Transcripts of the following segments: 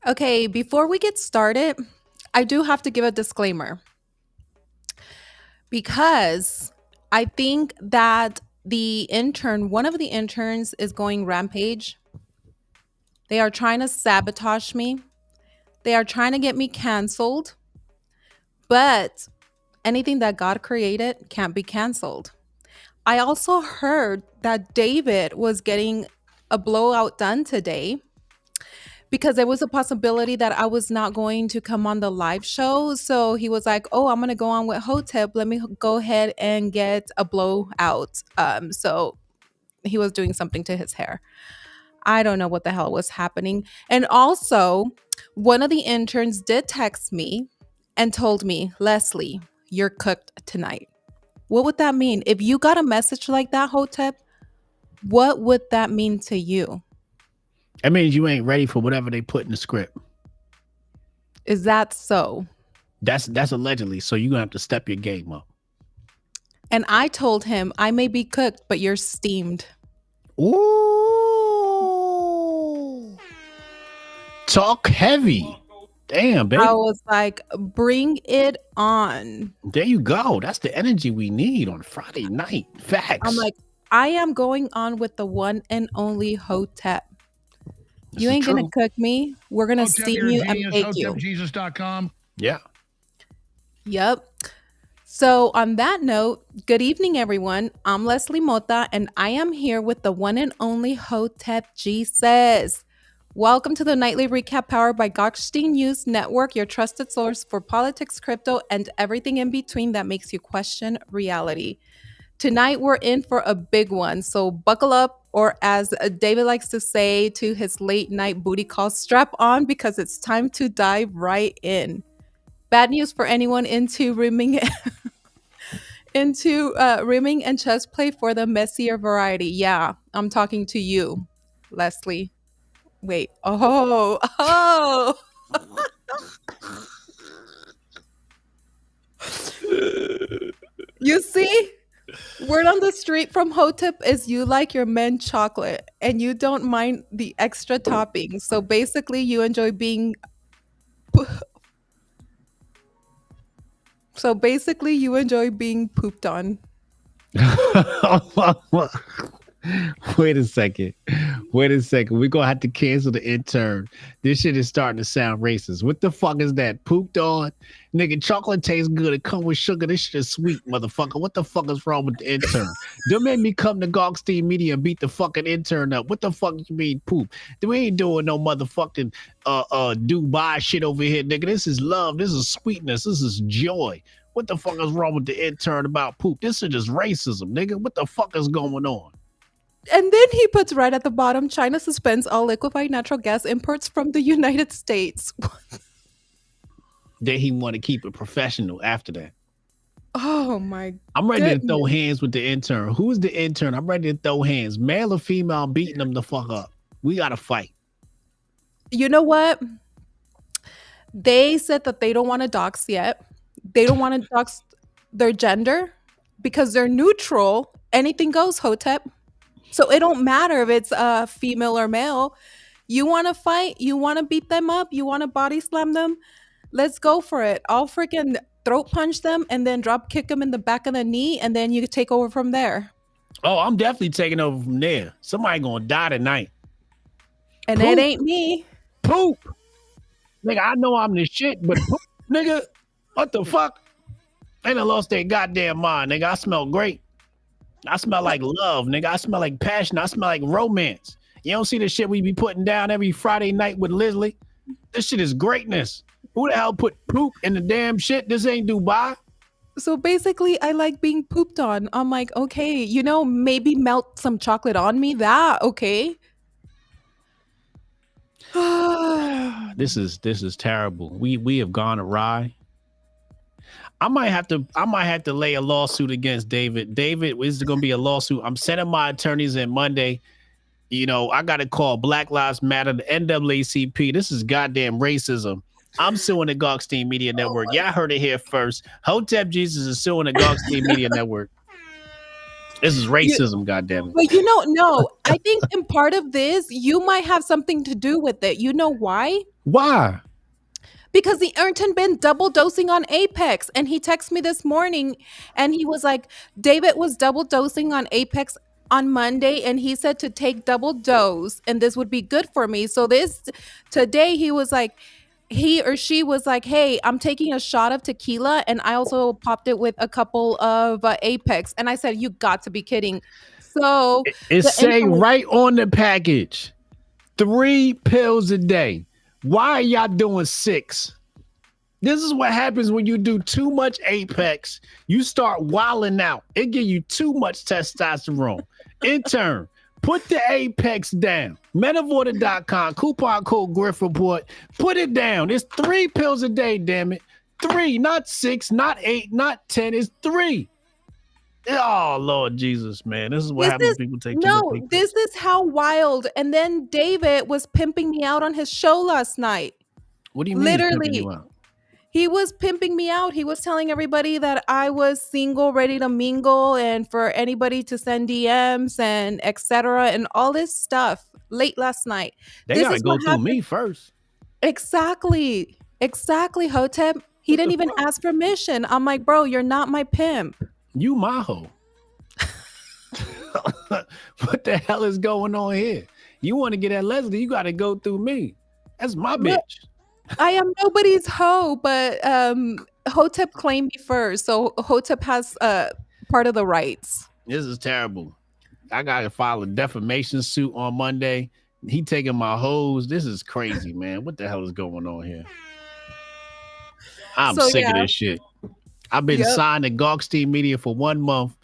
Okay, before we get started, I do have to give a disclaimer because I think that one of the interns, is going rampage. They are trying to sabotage me, they are trying to get me canceled, but anything that God created can't be canceled. I also heard that David was getting a blowout done today because there was a possibility that I was not going to come on the live show. So he was like, "Oh, I'm going to go on with Hotep. Let me go ahead and get a blowout." So he was doing something to his hair. I don't know what the hell was happening. And also, one of the interns did text me and told me, "Leslie, you're cooked tonight." What would that mean? If you got a message like that, Hotep, what would that mean to you? That means you ain't ready for whatever they put in the script. Is that so? That's allegedly. So you're gonna have to step your game up. And I told him, "I may be cooked, but you're steamed." Ooh. Talk heavy. Damn, I baby. was like, "Bring it on." There you go. That's the energy we need on Friday night. I'm Facts. like, "I am going on with the one and only Hotep. This You is ain't gonna true. cook me. We're gonna Hotep, steam you're a you and genius. bake you." HotepJesus.com. Yeah. Yep. So, on that note, good evening, everyone. I'm Leslie Mota, and I am here with the one and only Hotep Jesus. Welcome to the nightly recap powered by Gokhshtein News Network, your trusted source for politics, crypto, and everything in between that makes you question reality. Tonight, we're in for a big one, so buckle up, or as David likes to say to his late night booty call, strap on because it's time to dive right in. Bad news for anyone into rimming rimming and chess play for the messier variety. Yeah, I'm talking to you, Leslie. Wait. Oh. You see? Word on the street from Hotep is you like your men chocolate and you don't mind the extra toppings. So basically, you enjoy being. So basically, you enjoy being pooped on. Wait a second. Wait a second. We're gonna have to cancel the intern. This shit is starting to sound racist. What the fuck is that? Pooped on? Nigga, chocolate tastes good. It come with sugar. This shit is sweet, motherfucker. What the fuck is wrong with the intern? Don't make me come to Gokhshtein Media and beat the fucking intern up. What the fuck you mean poop? We ain't doing no motherfucking Dubai shit over here, nigga. This is love. This is sweetness. This is joy. What the fuck is wrong with the intern about poop? This is just racism, nigga. What the fuck is going on? And then he puts right at the bottom, China suspends all liquefied natural gas imports from the United States. Then he want to keep it professional after that. Oh my I'm ready to goodness. throw hands with the intern. Who's the intern? I'm ready to throw hands. Male or female, I'm beating them the fuck up. We got to fight. You know what? They said that they don't want to dox yet. They don't want to dox their gender because they're neutral. Anything goes, Hotep. So it don't matter if it's female or male. You want to fight? You want to beat them up? You want to body slam them? Let's go for it. I'll freaking throat punch them and then drop kick them in the back of the knee, and then you take over from there. Oh, I'm definitely taking over from there. Somebody gonna die tonight. And Poop. it ain't me. Poop. Nigga, I know I'm the shit, but poop, nigga, what the fuck? They done lost their goddamn mind, nigga. I smell great. I smell like love, nigga. I smell like passion. I smell like romance. You don't see the shit we be putting down every Friday night with Leslie? This shit is greatness. Who the hell put poop in the damn shit? This ain't Dubai. So basically, I like being pooped on. I'm like, okay, maybe melt some chocolate on me. That okay? This is terrible. We have gone awry. I might have to lay a lawsuit against David. David, is there gonna be a lawsuit? I'm sending my attorneys in Monday. I gotta call Black Lives Matter, the NAACP. This is goddamn racism. I'm suing the Gokhshtein Media Network. Y'all heard it here first. Hotep Jesus is suing the Gokhshtein Media Network. This is racism, goddamn it. But no, I think in part of this, you might have something to do with it. You know why? Why? Because the Arrington been double dosing on Apex. And he texted me this morning and he was like, David was double dosing on Apex on Monday and he said to take double dose and this would be good for me. So this today he was like, he or she was like, hey, I'm taking a shot of tequila and I also popped it with a couple of Apex. And I said, you got to be kidding. So It the say intern, right on the package, 3 pills a day. Why are y'all doing 6? This is what happens when you do too much Apex. You start wilding out. It give you too much testosterone. Intern, put the Apex down. Metavorta.com, coupon code Griff Report. Put it down. It's 3 pills a day, damn it. 3, not 6, not 8, not 10. It's 3. Oh, Lord Jesus, man. This is what this happens is when people take too much no, Apex. this is how wild. And then David was pimping me out on his show last night. What do you mean he's pimping you Literally, out? he was pimping me out. He was telling everybody that I was single, ready to mingle, and for anybody to send DMs and etc. and all this stuff late last night. They This got to is what go through happened. me first. Exactly. Exactly, Hotep. He What didn't the even fuck? ask permission. I'm like, bro, you're not my pimp. You my hoe. What the hell is going on here? You want to get at Leslie, you got to go through me. That's my Look, bitch. I am nobody's hoe, but Hotep claimed me first. So Hotep has part of the rights. This is terrible. I got to file a defamation suit on Monday. He taking my hose. This is crazy, man. What the hell is going on here? I'm So sick of yeah. this shit. I've been Yep. signed to Gokhshtein Media for 1 month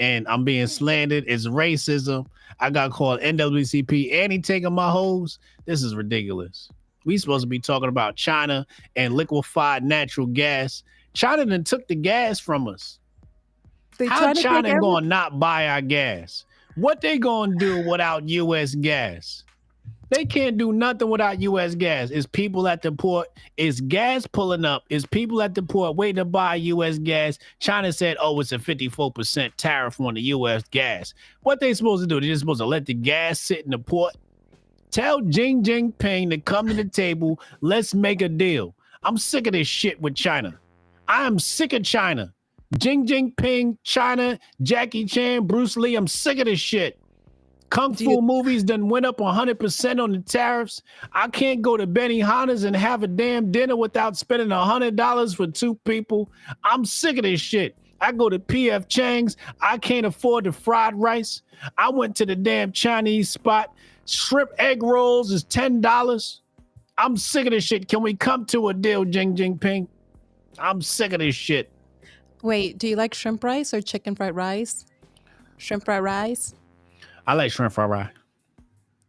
and I'm being slandered. It's racism. I got called NWCP and he taking my hose. This is ridiculous. We supposed to be talking about China and liquefied natural gas. China then took the gas from us. They How try to take China every gonna not buy our gas? What they gonna do without U.S. gas? They can't do nothing without U.S. gas. It's people at the port. It's gas pulling up. It's people at the port waiting to buy U.S. gas. China said, oh, it's a 54% tariff on the U.S. gas. What they supposed to do? They're just supposed to let the gas sit in the port. Tell Xi Jinping to come to the table. Let's make a deal. I'm sick of this shit with China. I am sick of China. Xi Jinping, China, Jackie Chan, Bruce Lee. I'm sick of this shit. Kung do you Fu movies done went up 100% on the tariffs. I can't go to Benihana's and have a damn dinner without spending $100 for 2 people. I'm sick of this shit. I go to PF Chang's. I can't afford the fried rice. I went to the damn Chinese spot. Shrimp egg rolls is $10. I'm sick of this shit. Can we come to a deal, Xi Jinping? I'm sick of this shit. wait, do you like shrimp rice or chicken fried rice? Shrimp fried rice? I like shrimp fried rice.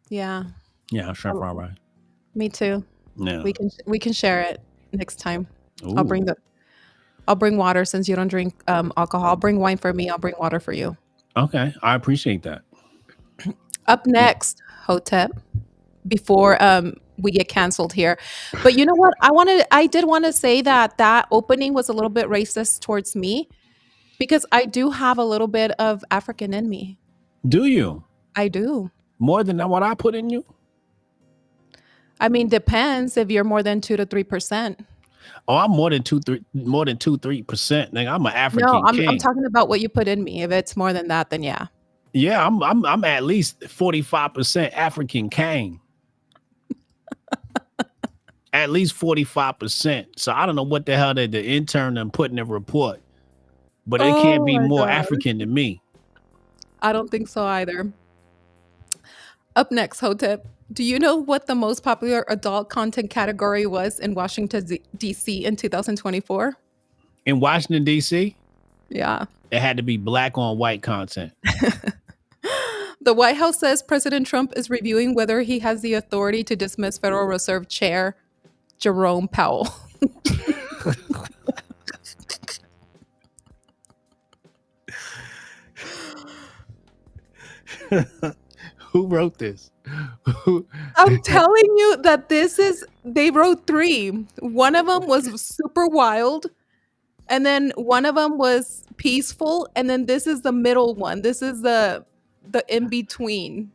Yeah. Yeah, shrimp fried rice. Me too. Yeah. We can share it next time. I'll Ooh. bring the I'll bring water since you don't drink alcohol. I'll bring wine for me. I'll bring water for you. Okay, I appreciate that. Up next, Hotep, before we get canceled here. But you know what? I did want to say that that opening was a little bit racist towards me because I do have a little bit of African in me. Do you? I do. More than what I put in you? I mean, depends if you're more than 2 to 3%. Oh, I'm more than 3%. Nigga, I'm an No, African I'm king. talking about what you put in me. If it's more than that, then yeah. Yeah, I'm at least 45% African king. At least 45%. So I don't know what the hell that the intern and put in the report, but it can't Oh be my more god. African than me. I don't think so either. Up next, Hotep. Do you know what the most popular adult content category was in Washington, D.C. in 2024? In Washington, D.C., Yeah. it had to be black on white content. The White House says President Trump is reviewing whether he has the authority to dismiss Federal Reserve Chair Jerome Powell. Who wrote this? I'm telling you that they wrote three. One of them was super wild, and then one of them was peaceful, and then this is the middle one. This is the in between.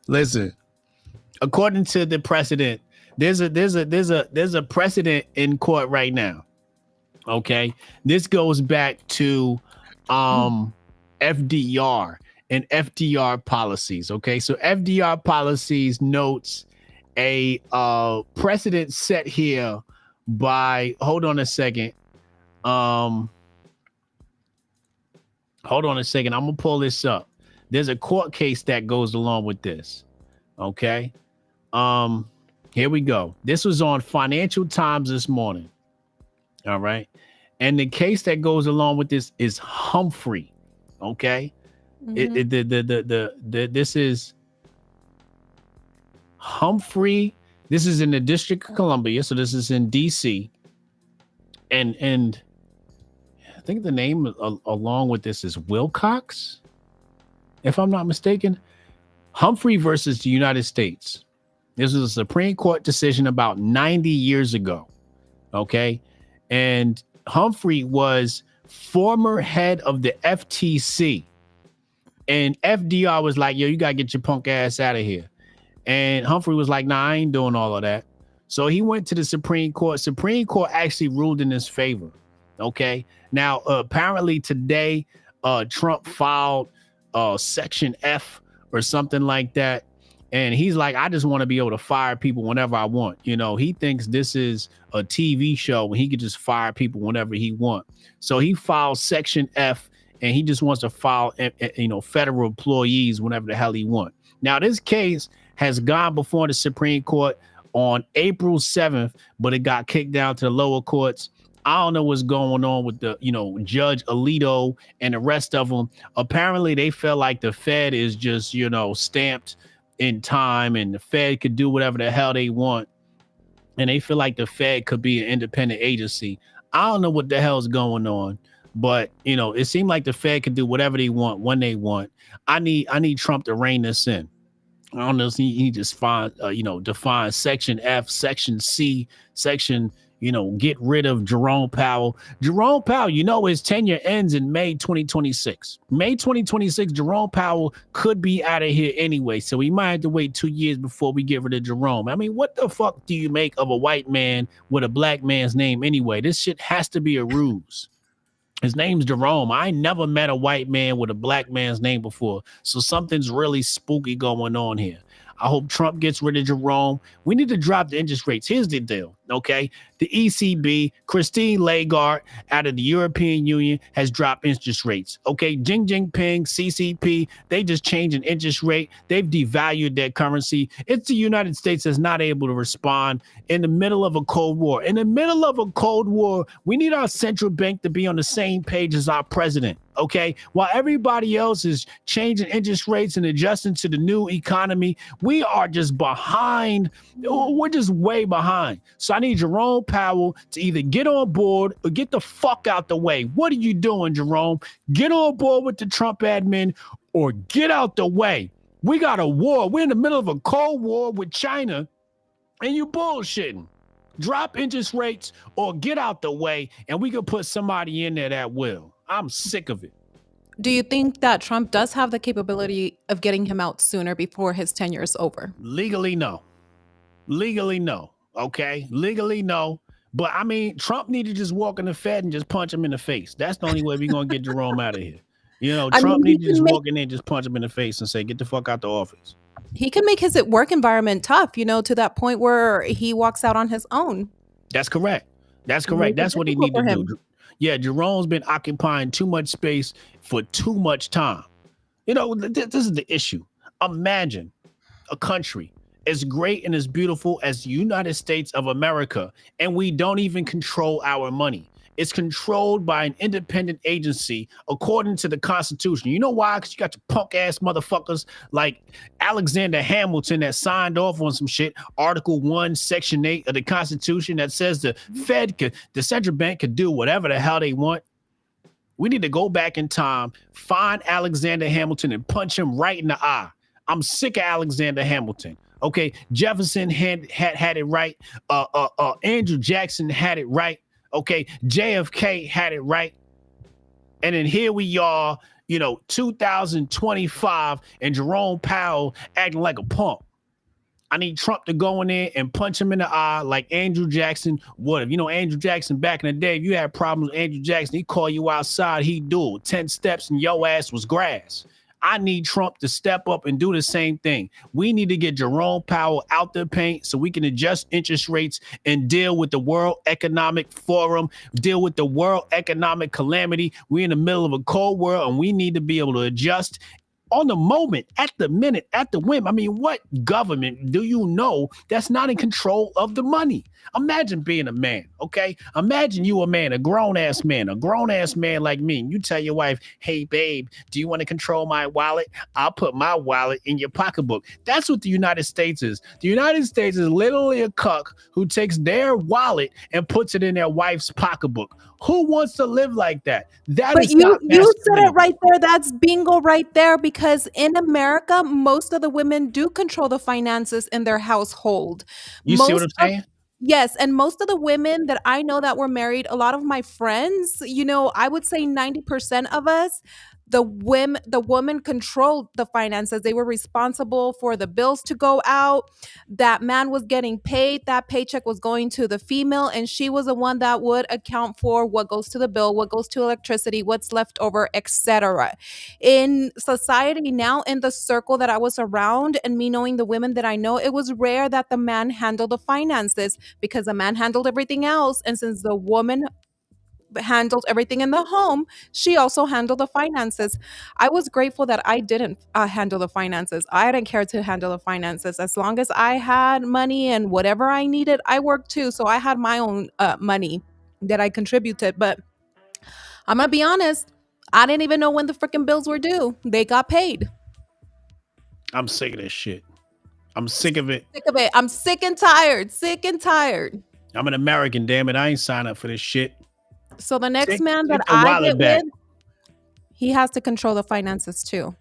Listen, According to the precedent, there's a precedent in court right now. Okay, this goes back to um FDR and FDR policies. Okay, so FDR policies notes a precedent set here by um hold on a second, I'm gonna pull this up. There's a court case that goes along with this. Okay, um here we go. This was on Financial Times this morning. All right, and the case that goes along with this is Humphrey. Okay, Mm-hmm. this is Humphrey. This is in the District of Columbia, so this is in DC, and I think the name along with this is Wilcox, if I'm not mistaken. Humphrey versus the United States. This was a Supreme Court decision about 90 years ago. Okay, and Humphrey was former head of the FTC, and FDR was like, "Yo, you gotta get your punk ass out of here." And Humphrey was like, "Nah, I ain't doing all of that." So he went to the Supreme Court. Supreme Court actually ruled in his favor. Okay. Now, apparently today, Trump filed Section F or something like that. And he's like, I just want to be able to fire people whenever I want. You know, he thinks this is a TV show and he could just fire people whenever he wants. So he filed Section F, and he just wants to file, federal employees whenever the hell he wants. Now, this case has gone before the Supreme Court on April 7th, but it got kicked down to the lower courts. I don't know what's going on with the, Judge Alito and the rest of them. Apparently, they feel like the Fed is just, stamped in time, and the Fed could do whatever the hell they want. And they feel like the Fed could be an independent agency. I don't know what the hell's going on, but it seemed like the Fed could do whatever they want when they want. I need Trump to rein this in. I don't know if he just define Section F, Section C, Section, get rid of Jerome Powell. Jerome Powell, his tenure ends in May 2026. May 2026, Jerome Powell could be out of here anyway, so we might have to wait 2 years before we get rid of Jerome. I mean, what the fuck do you make of a white man with a black man's name anyway? This shit has to be a ruse. His name's Jerome. I never met a white man with a black man's name before. So something's really spooky going on here. I hope Trump gets rid of Jerome. We need to drop the interest rates. Here's the deal, okay? The ECB, Christine Lagarde out of the European Union has dropped interest rates, okay? Xi Jinping, CCP, they just changed an interest rate. They've devalued their currency. It's the United States that's not able to respond in the middle of a Cold War. In the middle of a Cold War, we need our central bank to be on the same page as our president, okay? While everybody else is changing interest rates and adjusting to the new economy, we are just behind. We're just way behind. So I need Jerome Powell to either get on board or get the fuck out the way. What are you doing, Jerome? Get on board with the Trump admin or get out the way. We got a war. We're in the middle of a Cold War with China, and you bullshitting. Drop interest rates or get out the way, and we can put somebody in there that will. I'm sick of it. Do you think that Trump does have the capability of getting him out sooner before his tenure is over? Legally, no. Legally, no. Okay? Legally, no. But, I mean, Trump need to just walk in the Fed and just punch him in the face. That's the only way we're going to get Jerome out of here. Trump need to just walk in there and just punch him in the face and say, get the fuck out the office. He can make his work environment tough, to that point where he walks out on his own. That's correct. That's correct. That's what he need to do. Yeah, Jerome's been occupying too much space for too much time. This is the issue. Imagine a country as great and as beautiful as the United States of America, and we don't even control our money. It's controlled by an independent agency according to the Constitution. You know why? Because you got your punk ass motherfuckers like Alexander Hamilton that signed off on some shit, Article 1, Section 8 of the Constitution that says the central bank could do whatever the hell they want. We need to go back in time, find Alexander Hamilton and punch him right in the eye. I'm sick of Alexander Hamilton. Okay, Jefferson had it right. Andrew Jackson had it right. Okay, JFK had it right. And then here we are, 2025, and Jerome Powell acting like a punk. I need Trump to go in there and punch him in the eye like Andrew Jackson would have. You know, Andrew Jackson back in the day, if you had problems with Andrew Jackson, he'd call you outside, he'd do it. 10 steps and your ass was grass. I need Trump to step up and do the same thing. We need to get Jerome Powell out the paint so we can adjust interest rates and deal with the World Economic Forum, deal with the world economic calamity. We're in the middle of a cold world and we need to be able to adjust on the moment, at the minute, at the whim. I mean, what government do you know that's not in control of the money? Imagine being a man, okay? Imagine you a man, a grown-ass man like me. And you tell your wife, hey, babe, do you want to control my wallet? I'll put my wallet in your pocketbook. That's what the United States is. The United States is literally a cuck who takes their wallet and puts it in their wife's pocketbook. Who wants to live like that? That But is not you said it masculinity. right there. That's bingo right there. Because in America, most of the women do control the finances in their household. You see what Most I'm of saying? Yes, and most of the women that I know that were married, a lot of my friends, I would say 90% of us, the woman controlled the finances. They were responsible for the bills to go out. That man was getting paid, that paycheck was going to the female, and she was the one that would account for what goes to the bill, what goes to electricity, what's left over, etc. In society now, in the circle that I was around and me knowing the women that I know, it was rare that the man handled the finances because the man handled everything else. And since the woman handled everything in the home, she also handled the finances. I was grateful that I didn't handle the finances. I didn't care to handle the finances. As long as I had money and whatever I needed, I worked too. So I had my own money that I contributed. But I'm going to be honest, I didn't even know when the freaking bills were due. They got paid. I'm sick of this shit. I'm sick of it. Sick of it. I'm sick and tired. Sick and tired. I'm an American, damn it. I ain't signed up for this shit. So the next Take man that take the I get wallet back. with, he has to control the finances too.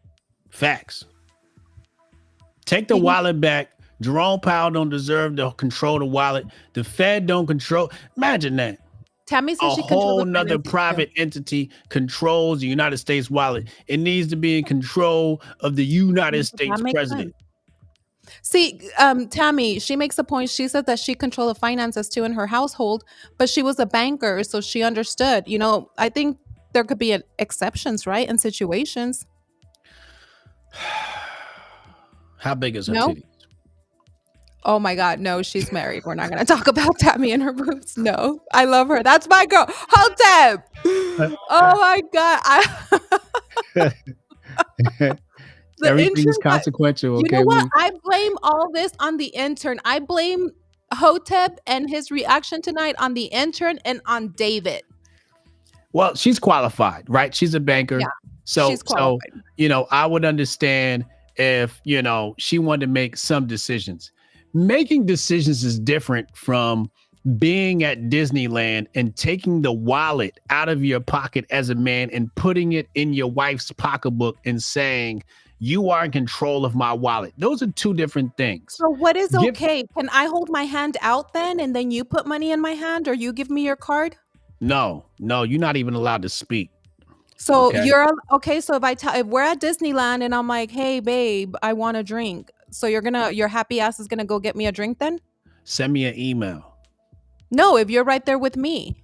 Facts. Take the He, wallet back. Jerome Powell don't deserve to control the wallet. The Fed don't control. Imagine that. Tammy says A she controls whole the nother finances too. private entity controls the United States wallet. It needs to be in control of the United That States makes sense. president. See, Tammy, she makes a point. She said that she controlled the finances too in her household, but she was a banker, so she understood. I think there could be exceptions, right, in situations. How big is her No? titties? Oh my God, no, she's married. We're not going to talk about Tammy and her boobs. No, I love her. That's my girl. Hotep. Oh my God. The Everything is intern got, consequential. you know Okay, what? we I blame all this on the intern. I blame Hotep and his reaction tonight on the intern and on David. well, she's qualified, right? She's a Yeah, banker. So she's so qualified. I would understand if, she wanted to make some decisions. Making decisions is different from being at Disneyland and taking the wallet out of your pocket as a man and putting it in your wife's pocketbook and saying, you are in control of my wallet. Those are two different things. So what is Give okay? Can I hold my hand out then and then you put money in my hand or you give me your card? no, you're not even allowed to speak. So Okay. you're okay. So if we're at Disneyland and I'm like, hey babe, I want a drink. So your happy ass is gonna go get me a drink then? Send me an email. No, if you're right there with me.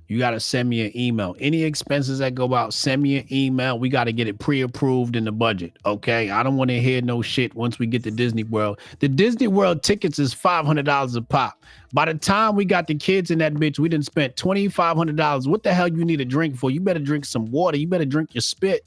You got to send me an email. Any expenses that go out, send me an email. We got to get it pre-approved in the budget. Okay. I don't want to hear no shit once we get to Disney World. The Disney World tickets is $500 a pop. By the time we got the kids in that bitch, we done spent $2,500. What the hell you need a drink for? You better drink some water. You better drink your spit.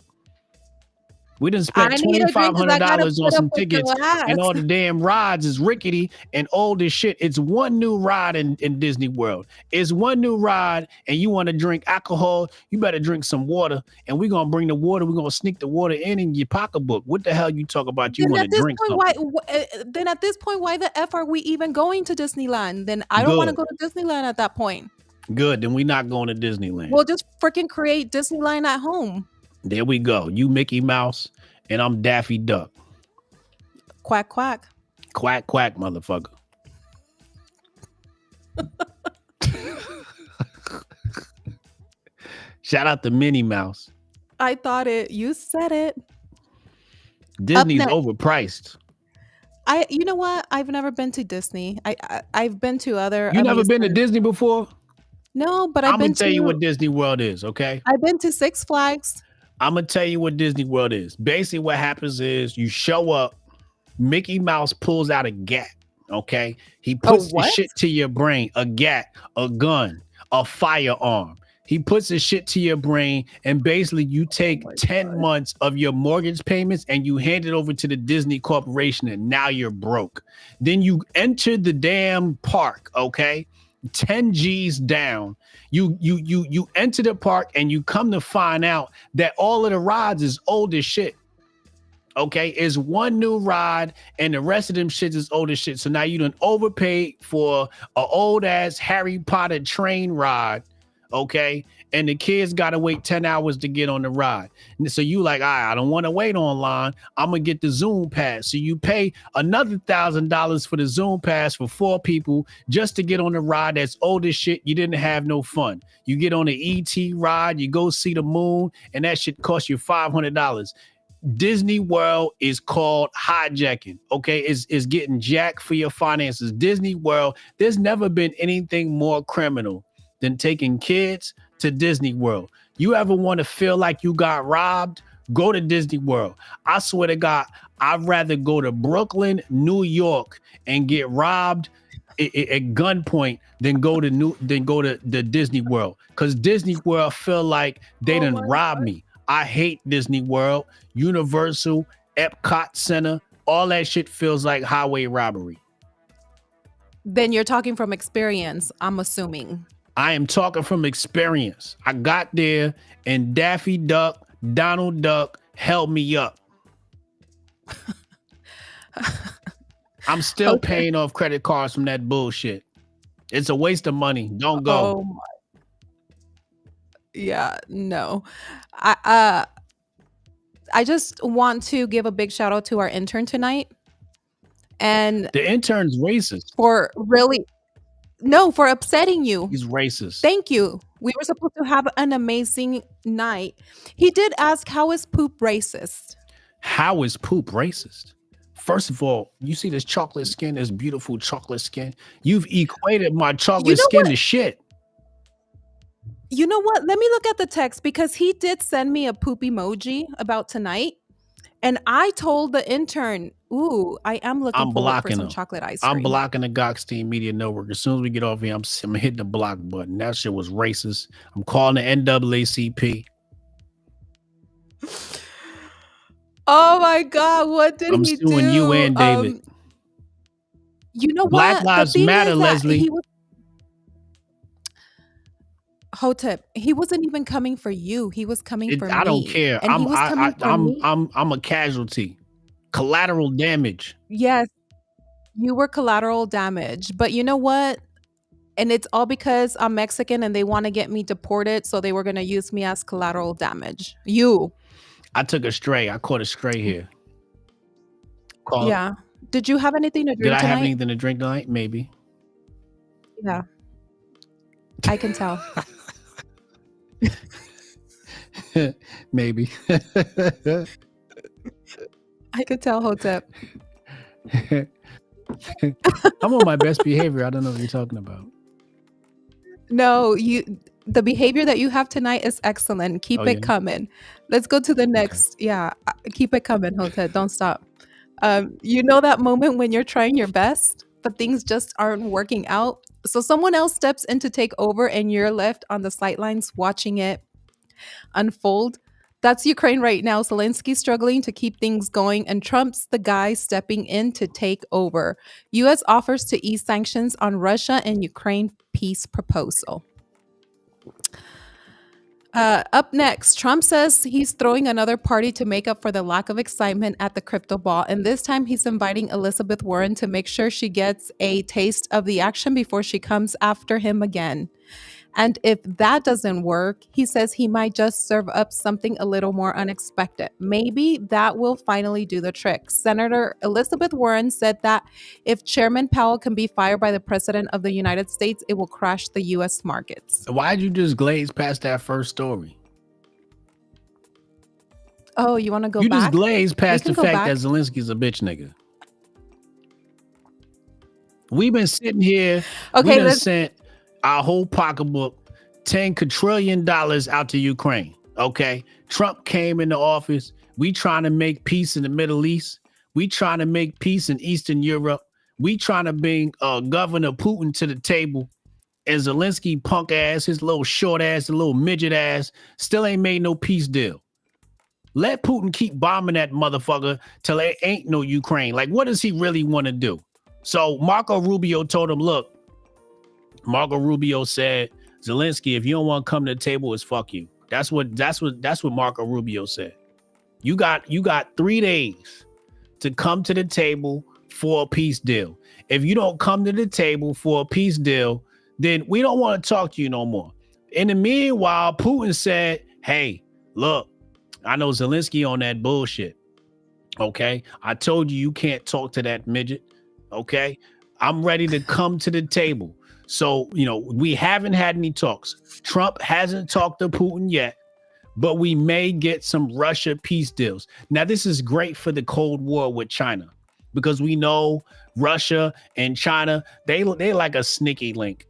We done I spent need a drink because I gotta $2,500 on put up some with your tickets, and ass. all the damn rides is rickety and old as shit. It's one new ride in Disney World. It's one new ride, and you want to drink alcohol, you better drink some water, and we're going to bring the water. We're going to sneak the water in your pocketbook. What the hell you talk about? You Then want to at this drink point, something. then at this point, why the F are we even going to Disneyland? Then I don't want to Good. go to Disneyland at that point. Good. Then we not going to Disneyland. We'll just freaking create Disneyland at home. There we go. You Mickey Mouse, and I'm Daffy Duck. Quack, quack. Quack, quack, motherfucker. Shout out to Minnie Mouse. I thought it. You said it. Up Disney's next. overpriced. You know what? I've never been to Disney. I've been to other You never been to amusement. Disney before? No, but I'm gonna tell you what Disney World is, okay? I've been to Six Flags. I'm gonna tell you what Disney World is. Basically, what happens is you show up, Mickey Mouse pulls out a gat, okay? He Oh, puts the what? shit to your brain, a gat, a gun, a firearm. He puts the shit to your brain, and basically you Oh take my 10 god. months of your mortgage payments and you hand it over to the Disney Corporation, and now you're broke. Then you enter the damn park, okay? 10 G's down. You enter the park and you come to find out that all of the rides is old as shit. Okay, it's one new ride and the rest of them shits is old as shit. So now you done overpaid for a old ass Harry Potter train ride. Okay, and the kids gotta wait 10 hours to get on the ride. And so you like, I don't want to wait online. I'm gonna get the Zoom pass. So you pay another $1,000 for the Zoom pass for 4 people just to get on the ride that's old as shit. You didn't have no fun. You get on the ET ride, you go see the moon, and that shit costs you $500. Disney World is called hijacking. Okay, it's getting jacked for your finances. Disney World, there's never been anything more criminal than taking kids to Disney World. You ever want to feel like you got robbed? Go to Disney World. I swear to God, I'd rather go to Brooklyn, New York, and get robbed at gunpoint than go to the Disney World. Because Disney World feel like they Oh done my robbed me. I hate Disney World, Universal, Epcot Center. All that shit feels like highway robbery. Then you're talking from experience, I'm assuming. I am talking from experience. I got there and Daffy Duck, Donald Duck held me up. I'm still Okay. paying off credit cards from that bullshit. It's a waste of money. Don't go. Oh yeah, no. I I just want to give a big shout out to our intern tonight and The intern's racist. for really no, for upsetting you. He's racist. Thank you. We were supposed to have an amazing night. He did ask, how is poop racist? How is poop racist? First of all, you see this chocolate skin, this beautiful chocolate skin. You've equated my You chocolate know skin what? to shit. You know what? Let me look at the text because he did send me a poop emoji about tonight. And I told the intern, ooh, I am looking I'm forward for blocking some him. chocolate ice I'm cream. blocking the Gokhshtein Media Network. As soon as we get off here, I'm hitting the block button. That shit was racist. I'm calling the NAACP. Oh my God, what did I'm he suing you do? and David. You know Black what? The Lives thing Matter, is that Leslie. Hotep, he wasn't even coming for you. He was coming for I don't me. care. And he was coming for me. I'm a casualty. Collateral damage. Yes, you were collateral damage. But you know what? And it's all because I'm Mexican and they want to get me deported. So they were going to use me as collateral damage. You. I took a stray. I caught a stray here. Call. Yeah. Did you have anything to Did drink I have tonight? anything to drink tonight? Maybe. Yeah, I can tell. Maybe. I could tell, Hotep. I'm on my best behavior. I don't know what you're talking about. No, the behavior that you have tonight is excellent. Keep Oh, it yeah? coming. Let's go to the next. Yeah, keep it coming, Hotep. Don't stop. You know that moment when you're trying your best, but things just aren't working out. So someone else steps in to take over, and you're left on the sidelines watching it unfold. That's Ukraine right now. Zelensky struggling to keep things going, and Trump's the guy stepping in to take over. U.S. offers to ease sanctions on Russia and Ukraine peace proposal. Up next, Trump says he's throwing another party to make up for the lack of excitement at the crypto ball. And this time he's inviting Elizabeth Warren to make sure she gets a taste of the action before she comes after him again. And if that doesn't work, he says he might just serve up something a little more unexpected. Maybe that will finally do the trick. Senator Elizabeth Warren said that if Chairman Powell can be fired by the President of the United States, it will crash the U.S. markets. Why'd you just glaze past that first story? Oh, you want to go You back? just glazed past can the go fact back. that Zelensky's a bitch nigga. We've been sitting here. We Okay, done let's sent our whole pocketbook, $10 quadrillion out to Ukraine. Okay, Trump came into office. We trying to make peace in the Middle East. We trying to make peace in Eastern Europe. We trying to bring Governor Putin to the table. And Zelensky, punk ass, his little short ass, the little midget ass, still ain't made no peace deal. Let Putin keep bombing that motherfucker till there ain't no Ukraine. Like, what does he really want to do? So Marco Rubio told him, look, Marco Rubio said, Zelensky, if you don't want to come to the table, it's fuck you. That's what Marco Rubio said. You got 3 days to come to the table for a peace deal. If you don't come to the table for a peace deal, then we don't want to talk to you no more. In the meanwhile, Putin said, hey, look, I know Zelensky on that bullshit. Okay. I told you can't talk to that midget. Okay. I'm ready to come to the table. So, we haven't had any talks. Trump hasn't talked to Putin yet, but we may get some Russia peace deals. Now, this is great for the Cold War with China because we know Russia and China, they like a sneaky link,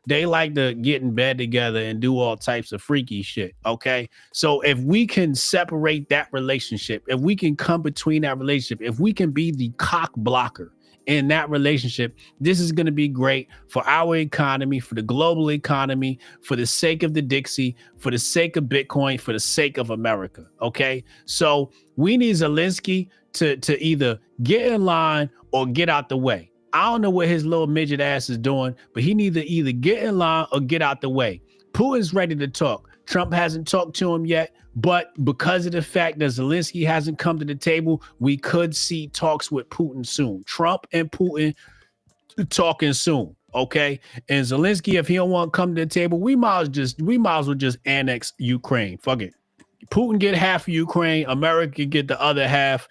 They like to get in bed together and do all types of freaky shit, okay? So if we can separate that relationship, if we can come between that relationship, if we can be the cock blocker in that relationship, this is going to be great for our economy, for the global economy, for the sake of the Dixie, for the sake of Bitcoin, for the sake of America. Okay. So we need Zelensky to either get in line or get out the way. I don't know what his little midget ass is doing, but he needs to either get in line or get out the way. Putin's ready to talk. Trump hasn't talked to him yet, but because of the fact that Zelensky hasn't come to the table, we could see talks with Putin soon. Trump and Putin talking soon, okay? And Zelensky, if he don't want to come to the table, we might as well just annex Ukraine. Fuck it. Putin get half of Ukraine, America get the other half.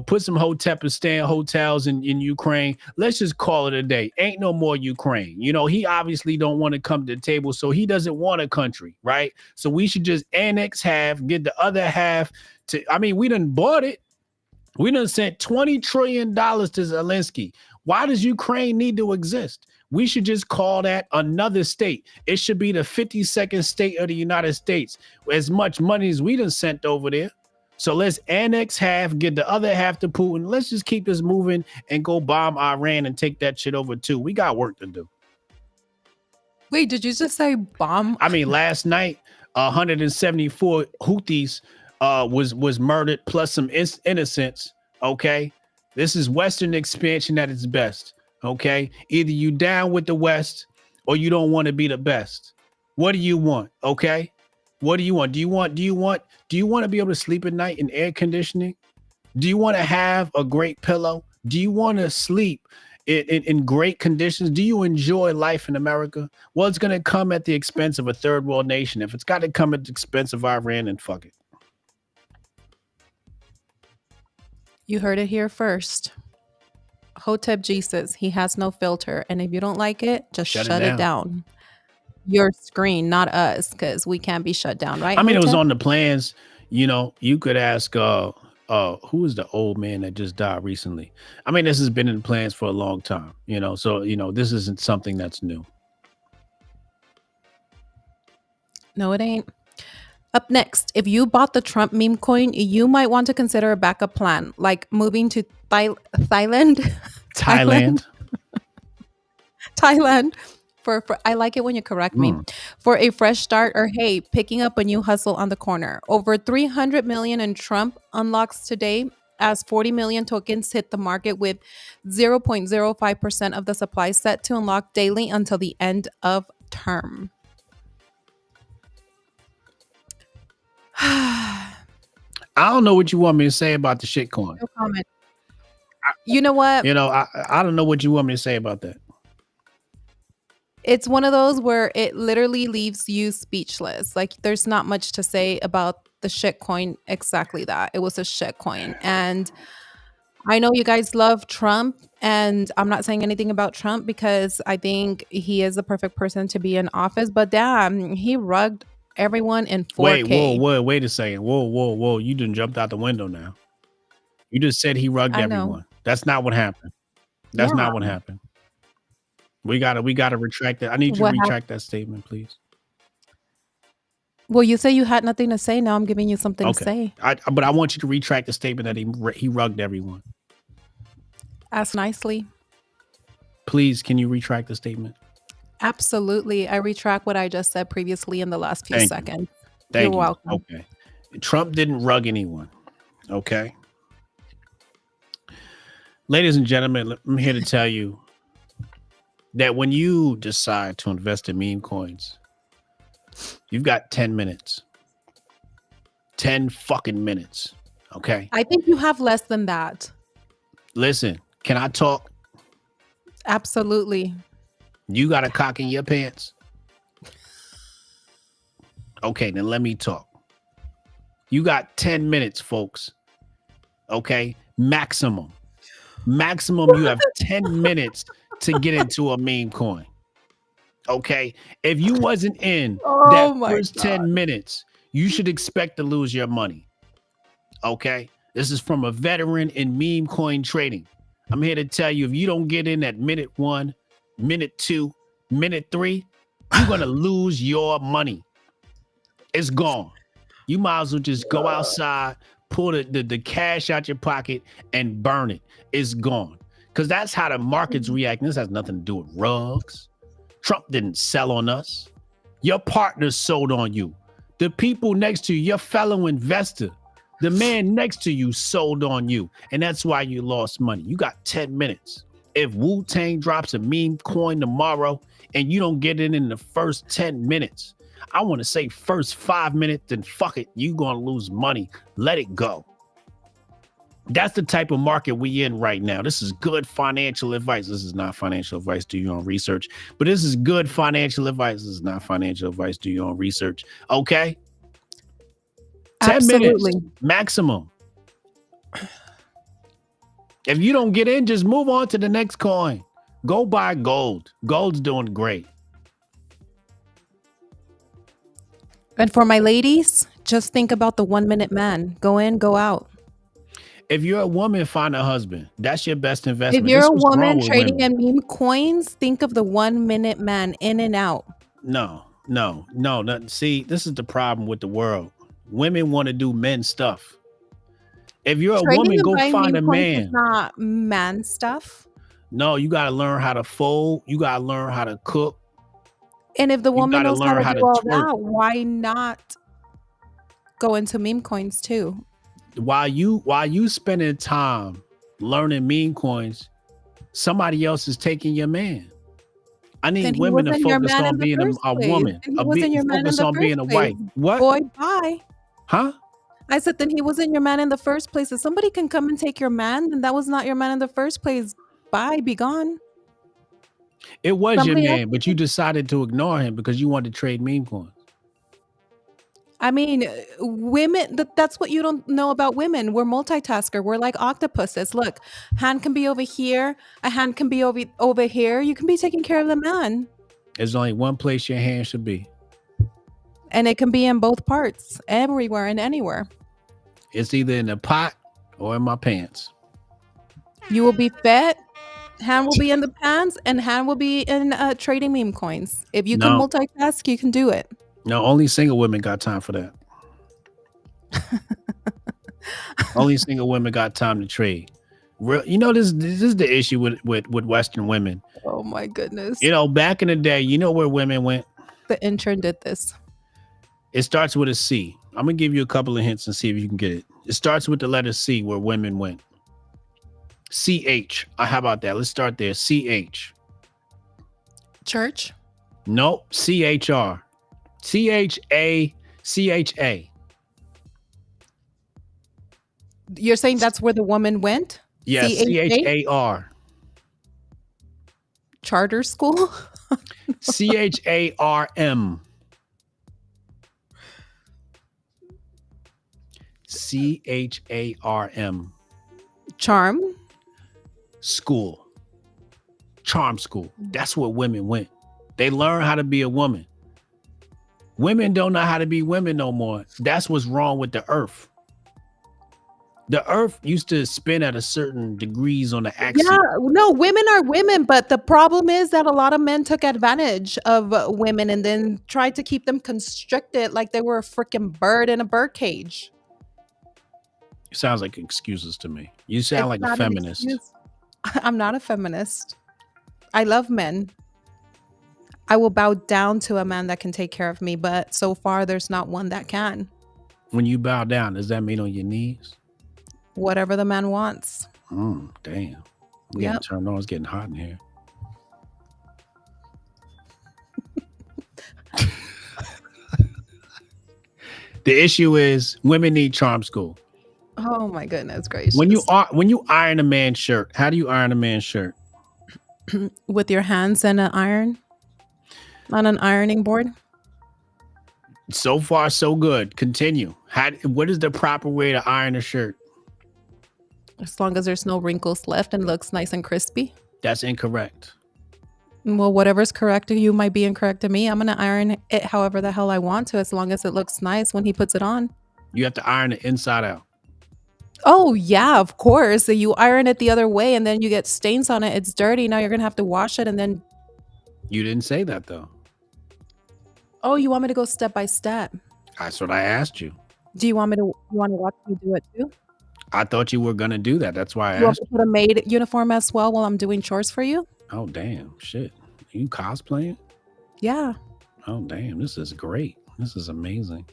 Put some Hotep-istan hotels in Ukraine. Let's just call it a day. Ain't no more Ukraine. He obviously don't want to come to the table, so he doesn't want a country, right? So we should just annex half, get the other half we done bought it. We done sent $20 trillion to Zelensky. Why does Ukraine need to exist? We should just call that another state. It should be the 52nd state of the United States. As much money as we done sent over there. So let's annex half, get the other half to Putin. Let's just keep this moving and go bomb Iran and take that shit over too. We got work to do. Wait, did you just say bomb? Last night, 174 Houthis was murdered, plus some innocents. Okay, this is Western expansion at its best. Okay, either you down with the West or you don't want to be the best. What do you want? Okay, what do you want? Do you want to be able to sleep at night in air conditioning? Do you want to have a great pillow? Do you want to sleep in great conditions? Do you enjoy life in America? Well, it's going to come at the expense of a third world nation. If it's got to come at the expense of Iran, then fuck it. You heard it here first. Hotep Jesus, he has no filter. And if you don't like it, just shut it down. Your screen, not us, because we can't be shut down, right? It was on the plans. You could ask who is the old man that just died recently? This has been in the plans for a long time, so this isn't something that's new. No, it ain't. Up next, if you bought the Trump meme coin, you might want to consider a backup plan, like moving to Thailand. Thailand. For I like it when you correct me. For a fresh start, or hey, picking up a new hustle on the corner. Over 300 million in Trump unlocks today, as 40 million tokens hit the market, with 0.05% of the supply set to unlock daily until the end of term. I don't know what you want me to say about the shitcoin. No comment. You know what? I don't know what you want me to say about that. It's one of those where it literally leaves you speechless. Like, there's not much to say about the shitcoin. Exactly that. It was a shitcoin. And I know you guys love Trump, and I'm not saying anything about Trump because I think he is the perfect person to be in office. But damn, he rugged everyone in 4K. Wait a second. Whoa. You done jumped out the window now. You just said he rugged everyone. That's not what happened. That's not what happened. We gotta retract that. I need you to What happened? retract that statement, please. Well, you say you had nothing to say. Now I'm giving you something to Okay. say. But I want you to retract the statement that he rugged everyone. Ask nicely. Please, can you retract the statement? Absolutely. I retract what I just said previously in the last few Thank you. seconds. You're Thank you. welcome. Okay. Trump didn't rug anyone. Okay. Ladies and gentlemen, I'm here to tell you that when you decide to invest in meme coins, you've got 10 minutes. 10 fucking minutes. Okay. I think you have less than that. Listen, can I talk? Absolutely. You got a cock in your pants? Okay, then let me talk. You got 10 minutes, folks. Okay. Maximum. You have 10 minutes to get into a meme coin. Okay. If you wasn't in that Oh my first God. 10 minutes, you should expect to lose your money. Okay. This is from a veteran in meme coin trading. I'm here to tell you, if you don't get in at minute 1, minute 2, minute 3, you're going to lose your money. It's gone. You might as well just go outside, pull the cash out your pocket and burn it. It's gone. Because that's how the market's reacting. This has nothing to do with rugs. Trump didn't sell on us. Your partners sold on you. The people next to you, your fellow investor, the man next to you sold on you. And that's why you lost money. You got 10 minutes. If Wu-Tang drops a meme coin tomorrow and you don't get it in the first 10 minutes, I want to say first 5 minutes, then fuck it. You going to lose money. Let it go. That's the type of market we in right now. This is good financial advice. This is not financial advice. Do your own research. But this is good financial advice. This is not financial advice. Do your own research. Okay? 10 minutes Absolutely. maximum. If you don't get in, just move on to the next coin. Go buy gold. Gold's doing great. And for my ladies, just think about the 1 minute man. Go in, go out. If you're a woman, find a husband. That's your best If investment. you're This a was wrong woman with trading women. in meme coins, think of the 1 minute man in and out. No. See, this is the problem with the world. Women want to do men stuff. If you're a Trading woman, and go buying find meme a coins is man. not man stuff. No, you got to learn how to fold. You got to learn how to cook. And if the You woman got to knows how learn to how do to all twerk. that, why not go into meme coins too? While you spending time learning meme coins, somebody else is taking your man. I Then need he women to wasn't your focus man on in the being first a place. woman, Then he wasn't your man in focus the on first being a place. wife. What? Boy, bye. Huh? I said, then he wasn't your man in the first place. If somebody can come and take your man, then that was not your man in the first place. Bye, be gone. It was your Somebody else man, can but you take. decided to ignore him because you wanted to trade meme coins. I mean, women, that's what you don't know about women. We're multitasker. We're like octopuses. Look, hand can be over here, a hand can be over here. You can be taking care of the man. There's only one place your hand should be. And it can be in both parts, everywhere and anywhere. It's either in the pot or in my pants. You will be fed, hand will be in the pants, and hand will be in trading meme coins. If you can No, multitask, you can do it. no, only single women got time for that. Only single women got time to trade. You know, this is the issue with Western women. Oh my goodness. You know, back in the day, you know where women went? The intern did this. It starts with a C. I'm gonna give you a couple of hints and see if you can get it. It starts with the letter C, where women went. CH. How about that? Let's start there. CH. Church? Nope. CHR. CHA. CHA. You're saying that's where the woman went? Yes. CHA? CHAR. Charter school? CHARM. CHARM. Charm? School. Charm school. That's where women went. They learn how to be a woman. Women don't know how to be women no more. That's what's wrong with the earth. The Earth used to spin at a certain degrees on the Yeah, axis. no, women are women, but the problem is that a lot of men took advantage of women and then tried to keep them constricted like they were a freaking bird in a bird cage. It sounds like excuses to me. You sound It's like a not an feminist. excuse. I'm not a feminist. I love men. I will bow down to a man that can take care of me, but so far there's not one that can. When you bow down, does that mean on your knees? Whatever the man wants. Damn. I'm getting Yep. turned on. It's getting hot in here. The issue is women need charm school. Oh my goodness gracious. When you iron a man's shirt, how do you iron a man's shirt? With your hands and an iron on an ironing board. So far, so good. Continue. What is the proper way to iron a shirt? As long as there's no wrinkles left and looks nice and crispy. That's incorrect. Well, whatever's correct to you might be incorrect to me. I'm going to iron it however the hell I want to, as long as it looks nice when he puts it on. You have to iron it inside out. Oh, yeah, of course. So you iron it the other way and then you get stains on it. It's dirty. Now you're going to have to wash it and then. You didn't say that though. Oh, you want me to go step by step? That's what I asked you. Do you want me to? You want to watch me do it too? I thought you were gonna do that. That's why I You want asked. me to put a maid uniform as well while I'm doing chores for you? Oh damn, shit. You cosplaying? Yeah. Oh damn, this is great. This is amazing.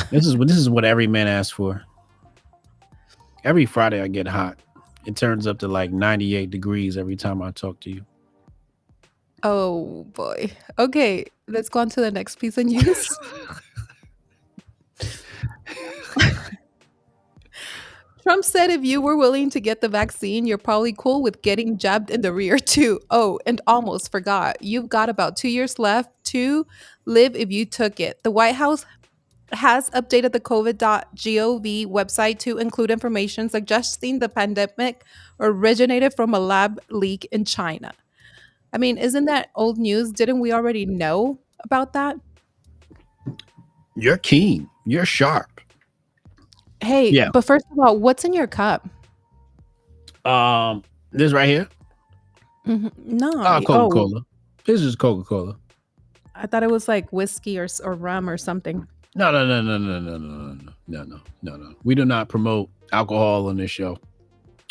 This is what every man asks for. Every Friday I get hot. It turns up to like 98 degrees every time I talk to you. Oh boy. Okay, let's go on to the next piece of news. Trump said if you were willing to get the vaccine, you're probably cool with getting jabbed in the rear too. Oh, and almost forgot. You've got about 2 years left to live if you took it. The White House has updated the covid.gov website to include information suggesting the pandemic originated from a lab leak in China. I mean, isn't that old news? Didn't we already know about that? You're keen. You're sharp. Hey, Yeah. but first of all, what's in your cup? This right here. No. Coca Oh, Cola. This is Coca Cola. I thought it was like whiskey or rum or something. No, no, no, no, no, no, no, no, no, no, no, no. We do not promote alcohol on this show.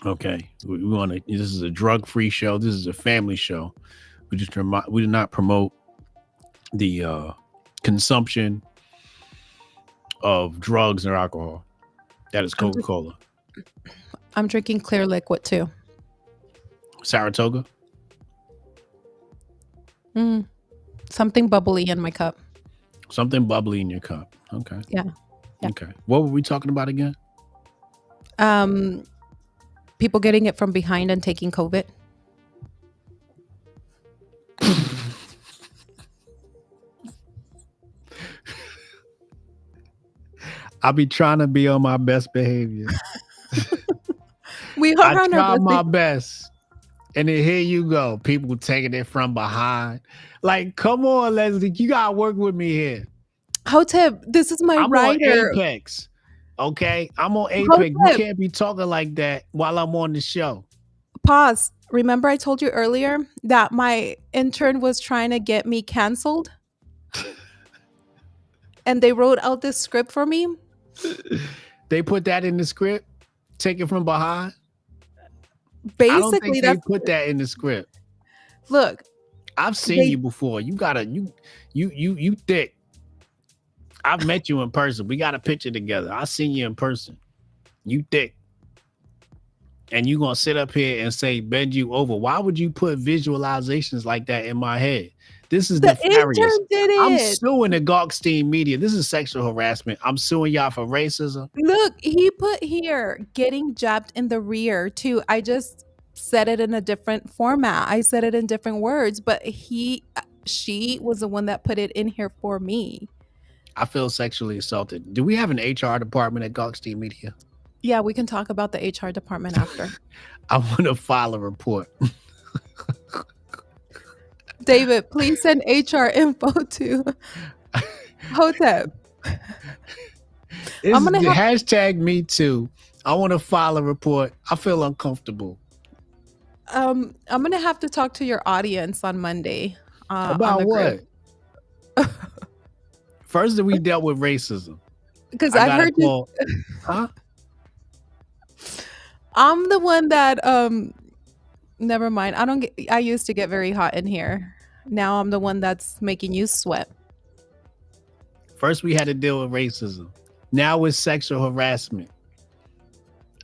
Okay, we want to. This is a drug-free show. This is a family show. We do not promote the consumption of drugs or alcohol. That is Coca Cola. I'm drinking clear liquid too. Saratoga. Something bubbly in my cup. Something bubbly in your cup. Okay. Yeah. Okay. What were we talking about again? People getting it from behind and taking COVID. I'll be trying to be on my best behavior. We I are on try our my best. best. And then here you go. People taking it from behind. Like, come on, Leslie. You gotta work with me here. Hotep, this is my I'm on rider. Apex. Okay? I'm on Apex. You Hotep, can't be talking like that while I'm on the show. pause. Remember I told you earlier that my intern was trying to get me canceled? And they wrote out this script for me? They put that in the script. Take it from behind. I don't Basically, think they that's put that in the script. look. I've seen They you before. You thick. I've met you in person. We got a picture together. I seen you in person. You thick. And you gonna sit up here and say bend you over. Why would you put visualizations like that in my head? This is the nefarious. intern did I'm it. suing the Gokhshtein media. This is sexual harassment. I'm suing y'all for racism. Look, he put here getting jabbed in the rear too. I just said it in a different format. I said it in different words, but she was the one that put it in here for me. I feel sexually assaulted. Do we have an HR department at Gokhshtein Media? Yeah, we can talk about the HR department after. I want to file a report. David, please send HR info to Hotep. This I'm is gonna the have hashtag me too. I want to file a report. I feel uncomfortable. I'm gonna have to talk to your audience on Monday, on About the group, what? First that we dealt with racism. because I I've got a heard you. call. Huh? I'm the one that never mind. I don't get. I used to get very hot in here. Now I'm the one that's making you sweat. First we had to deal with racism. Now it's sexual harassment.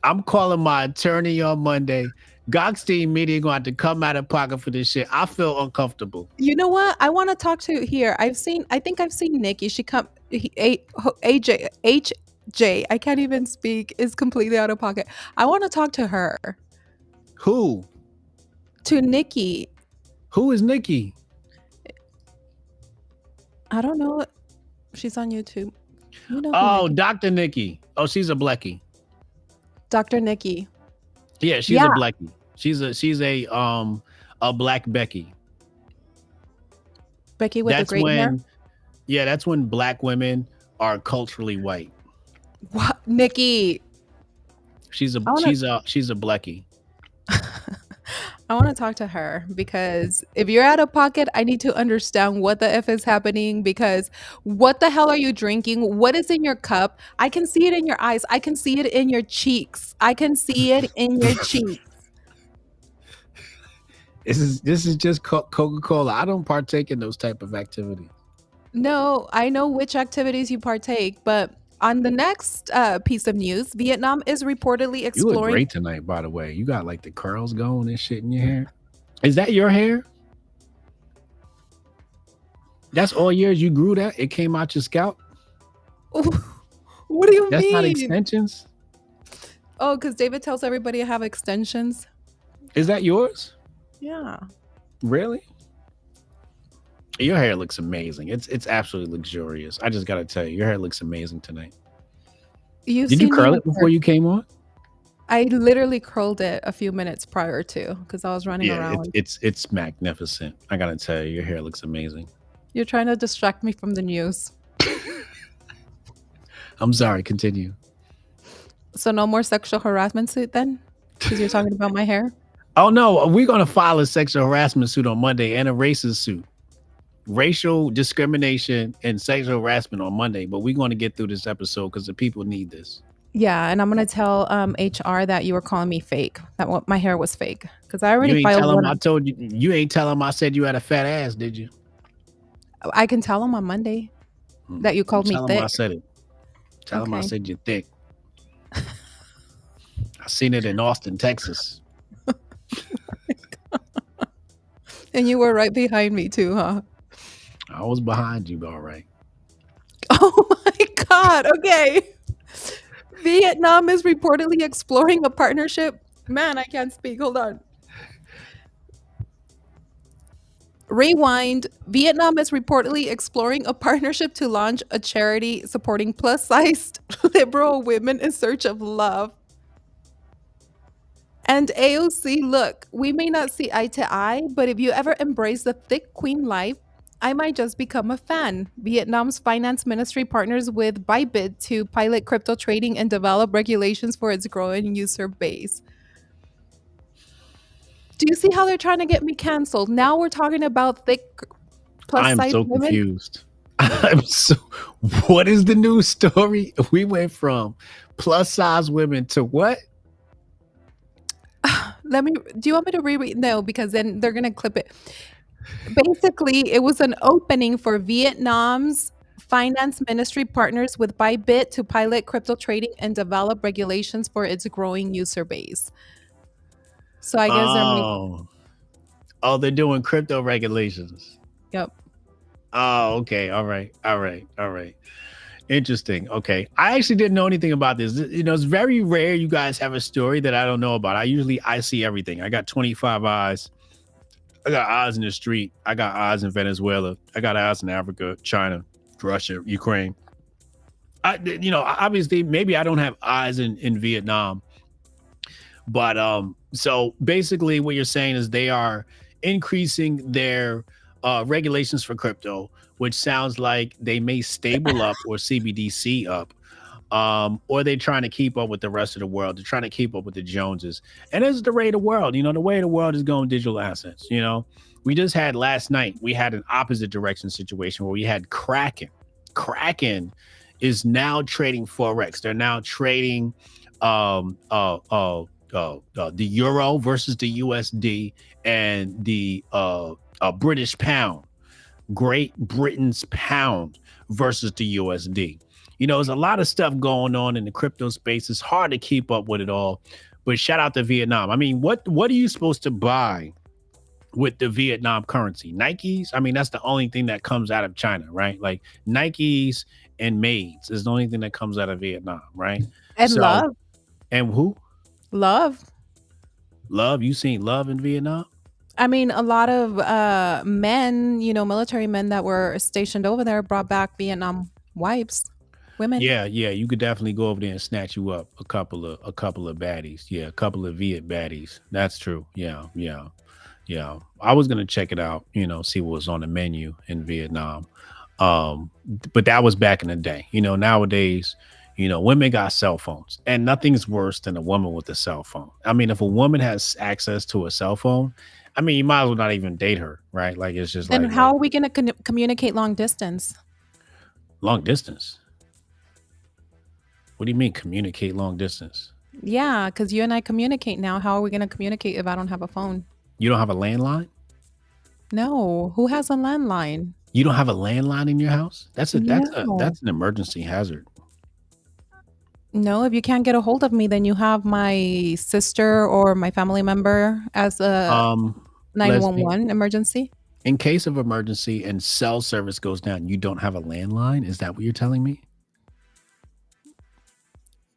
I'm calling my attorney on Monday. Gokhshtein media going to have to come out of pocket for this shit. I feel uncomfortable. You know what? I want to talk to here. I've seen. I think I've seen Nikki. She come. AJ HJ. I can't even speak. Is completely out of pocket. I want to talk to her. Who? To Nikki. Who is Nikki? I don't know. She's on YouTube. You know who Oh, Nikki? Dr. Nikki. Oh, she's a blackie. Dr. Nikki. Yeah, she's a Yeah, blackie. She's a black Becky. Becky with the That's great hair. when that's when black women are culturally white. What, Nikki? She's a I want she's a she's a blackie. to. I want to talk to her because if you're out of pocket, I need to understand what the f is happening. Because what the hell are you drinking? What is in your cup? I can see it in your eyes. I can see it in your cheeks. I can see it in your cheeks. This is just Coca-Cola. I don't partake in those type of activities. No, I know which activities you partake, but on the next piece of news, Vietnam is reportedly You look exploring. great tonight, by the way. You got like the curls going and shit in your hair. Is that your hair? That's all years you grew that? It came out your scalp? What do you That's not mean? extensions? Oh, because David tells everybody I have extensions. Is that yours? Yeah. Really? Your hair looks amazing. It's absolutely luxurious. I just gotta tell you, your hair looks amazing tonight. You've Did you seen me curl in it before person. you came on? I literally curled it a few minutes prior to because I was running Yeah, it's around. it's it's magnificent. I gotta tell you, your hair looks amazing. You're trying to distract me from the news. I'm sorry. Continue. So no more sexual harassment suit then? Because you're talking about my hair? Oh no, we're gonna file a sexual harassment suit on Monday and a racist suit. Racial discrimination and sexual harassment on Monday, but we're gonna get through this episode because the people need this. Yeah, and I'm gonna tell HR that you were calling me fake. That what my hair was fake because I You already ain't filed tell them I one. told you. You ain't tell them I said you had a fat ass, did you? I can tell them on Monday that you called me Tell them I thick. said it. Tell them I Okay. said you're thick. I seen it in Austin, Texas. And you were right behind me too, huh? I was behind you, all right. Oh my God. Okay. Vietnam is reportedly exploring a partnership. Man, I can't speak. Hold on. Rewind. Vietnam is reportedly exploring a partnership to launch a charity supporting plus sized liberal women in search of love. And AOC, look, we may not see eye to eye, but if you ever embrace the thick queen life, I might just become a fan. Vietnam's finance ministry partners with Bybit to pilot crypto trading and develop regulations for its growing user base. Do you see how they're trying to get me canceled? Now we're talking about thick plus I'm size so women. confused. I'm so. What is the news story? We went from plus size women to what? Let me. Do you want me to reread? No, because then they're gonna clip it. Basically, it was an opening for Vietnam's finance ministry partners with Bybit to pilot crypto trading and develop regulations for its growing user base. So I guess they're making. Oh, oh, they're doing crypto regulations. Yep. Oh, okay. All right. All right. All right. Interesting. Okay. I actually didn't know anything about this. You know, it's very rare you guys have a story that I don't know about. I see everything. I got 25 eyes. I got eyes in the street. I got eyes in Venezuela. I got eyes in Africa, China, Russia, Ukraine. Obviously, maybe I don't have eyes in Vietnam, but so basically, what you're saying is they are increasing their regulations for crypto, which sounds like they may stable up or CBDC up. or they're trying to keep up with the rest of the world. They're trying to keep up with the Joneses. And this is the way of the world. The way of the world is going digital assets. We just had last night, we had an opposite direction situation where we had Kraken. Kraken is now trading Forex. They're now trading the euro versus the USD and the British pound, Great Britain's pound versus the USD. There's a lot of stuff going on in the crypto space. It's hard to keep up with it all. But shout out to Vietnam. I mean, what are you supposed to buy with the Vietnam currency? Nikes? I mean, that's the only thing that comes out of China, right? Like Nikes and maids is the only thing that comes out of Vietnam, right? And So, love, and who? love. Love? You seen love in Vietnam? I mean, a lot of men, military men that were stationed over there brought back Vietnam wives, women. Yeah, yeah, you could definitely go over there and snatch you up a couple of baddies. Yeah, a couple of Viet baddies. That's true. Yeah, yeah, yeah. I was gonna check it out, see what was on the menu in Vietnam. But that was back in the day. Nowadays, women got cell phones, and nothing's worse than a woman with a cell phone. I mean, if a woman has access to a cell phone, I mean, you might as well not even date her, right? Like it's just And like how are we going to communicate long distance? long distance. What do you mean communicate long distance? Yeah, because you and I communicate now. How are we going to communicate if I don't have a phone? You don't have a landline? No. Who has a landline? You don't have a landline in your house? No. That's an emergency hazard. No, if you can't get a hold of me, then you have my sister or my family member as a Leslie, 911 emergency. in case of emergency and cell service goes down, you don't have a landline? Is that what you're telling me?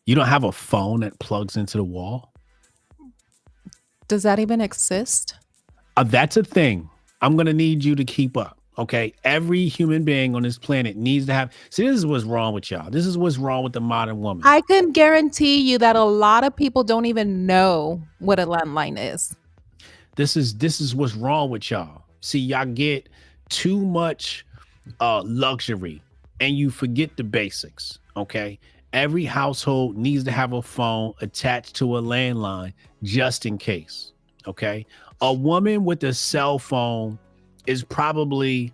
You don't have a phone that plugs into the wall? Does that even exist? That's a thing. I'm going to need you to keep up. Okay. Every human being on this planet needs to have. See, this is what's wrong with y'all. This is what's wrong with the modern woman. I can guarantee you that a lot of people don't even know what a landline is. This is what's wrong with y'all. See, y'all get too much luxury and you forget the basics. Okay. Every household needs to have a phone attached to a landline just in case. Okay. A woman with a cell phone is probably,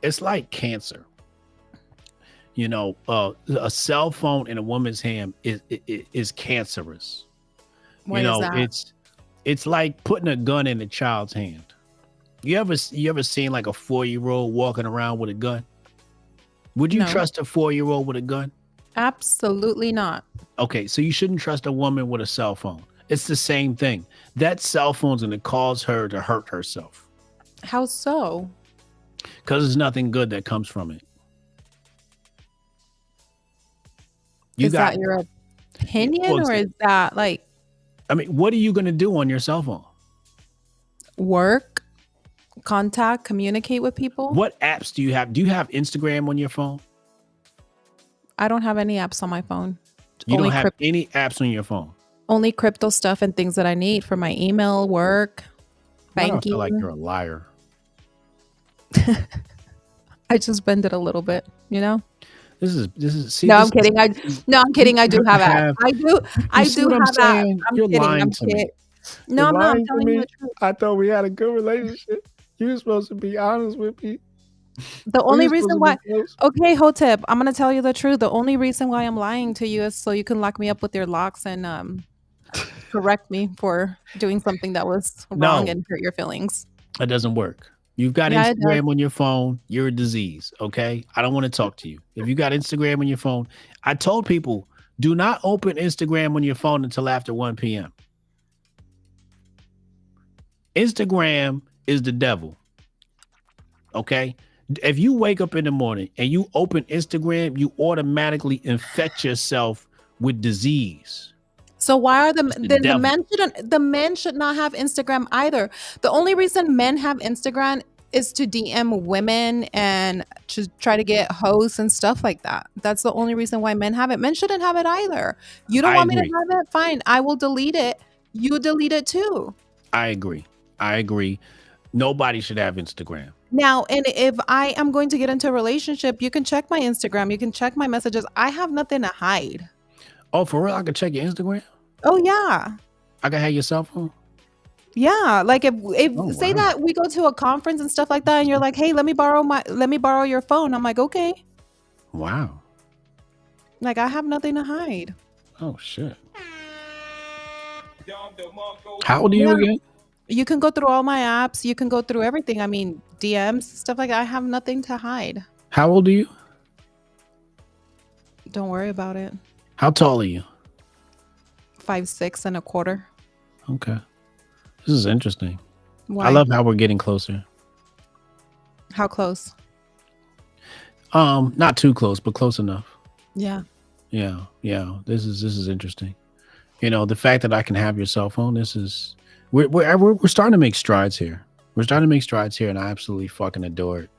it's like cancer. A cell phone in a woman's hand is cancerous. Why is that? It's like putting a gun in a child's hand. You ever seen like a 4-year-old walking around with a gun? Would you No, trust a 4-year-old with a gun? absolutely not. Okay, so you shouldn't trust a woman with a cell phone. It's the same thing. That cell phone's going to cause her to hurt herself How so? because there's nothing good that comes from it. You Is got, that your for opinion or example, is that like I mean, what are you going to do on your cell phone? work, contact, communicate with people? What apps do you have? Do you have Instagram on your phone? I don't have any apps on my phone. You don't Only have any apps on your phone. only crypto stuff and things that I need for my email, work, Why do I feel like banking. you're a liar? I just bend it a little bit, you know? This is see No, I'm this is kidding. No, I'm you kidding. I do have to have apps. have I you see do what I'm have apps. saying? I'm You're kidding. lying I'm to kidding. me. No, You're I'm not. I'm lying to telling you the me. truth. I thought we had a good relationship. You're supposed to be honest with me. The We only are supposed reason to be why, close. okay, Hotep, I'm gonna tell you the truth. The only reason why I'm lying to you is so you can lock me up with your locks and correct me for doing something that was wrong No, and hurt your feelings. that doesn't work. You've got Yeah, it does. Instagram on your phone, you're a disease. Okay. I don't want to talk to you. If you got Instagram on your phone, I told people do not open Instagram on your phone until after 1 p.m. Instagram is the devil. Okay. If you wake up in the morning and you open Instagram, you automatically infect yourself with disease. So why are It's the then devil. the men should not have Instagram either. The only reason men have Instagram is to DM women and to try to get hosts and stuff like that. That's the only reason why men have it. Men shouldn't have it either. You don't I want me to agree. have it? Fine. I will delete it. You delete it too. I agree. I agree. Nobody should have Instagram. Now, and if I am going to get into a relationship, you can check my Instagram, you can check my messages. I have nothing to hide. Oh, for real? I can check your Instagram? Oh yeah. I can have your cell phone? Yeah, like Oh, if say wow. that we go to a conference and stuff like that and you're like, "Hey, let me borrow your phone." I'm like, "Okay." Wow. Like I have nothing to hide. Oh, shit. How old are you Yeah. again? You can go through all my apps, you can go through everything. I mean, DMs, stuff like that. I have nothing to hide. How old are you? Don't worry about it. How tall are you? 5'6" and a quarter. Okay. This is interesting. I Why? love how we're getting closer. How close? Not too close, but close enough. Yeah. Yeah, yeah. This is interesting. You know, the fact that I can have your cell phone. This is we're starting to make strides here. We're starting to make strides here, and I absolutely fucking adore it.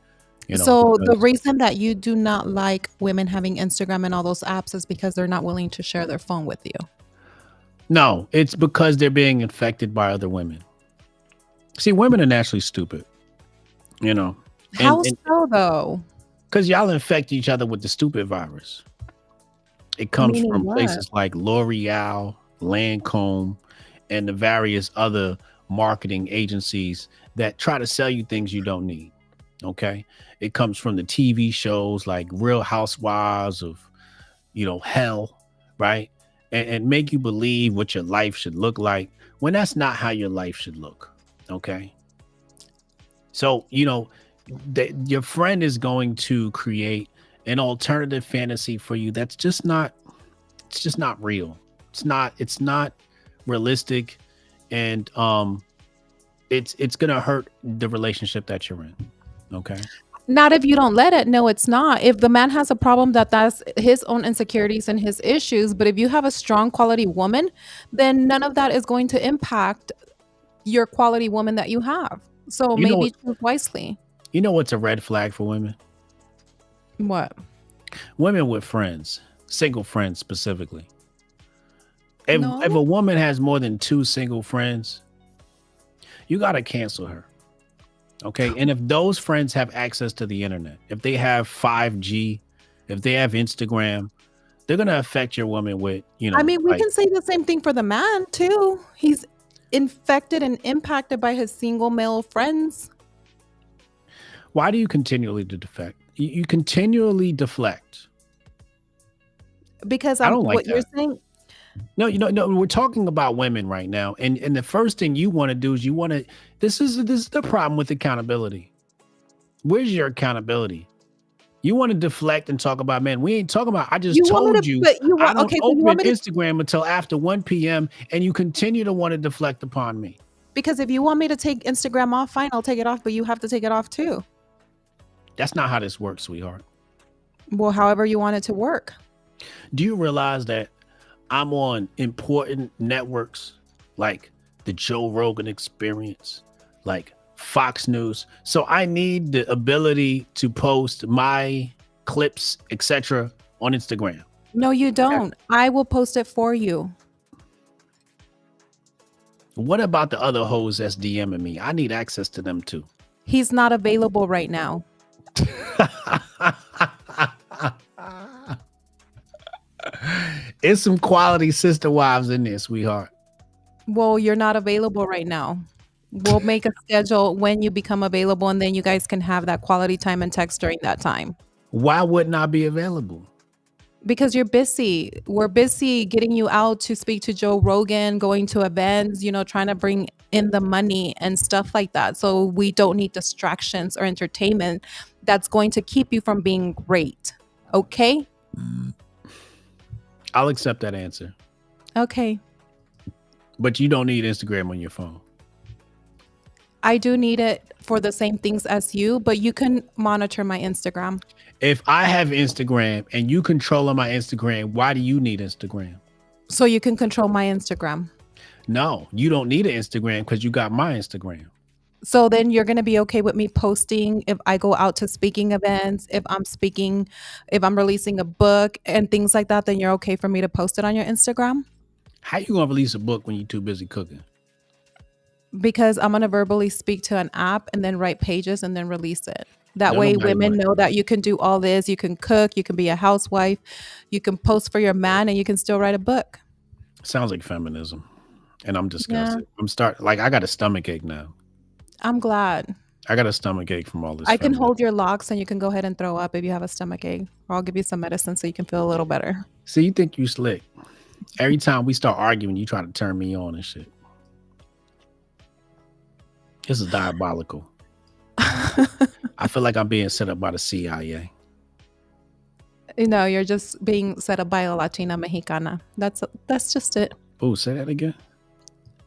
You know, So the because reason that you do not like women having Instagram and all those apps is because they're not willing to share their phone with you. no, it's because they're being infected by other women. See, women are naturally stupid. You know, How and so though? because y'all infect each other with the stupid virus. It comes Meaning from what? places like L'Oreal, Lancome, and the various other marketing agencies that try to sell you things you don't need. Okay. It comes from the TV shows like Real Housewives of, hell, right? And make you believe what your life should look like when that's not how your life should look. Okay. So, your friend is going to create an alternative fantasy for you that's just not real. It's not realistic, and it's gonna hurt the relationship that you're in. Okay. Not if you don't let it. No, it's not. If the man has a problem, that's his own insecurities and his issues. But if you have a strong quality woman, then none of that is going to impact your quality woman that you have. So You know what maybe choose wisely. you know what's a red flag for women? What? Women with friends, single friends specifically. If No, a woman has more than two single friends, you gotta cancel her. Okay. And if those friends have access to the internet, if they have 5G, if they have Instagram, they're gonna affect your woman with, I mean, we like, can say the same thing for the man too. He's infected and impacted by his single male friends why do you continually defect? You continually deflect. because I I'm don't like what you're that. saying. No, we're talking about women right now, and the first thing you want to do is you want to. This is the problem with accountability. Where's your accountability? You want to deflect and talk about, man. We ain't talking about. I just You want me told to, you but you I want, don't okay, so you want open me to, Instagram until after 1 p.m. and you continue to want to deflect upon me. because if you want me to take Instagram off, fine, I'll take it off, but you have to take it off too. That's not how this works, sweetheart. Well, however you want it to work. Do you realize that I'm on important networks like the Joe Rogan Experience, like Fox News? So I need the ability to post my clips, etc., on Instagram. No, you Okay. don't. I will post it for you. What about the other hoes that's DMing me? I need access to them too. He's not available right now. It's some quality sister wives in there, sweetheart. Well, you're not available right now. We'll make a schedule when you become available, and then you guys can have that quality time and text during that time. Why wouldn't I be available? Because you're busy. We're busy getting you out to speak to Joe Rogan, going to events, trying to bring in the money and stuff like that. So we don't need distractions or entertainment that's going to keep you from being great. Okay? I'll accept that answer. Okay. But you don't need Instagram on your phone. I do need it for the same things as you, but you can monitor my Instagram. If I have Instagram and you controlling my Instagram, why do you need Instagram? So you can control my Instagram. No, you don't need an Instagram because you got my Instagram. So then you're going to be okay with me posting if I go out to speaking events, if I'm speaking, if I'm releasing a book and things like that, then you're okay for me to post it on your Instagram? How you gonna release a book when you too busy cooking? because I'm gonna verbally speak to an app and then write pages and then release it. That Don't way nobody women want know that you can do all this, you can cook, you can be a housewife, you can post for your man, and you can still write a book. it. Sounds like feminism. And I'm Yeah, disgusted. I'm start like I got a stomach ache now. I'm glad. I got a stomach ache from all this I can feminism. hold your locks and you can go ahead and throw up if you have a stomach ache, or I'll give you some medicine so you can feel a little better. See, you think you slick. Every time we start arguing, you try to turn me on and shit. This is diabolical. I feel like I'm being set up by the CIA. You're just being set up by a Latina Mexicana. That's just it. Oh, say that again.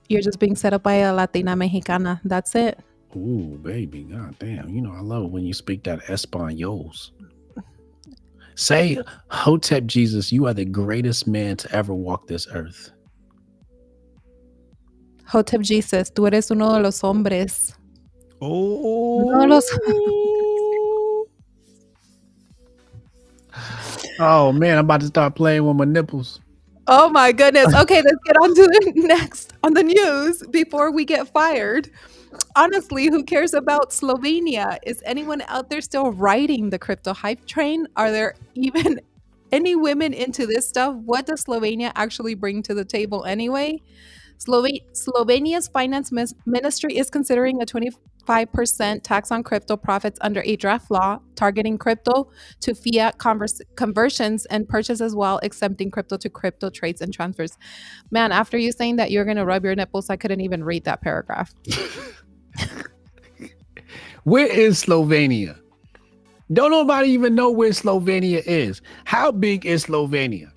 You're just being set up by a Latina Mexicana. That's it. Ooh, baby. God damn. You know, I love it when you speak that Españols. Say, Hotep Jesus, you are the greatest man to ever walk this earth. Hotep Jesus, tú eres uno de los hombres. Oh. No los... Oh, man. I'm about to start playing with my nipples. Oh my goodness. Okay, let's get on to the next on the news before we get fired. Honestly, who cares about Slovenia? Is anyone out there still riding the crypto hype train? Are there even any women into this stuff? What does Slovenia actually bring to the table anyway? Slovenia's finance ministry is considering a 25% tax on crypto profits under a draft law targeting crypto to fiat conversions and purchases while exempting crypto to crypto trades and transfers. Man, after you saying that you're going to rub your nipples, I couldn't even read that paragraph. Where is Slovenia? Don't nobody even know where Slovenia is. How big is Slovenia?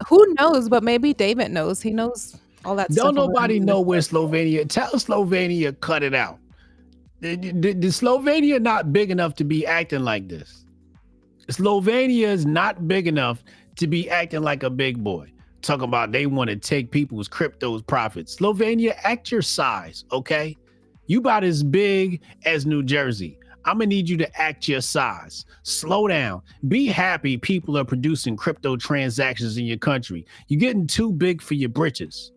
Who knows? But maybe David knows. He knows all that stuff. Don't nobody know where Slovenia. Tell Slovenia, cut it out. The Slovenia not big enough to be acting like this. Slovenia is not big enough to be acting like a big boy. Talking about they want to take people's cryptos profits. Slovenia, act your size, okay? You about as big as New Jersey. I'm gonna need you to act your size. Slow down. Be happy people are producing crypto transactions in your country. You're getting too big for your britches.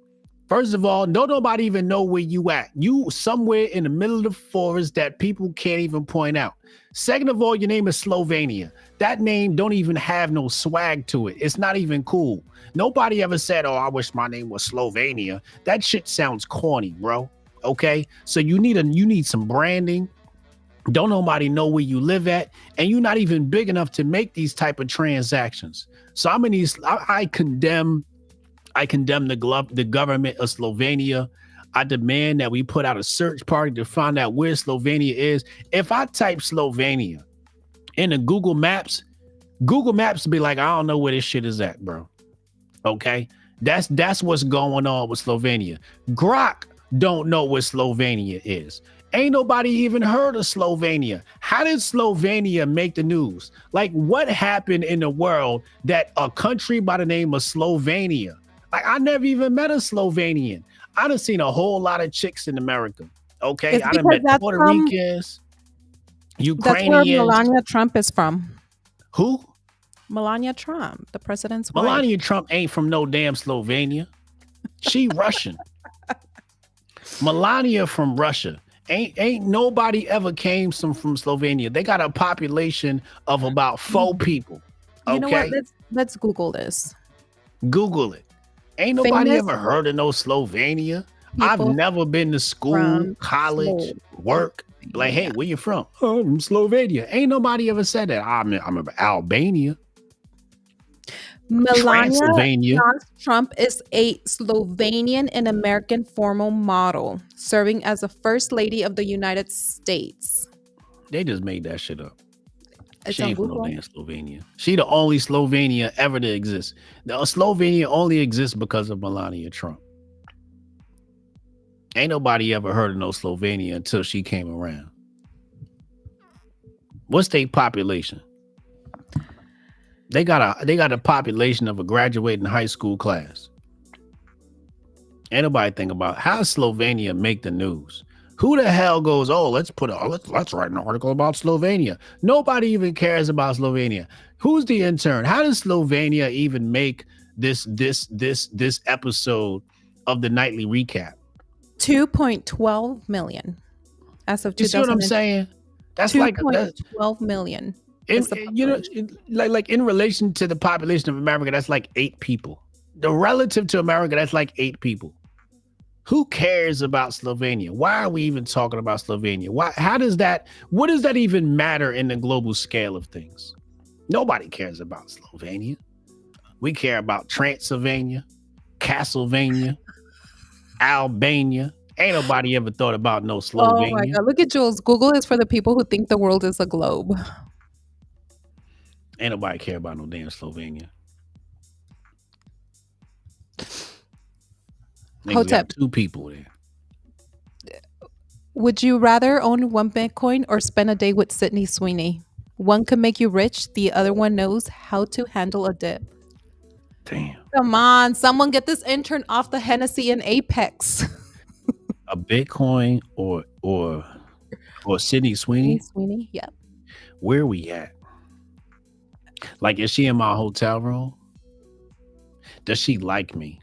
First of all, don't nobody even know where you at. You somewhere in the middle of the forest that people can't even point out. Second of all, your name is Slovenia. That name don't even have no swag to it. It's not even cool. Nobody ever said, oh, I wish my name was Slovenia. That shit sounds corny, bro. Okay? So you need some branding. Don't nobody know where you live at, and you're not even big enough to make these type of transactions. So I condemn the government of Slovenia. I demand that we put out a search party to find out where Slovenia is. If I type Slovenia into Google Maps will be like, I don't know where this shit is at, bro. Okay? That's what's going on with Slovenia. Grok don't know where Slovenia is. Ain't nobody even heard of Slovenia. How did Slovenia make the news? Like, what happened in the world that a country by the name of Slovenia? Like, I never even met a Slovenian. I done seen a whole lot of chicks in America. Okay, It's I done because met Puerto Ricans, that's where Ukrainians. Melania Trump is from. Who? Melania Trump, the president's wife. Melania Trump ain't from no damn Slovenia. She Russian. Melania from Russia. Ain't nobody ever came from Slovenia. They got a population of about 4 people. Okay? You know what? Let's Google this. Google it. Ain't nobody Famous ever heard of no Slovenia. I've never been to school, college, work. Like, hey, where you from? Oh, I'm Slovenia. Ain't nobody ever said that. I'm Albania. Melania Trump is a Slovenian and American formal model, serving as the first lady of the United States. They just made that shit up. It's She on ain't from no Google. damn Slovenia. She the only Slovenia ever to exist. The Slovenia only exists because of Melania Trump. Ain't nobody ever heard of no Slovenia until she came around. What's their population? They got a population of a graduating high school class. Ain't nobody think about how Slovenia make the news. Who the hell goes, oh, let's write an article about Slovenia. Nobody even cares about Slovenia. Who's the intern? How does Slovenia even make this episode of the nightly recap? 2.12 million as of You see what I'm 2002. saying? That's like that. 2.12 million is the You know, population. like in relation to the population of America, that's like 8 people. The relative to America, that's like 8 people. Who cares about Slovenia? Why are we even talking about Slovenia? Why? How does that? What does that even matter in the global scale of things? Nobody cares about Slovenia. We care about Transylvania, Castlevania, Albania. Ain't nobody ever thought about no Oh my Slovenia. God. Look at Jules. Google is for the people who think the world is a globe. Ain't nobody care about no damn Slovenia. Niggas got Hotep, 2 people there. would you rather own one Bitcoin or spend a day with Sydney Sweeney? One can make you rich, the other one knows how to handle a dip. Damn. Come on, someone get this intern off the Hennessy and Apex. A Bitcoin or Sydney Sydney Sweeney? Sweeney, yep. Where we at? Like, is she in my hotel room? Does she like me?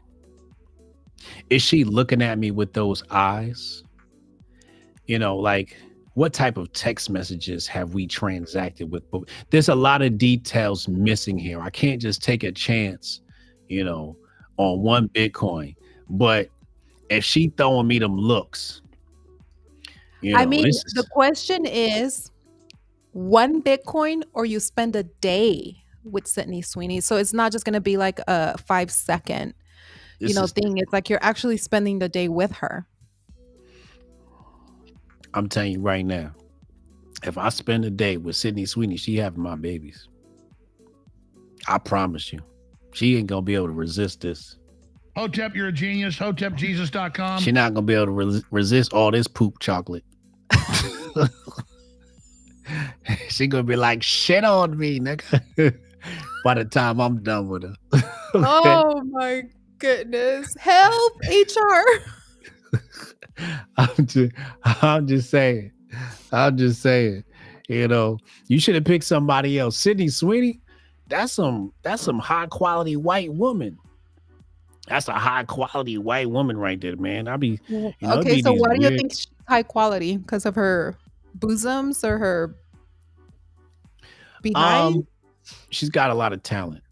Is she looking at me with those eyes? You know, like, what type of text messages have we transacted with? But there's a lot of details missing here. I can't just take a chance, you know, on one Bitcoin. But if she throwing me them looks, I mean, this the is question is one Bitcoin or you spend a day with Sydney Sweeney. So it's not just going to be like a 5 second, this is thing. It's like you're actually spending the day with her. I'm telling you right now, if I spend a day with Sydney Sweeney, she having my babies. I promise you. She ain't gonna be able to resist this. Hotep, you're a genius. HotepJesus.com. She not gonna be able to resist all this poop chocolate. She gonna be like, shit on me, nigga. By the time I'm done with her. Okay? Oh my goodness. Help HR. I'm just, I'm just saying. I'm just saying. You should have picked somebody else. Sydney Sweeney, that's some high quality white woman. That's a high quality white woman right there, man. It'd Okay, be so these why do you weird. think she's high quality? Because of her bosoms or her behind? She's got a lot of talent.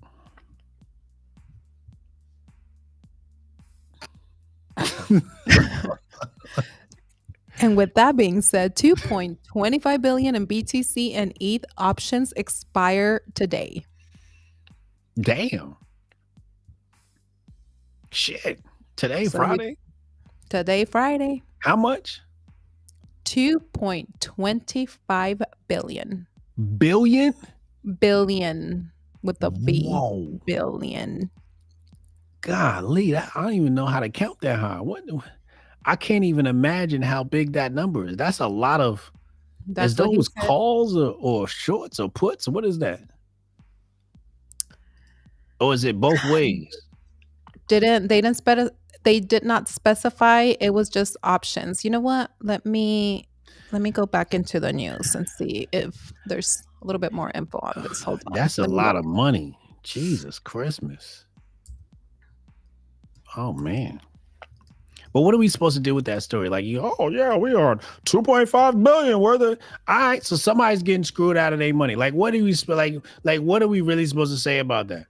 And with that being said, 2.25 billion in BTC and ETH options expire today. Damn. Shit. Today, So Friday? today, Friday, How much? 2.25 billion. Billion? Billion with a B. Whoa. Billion. Golly, I don't even know how to count that high. I can't even imagine how big that number is. That's a lot of. That's Is what he those said. calls or shorts or puts? What is that? Or is it both ways? They did not specify. It was just options. You know what? Let me go back into the news and see if there's a little bit more info on this. Hold on. That's a Let me lot look. of money. Jesus Christmas. Oh man. But what are we supposed to do with that story? Like, oh yeah, we are 2.5 billion worth of. All right, so somebody's getting screwed out of their money. Like, what do we like? What are we really supposed to say about that?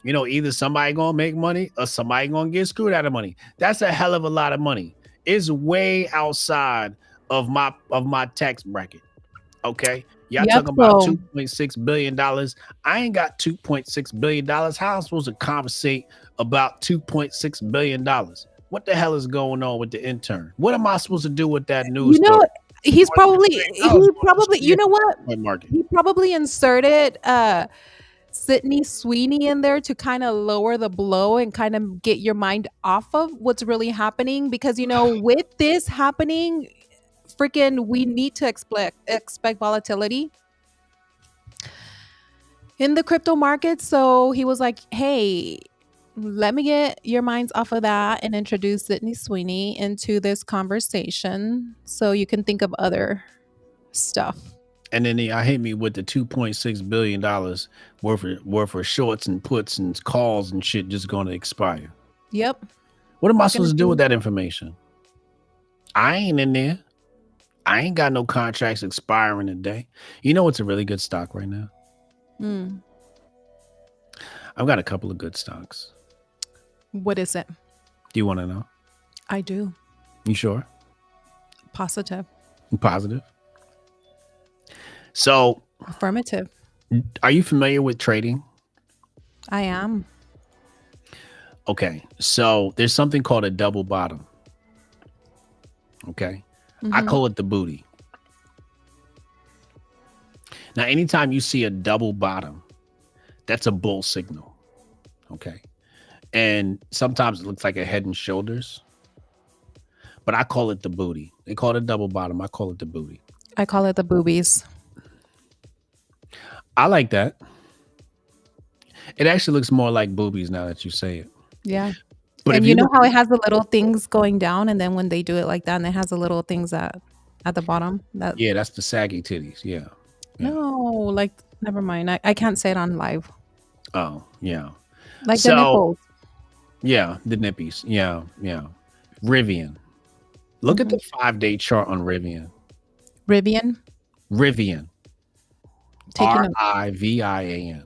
Either somebody gonna make money or somebody gonna get screwed out of money. That's a hell of a lot of money. It's way outside of my tax bracket. Okay, y'all Yep. talking about So $2.6 billion. I ain't got $2.6 billion. How am I supposed to conversate about $2.6 billion? What the hell is going on with the intern? What am I supposed to do with that news you know story? he's probably you know what? Market. He probably inserted Sydney Sweeney in there to kind of lower the blow and kind of get your mind off of what's really happening because with this happening, freaking we need to expect volatility in the crypto market. So he was like, hey, let me get your minds off of that and introduce Sydney Sweeney into this conversation so you can think of other stuff. And then I hit me with the $2.6 billion worth of shorts and puts and calls and shit just going to expire. Yep. What am I supposed to do with that information? I ain't in there. I ain't got no contracts expiring today. You know what's a really good stock right now? Mm. I've got a couple of good stocks. What is it? Do you want to know? I do. You sure? Positive. You positive? So, Affirmative. are you familiar with trading? I am. Okay. So, there's something called a double bottom. Okay. I Mm-hmm. call it the booty. Now, anytime you see a double bottom, that's a bull signal. Okay. And sometimes it looks like a head and shoulders, but I call it the booty. They call it a double bottom. I call it the booty. I call it the boobies. I like that. It actually looks more like boobies now that you say it. Yeah. But if And you you know look, how it has the little things going down, and then when they do it like that, and it has the little things at the bottom. That yeah, that's the saggy titties. Yeah. Yeah. no, like never mind. I can't say it on live. Oh, yeah. Like the So, nipples. yeah, the nippies. Yeah. Yeah. Rivian. Look at Hmm. the 5-day chart on Rivian. Rivian. Rivian. Taking a Rivian.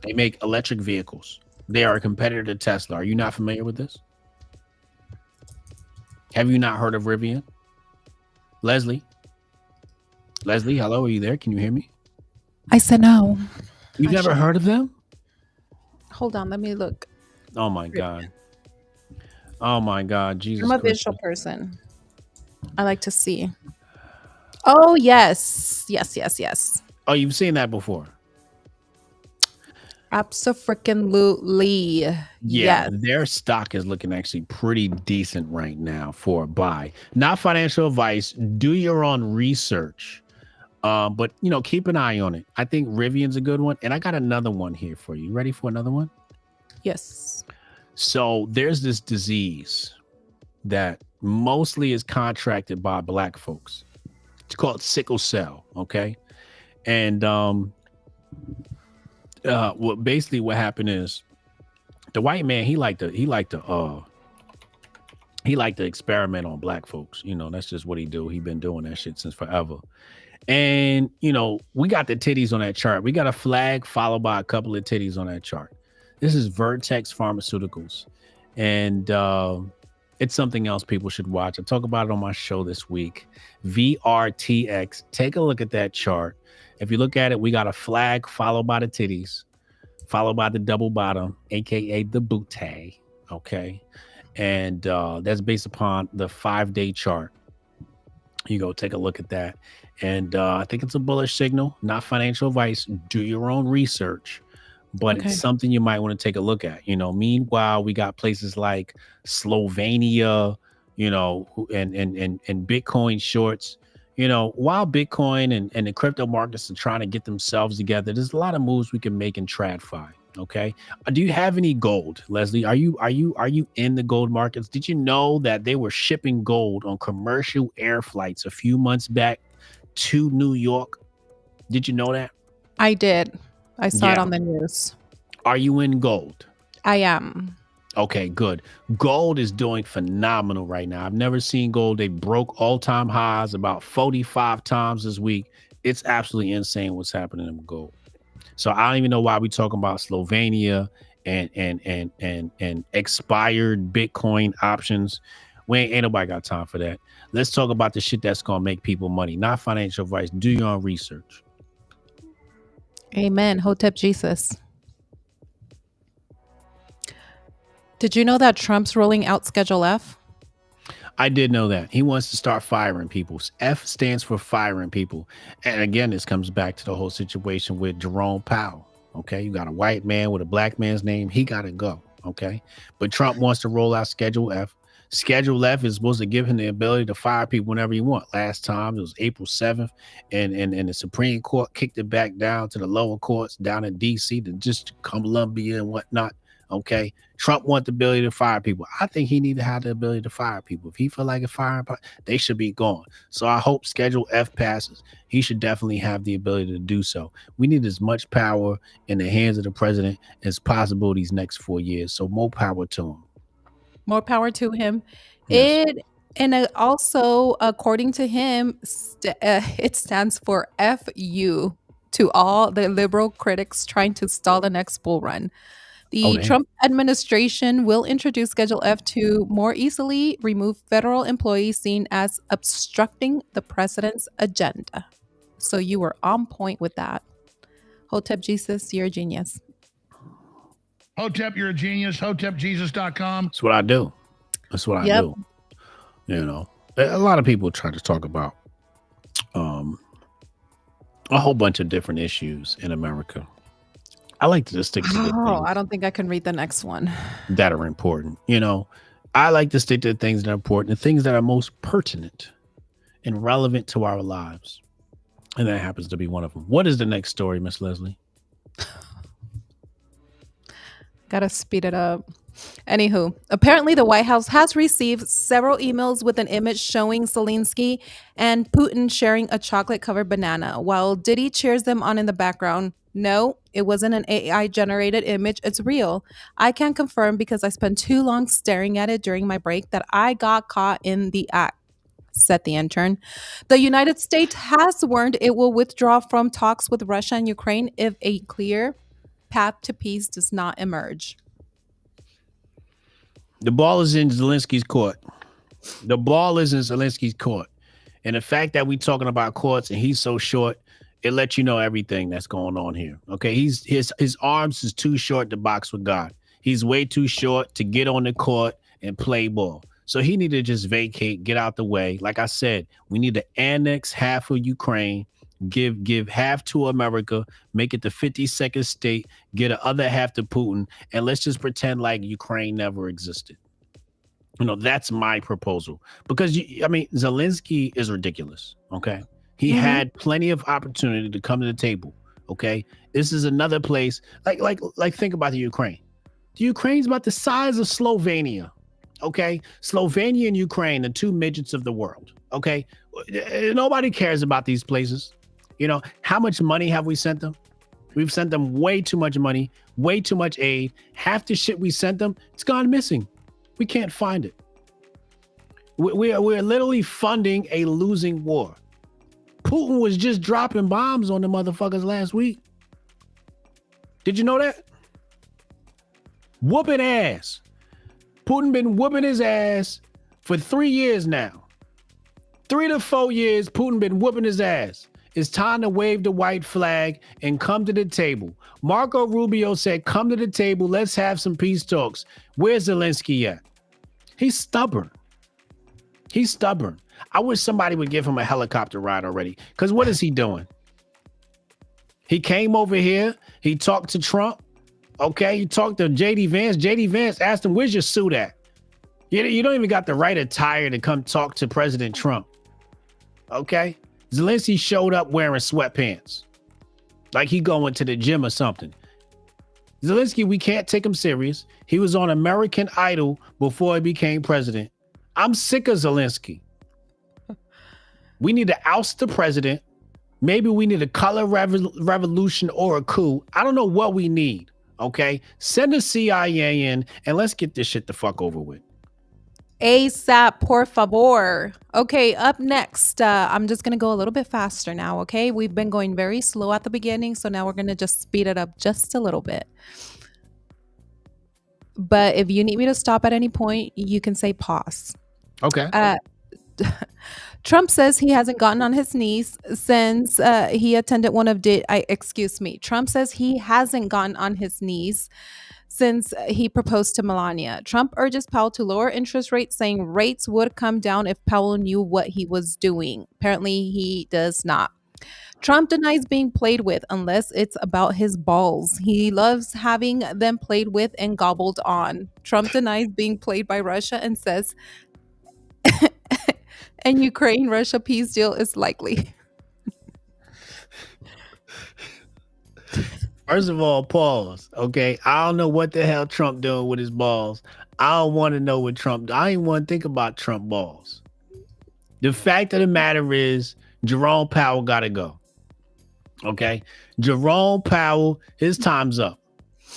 They make electric vehicles. They are a competitor to Tesla. Are you not familiar with this? Have you not heard of Rivian? Leslie? Leslie, hello, are you there? Can you hear me? I said no. You've I never should. heard of them? Hold on, let me look. Oh my God. Oh my God. I'm Jesus a Christ. visual person. I like to see. Oh yes, yes, yes, yes. Oh, you've seen that before. Absolutely. Yeah, Yes. their stock is looking actually pretty decent right now for a buy. Not financial advice. Do your own research. But keep an eye on it. I think Rivian's a good one. And I got another one here for you. Ready for another one? Yes. So there's this disease that mostly is contracted by black folks. It's called sickle cell. Okay. And what happened is the white man, he liked to experiment on black folks. That's just what he do. He been doing that shit since forever. And we got the titties on that chart. We got a flag followed by a couple of titties on that chart. This is Vertex Pharmaceuticals, and it's something else people should watch. I talk about it on my show this week. VRTX. Take a look at that chart. If you look at it, we got a flag followed by the titties, followed by the double bottom, aka the booty. Okay, and that's based upon the 5-day chart. You go take a look at that. And I think it's a bullish signal, not financial advice. Do your own research, but Okay. it's something you might want to take a look at. Meanwhile, we got places like Slovenia, and Bitcoin shorts. While Bitcoin and the crypto markets are trying to get themselves together, there's a lot of moves we can make in TradFi. Okay. Do you have any gold, Leslie? Are you in the gold markets? Did you know that they were shipping gold on commercial air flights a few months back to New York? Did you know that? I did. I saw it Yeah. on the news. Are you in gold? I am. Okay, good. Gold is doing phenomenal right now. I've never seen gold. They broke all-time highs about 45 times this week. It's absolutely insane what's happening in gold. So I don't even know why we talking about Slovenia and expired Bitcoin options. Ain't nobody got time for that. Let's talk about the shit that's gonna make people money, not financial advice. Do your own research. Amen. Hotep Jesus. Did you know that Trump's rolling out Schedule F? I did know that. He wants to start firing people. F stands for firing people. And again, this comes back to the whole situation with Jerome Powell. Okay. You got a white man with a black man's name. He got to go. Okay. But Trump wants to roll out Schedule F. Schedule F is supposed to give him the ability to fire people whenever you want. Last time it was April 7th, and the Supreme Court kicked it back down to the lower courts down in DC, to just Columbia and whatnot. Okay. Trump wants the ability to fire people. I think he need to have the ability to fire people. If he feel like a firing, they should be gone. So I hope Schedule F passes. He should definitely have the ability to do so. We need as much power in the hands of the president as possible these next 4 years. So more power to him. More power to him. Yes. It And also, according to him, it stands for FU to all the liberal critics trying to stall the next bull run. Oh The damn. Trump administration will introduce Schedule F to more easily remove federal employees seen as obstructing the president's agenda. So you were on point with that. Hotep Jesus, you're a genius. Hotep, you're a genius. HotepJesus.com. That's what I do. That's what I Yep. do. You know, a lot of people try to talk about um, a whole bunch of different issues in America. I like to just stick to the Oh, things I don't think I can read the next one. that are important. You know, I like to stick to the things that are important, the things that are most pertinent and relevant to our lives. And that happens to be one of them. What is the next story, Miss Leslie? Gotta speed it up. Anywho, apparently the White House has received several emails with an image showing Zelensky and Putin sharing a chocolate covered banana while Diddy cheers them on in the background. No, it wasn't an AI generated image. It's real. I can confirm because I spent too long staring at it during my break that I got caught in the act, said the intern. The United States has warned it will withdraw from talks with Russia and Ukraine if a clear path to peace does not emerge. The ball is in Zelensky's court. The ball is in Zelensky's court. And the fact that we talking about courts and he's so short, it lets you know everything that's going on here. Okay. His arms is too short to box with God. He's way too short to get on the court and play ball. So he need to just vacate, get out the way. Like I said, we need to annex half of Ukraine, give half to America, make it the 52nd state, get the other half to Putin, and let's just pretend like Ukraine never existed. You know, that's my proposal. Because I mean, Zelensky is ridiculous. Okay. He Mhm. had plenty of opportunity to come to the table. Okay. This is another place like think about the Ukraine. The Ukraine's about the size of Slovenia. Okay. Slovenia and Ukraine, the two midgets of the world. Okay. Nobody cares about these places. You know, how much money have we sent them? We've sent them way too much money, way too much aid. Half the shit we sent them, it's gone missing. We can't find it. We're literally funding a losing war. Putin was just dropping bombs on the motherfuckers last week. Did you know that? Whooping ass. Putin been whooping his ass for 3 years now. 3 to 4 years, Putin been whooping his ass. It's time to wave the white flag and come to the table. Marco Rubio said, come to the table. Let's have some peace talks. Where's Zelensky at? He's stubborn. He's stubborn. I wish somebody would give him a helicopter ride already. Because what is he doing? He came over here. He talked to Trump. Okay. He talked to JD Vance. JD Vance asked him, where's your suit at? You don't even got the right attire to come talk to President Trump. Okay. Zelensky showed up wearing sweatpants. Like he going to the gym or something. Zelensky, we can't take him serious. He was on American Idol before he became president. I'm sick of Zelensky. We need to oust the president. Maybe we need a color revolution or a coup. I don't know what we need. Okay. Send the CIA in and let's get this shit the fuck over with. ASAP, por favor. Okay, up next, I'm just going to go a little bit faster now, okay? We've been going very slow at the beginning, so now we're going to just speed it up just a little bit. But if you need me to stop at any point, you can say pause. Okay. Trump says he hasn't gotten on his knees since he attended one of Trump says he hasn't gotten on his knees since he proposed to Melania. Trump urges Powell to lower interest rates, saying rates would come down if Powell knew what he was doing. Apparently, he does not. Trump denies being played with unless it's about his balls. He loves having them played with and gobbled on. Trump denies being played by Russia and says, and Ukraine-Russia peace deal is likely. First of all, pause. Okay. I don't know what the hell Trump doing with his balls. I don't want to know what Trump. I ain't want to think about Trump balls. The fact of the matter is, Jerome Powell got to go. Okay. Jerome Powell, his time's up.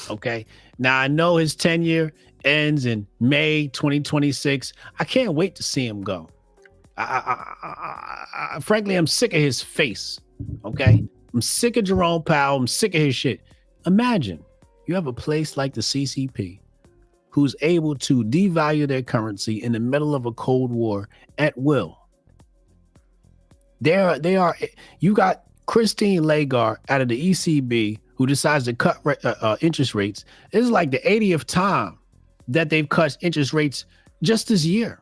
Okay. Now I know his tenure ends in May 2026. I can't wait to see him go. Frankly, I'm sick of his face. Okay, I'm sick of Jerome Powell. I'm sick of his shit. Imagine you have a place like the CCP who's able to devalue their currency in the middle of a Cold War at will. They are. You got Christine Lagarde out of the ECB who decides to cut interest rates. This is like the 80th time that they've cut interest rates just this year.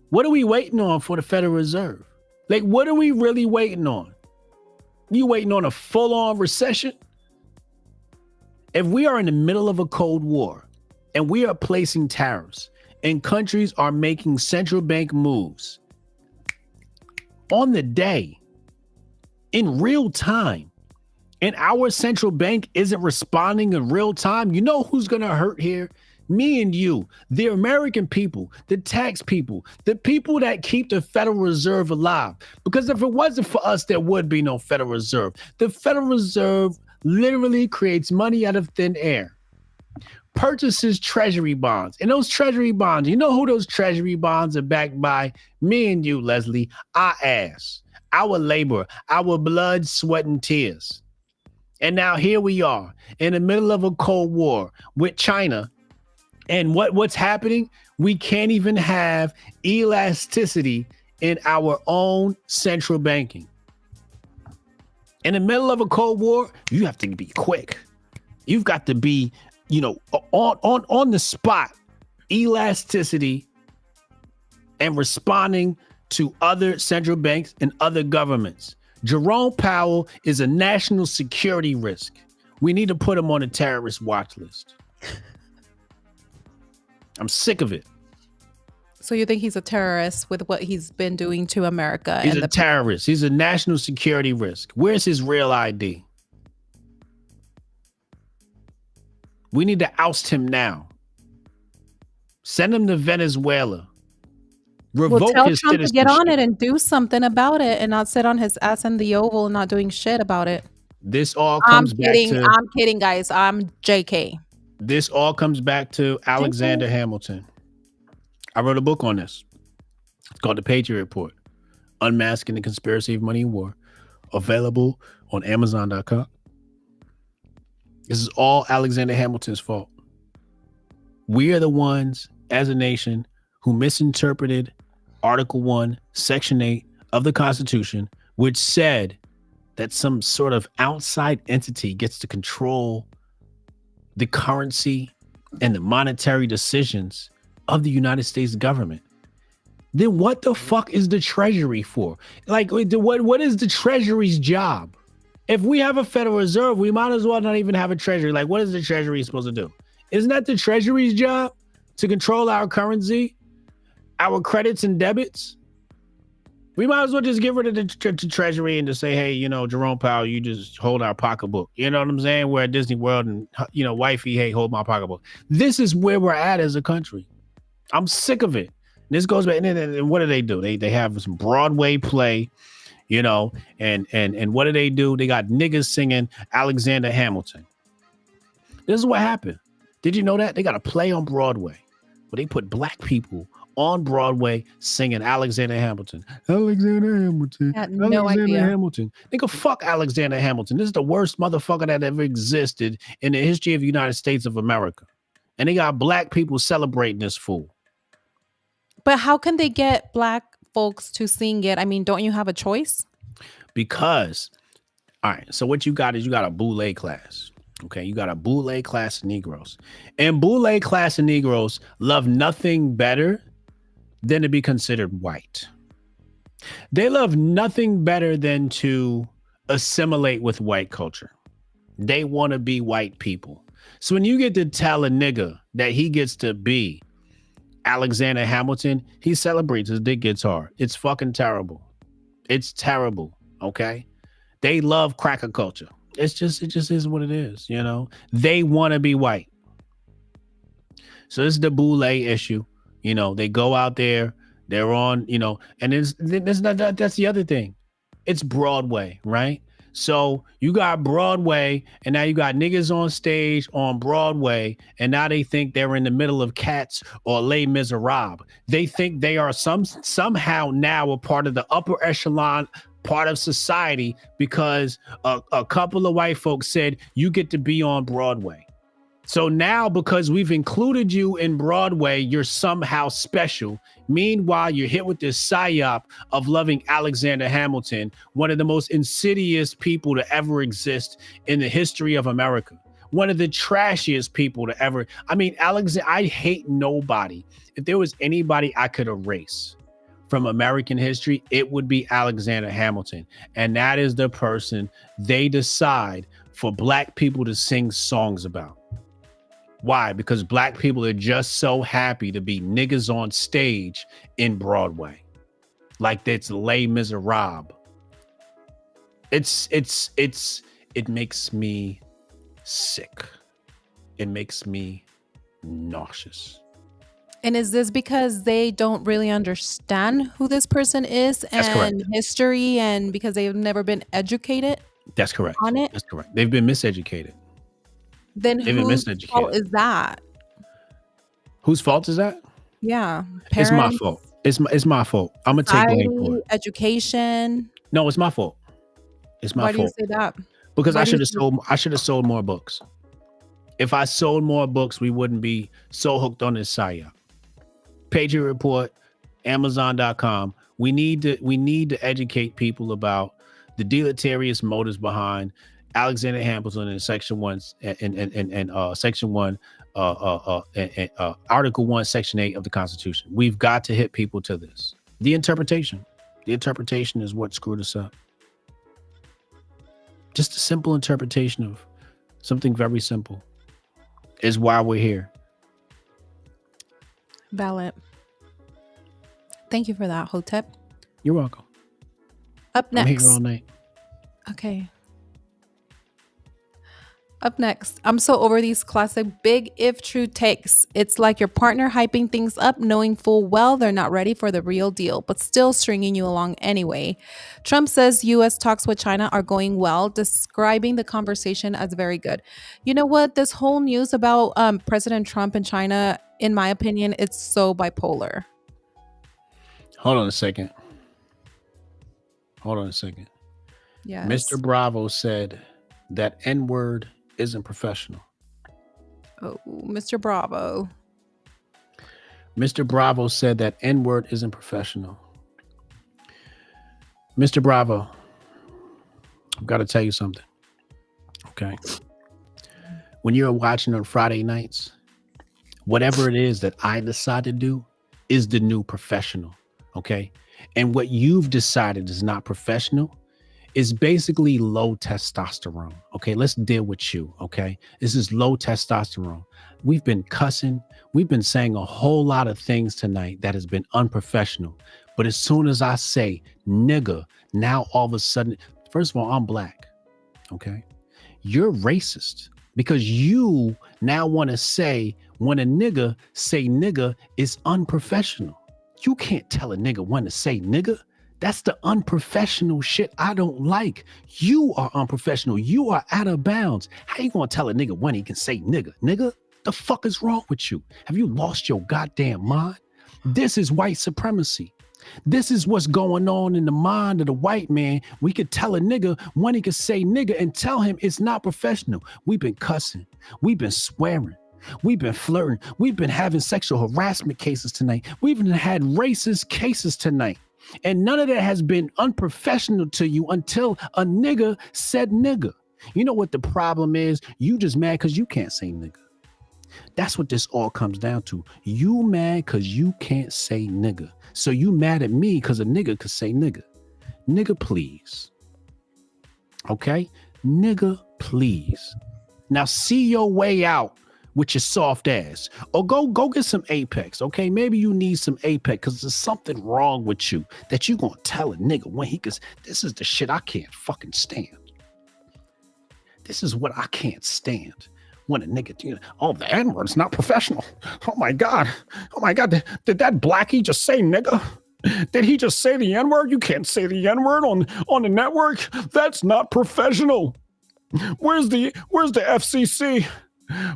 What are we waiting on for the Federal Reserve? Like, what are we really waiting on? You waiting on a full-on recession? If we are in the middle of a Cold War and we are placing tariffs and countries are making central bank moves on the day in real time, and our central bank isn't responding in real time, you know who's going to hurt here? Me and you, the American people, the tax people, the people that keep the Federal Reserve alive. Because if it wasn't for us, there would be no Federal Reserve. The Federal Reserve literally creates money out of thin air, purchases treasury bonds. And those treasury bonds, you know who those treasury bonds are backed by? Me and you, Leslie, our ass, our labor, our blood, sweat, and tears. And now here we are in the middle of a Cold War with China. And what's happening? We can't even have elasticity in our own central banking. In the middle of a Cold War, you have to be quick. You've got to be, on the spot, elasticity and responding to other central banks and other governments. Jerome Powell is a national security risk. We need to put him on a terrorist watch list. I'm sick of it. So you think he's a terrorist with what he's been doing to America? He's a terrorist. He's a national security risk. Where's his real ID? We need to oust him now. Send him to Venezuela. Revoke tell his Trump to citizenship. get on it and do something about it and not sit on his ass in the Oval and not doing shit about it. This all comes back to... I'm kidding, guys. I'm JK. This all comes back to Alexander Hamilton. I wrote a book on this. It's called The Patriot Report, Unmasking the Conspiracy of Money and War, available on Amazon.com. This is all Alexander Hamilton's fault. We are the ones, as a nation, who misinterpreted Article 1, Section 8 of the Constitution, which said that some sort of outside entity gets to control the currency and the monetary decisions of the United States government. Then what the fuck is the Treasury for? Like, what is the Treasury's job? If we have a Federal Reserve, we might as well not even have a Treasury. Like, what is the Treasury supposed to do? Isn't that the Treasury's job to control our currency, our credits and debits? We might as well just get rid of the Treasury and just say, hey, Jerome Powell, you just hold our pocketbook. You know what I'm saying? We're at Disney World and, wifey, hey, hold my pocketbook. This is where we're at as a country. I'm sick of it. This goes back, and what do? They have some Broadway play, and what do? They got niggas singing Alexander Hamilton. This is what happened. Did you know that? They got a play on Broadway where they put black people on Broadway singing Alexander Hamilton. Alexander Hamilton. No idea. Hamilton. Nigga, fuck Alexander Hamilton. This is the worst motherfucker that ever existed in the history of the United States of America. And they got black people celebrating this fool. But how can they get black folks to sing it? I mean, don't you have a choice? Because, all right, so what you got is you got a boule class. Okay, you got a boule class of Negroes. And boule class of Negroes love nothing better than to be considered white. They love nothing better than to assimilate with white culture. They want to be white people. So when you get to tell a nigga that he gets to be Alexander Hamilton, he celebrates his dick gets hard. It's fucking terrible. It's terrible. Okay. They love cracker culture. It just is what it is. They want to be white. So this is the boule issue. They go out there, they're on, and that's the other thing. It's Broadway, right? So you got Broadway, and now you got niggas on stage on Broadway, and now they think they're in the middle of Cats or Les Miserables. They think they are somehow now a part of the upper echelon part of society because a couple of white folks said you get to be on Broadway. So now, because we've included you in Broadway, you're somehow special. Meanwhile, you're hit with this psyop of loving Alexander Hamilton, one of the most insidious people to ever exist in the history of America. One of the trashiest people to ever. I mean, Alexander, I hate nobody. If there was anybody I could erase from American history, it would be Alexander Hamilton. And that is the person they decide for Black people to sing songs about. Why? Because Black people are just so happy to be niggas on stage in Broadway. Like that's Les Miserables. It makes me sick. It makes me nauseous. And is this because they don't really understand who this person is and history, and because they've never been educated? That's correct. On it? That's correct. They've been miseducated. Then whose fault is that? Whose fault is that? Yeah. Parents, it's my fault. It's my fault. I'm gonna take blame for it. Education. No, it's my fault. It's my fault. Why do you say that? Because I should have sold more books. If I sold more books, we wouldn't be so hooked on this psyop. Patriot Report, Amazon.com. We need to educate people about the deleterious motives behind Alexander Hamilton in Section 1 and Section 1, Article 1, Section 8 of the Constitution. We've got to hit people to this. The interpretation is what screwed us up. Just a simple interpretation of something very simple is why we're here. Valid. Thank you for that, Hotep. You're welcome. Up next. I'm here all night. Okay. Up next, I'm so over these classic big if true takes. It's like your partner hyping things up, knowing full well they're not ready for the real deal, but still stringing you along anyway. Trump says U.S. talks with China are going well, describing the conversation as very good. You know what? This whole news about President Trump and China, in my opinion, it's so bipolar. Hold on a second. Yes. Mr. Bravo said that N-word isn't professional. Oh, Mr. Bravo. Mr. Bravo said that N-word isn't professional. Mr. Bravo, I've got to tell you something. Okay. When you're watching on Friday nights, whatever it is that I decide to do is the new professional. Okay. And what you've decided is not professional is basically low testosterone. Okay, let's deal with you. Okay, this is low testosterone. We've been cussing. We've been saying a whole lot of things tonight that has been unprofessional. But as soon as I say nigga, now all of a sudden, first of all, I'm Black. Okay, you're racist because you now want to say when a nigga say nigga is unprofessional. You can't tell a nigga when to say nigga. That's the unprofessional shit I don't like. You are unprofessional. You are out of bounds. How you gonna tell a nigga when he can say nigga? Nigga, the fuck is wrong with you? Have you lost your goddamn mind? This is white supremacy. This is what's going on in the mind of the white man. We could tell a nigga when he could say nigga and tell him it's not professional. We've been cussing. We've been swearing. We've been flirting. We've been having sexual harassment cases tonight. We've even had racist cases tonight. And none of that has been unprofessional to you until a nigga said nigga. You know what the problem is? You just mad because you can't say nigga. That's what this all comes down to. You mad because you can't say nigga. So you mad at me because a nigga could say nigga. Nigga, please. Okay? Nigga, please. Now see your way out with your soft ass, or go get some Apex. Okay, maybe you need some Apex because there's something wrong with you that you gonna tell a nigga when he cause this is the shit I can't fucking stand. This is what I can't stand. When a nigga, you know, oh, the N-word is not professional. Oh my god, did that Blackie just say nigga? Did he just say the N-word? You can't say the N-word on the network. That's not professional. Where's the FCC?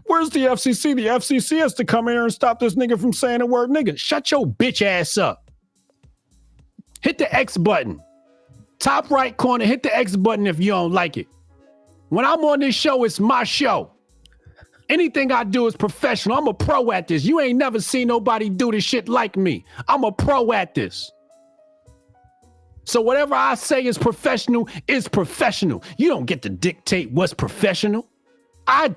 Where's the FCC? The FCC has to come here and stop this nigga from saying the word nigga. Shut your bitch ass up. Hit the X button. Top right corner, hit the X button if you don't like it. When I'm on this show, it's my show. Anything I do is professional. I'm a pro at this. You ain't never seen nobody do this shit like me. I'm a pro at this. So whatever I say is professional. You don't get to dictate what's professional. I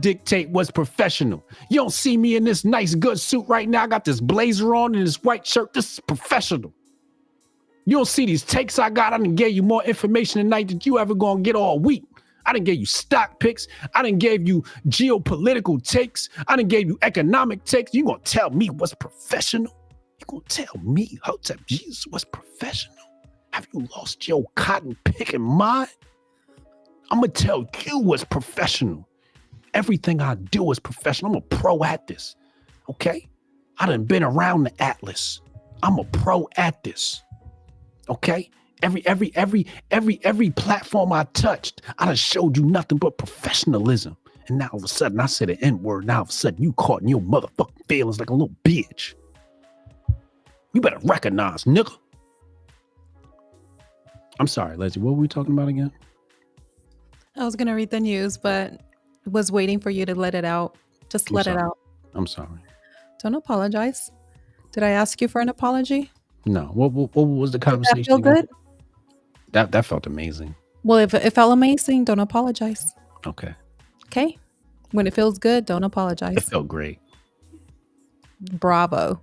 dictate what's professional. You don't see me in this nice, good suit right now. I got this blazer on and this white shirt. This is professional. You don't see these takes I got. I done gave you more information tonight than you ever gonna get all week. I done gave you stock picks. I done gave you geopolitical takes. I done gave you economic takes. You gonna tell me what's professional? You gonna tell me, Hotep Jesus, what's professional? Have you lost your cotton picking mind? I'm gonna tell you what's professional. Everything I do is professional. I'm a pro at this. Okay? I done been around the Atlas. I'm a pro at this. Okay? Every platform I touched, I done showed you nothing but professionalism. And now all of a sudden I said the N-word. Now all of a sudden you caught in your motherfucking feelings like a little bitch. You better recognize, nigga. I'm sorry, Leslie. What were we talking about again? I was going to read the news, but was waiting for you to let it out. Just let it out. I'm sorry. Don't apologize. Did I ask you for an apology? No. What was the conversation? Did that feel good? That felt amazing. Well, if it felt amazing, don't apologize. Okay. Okay? When it feels good, don't apologize. It felt great. Bravo.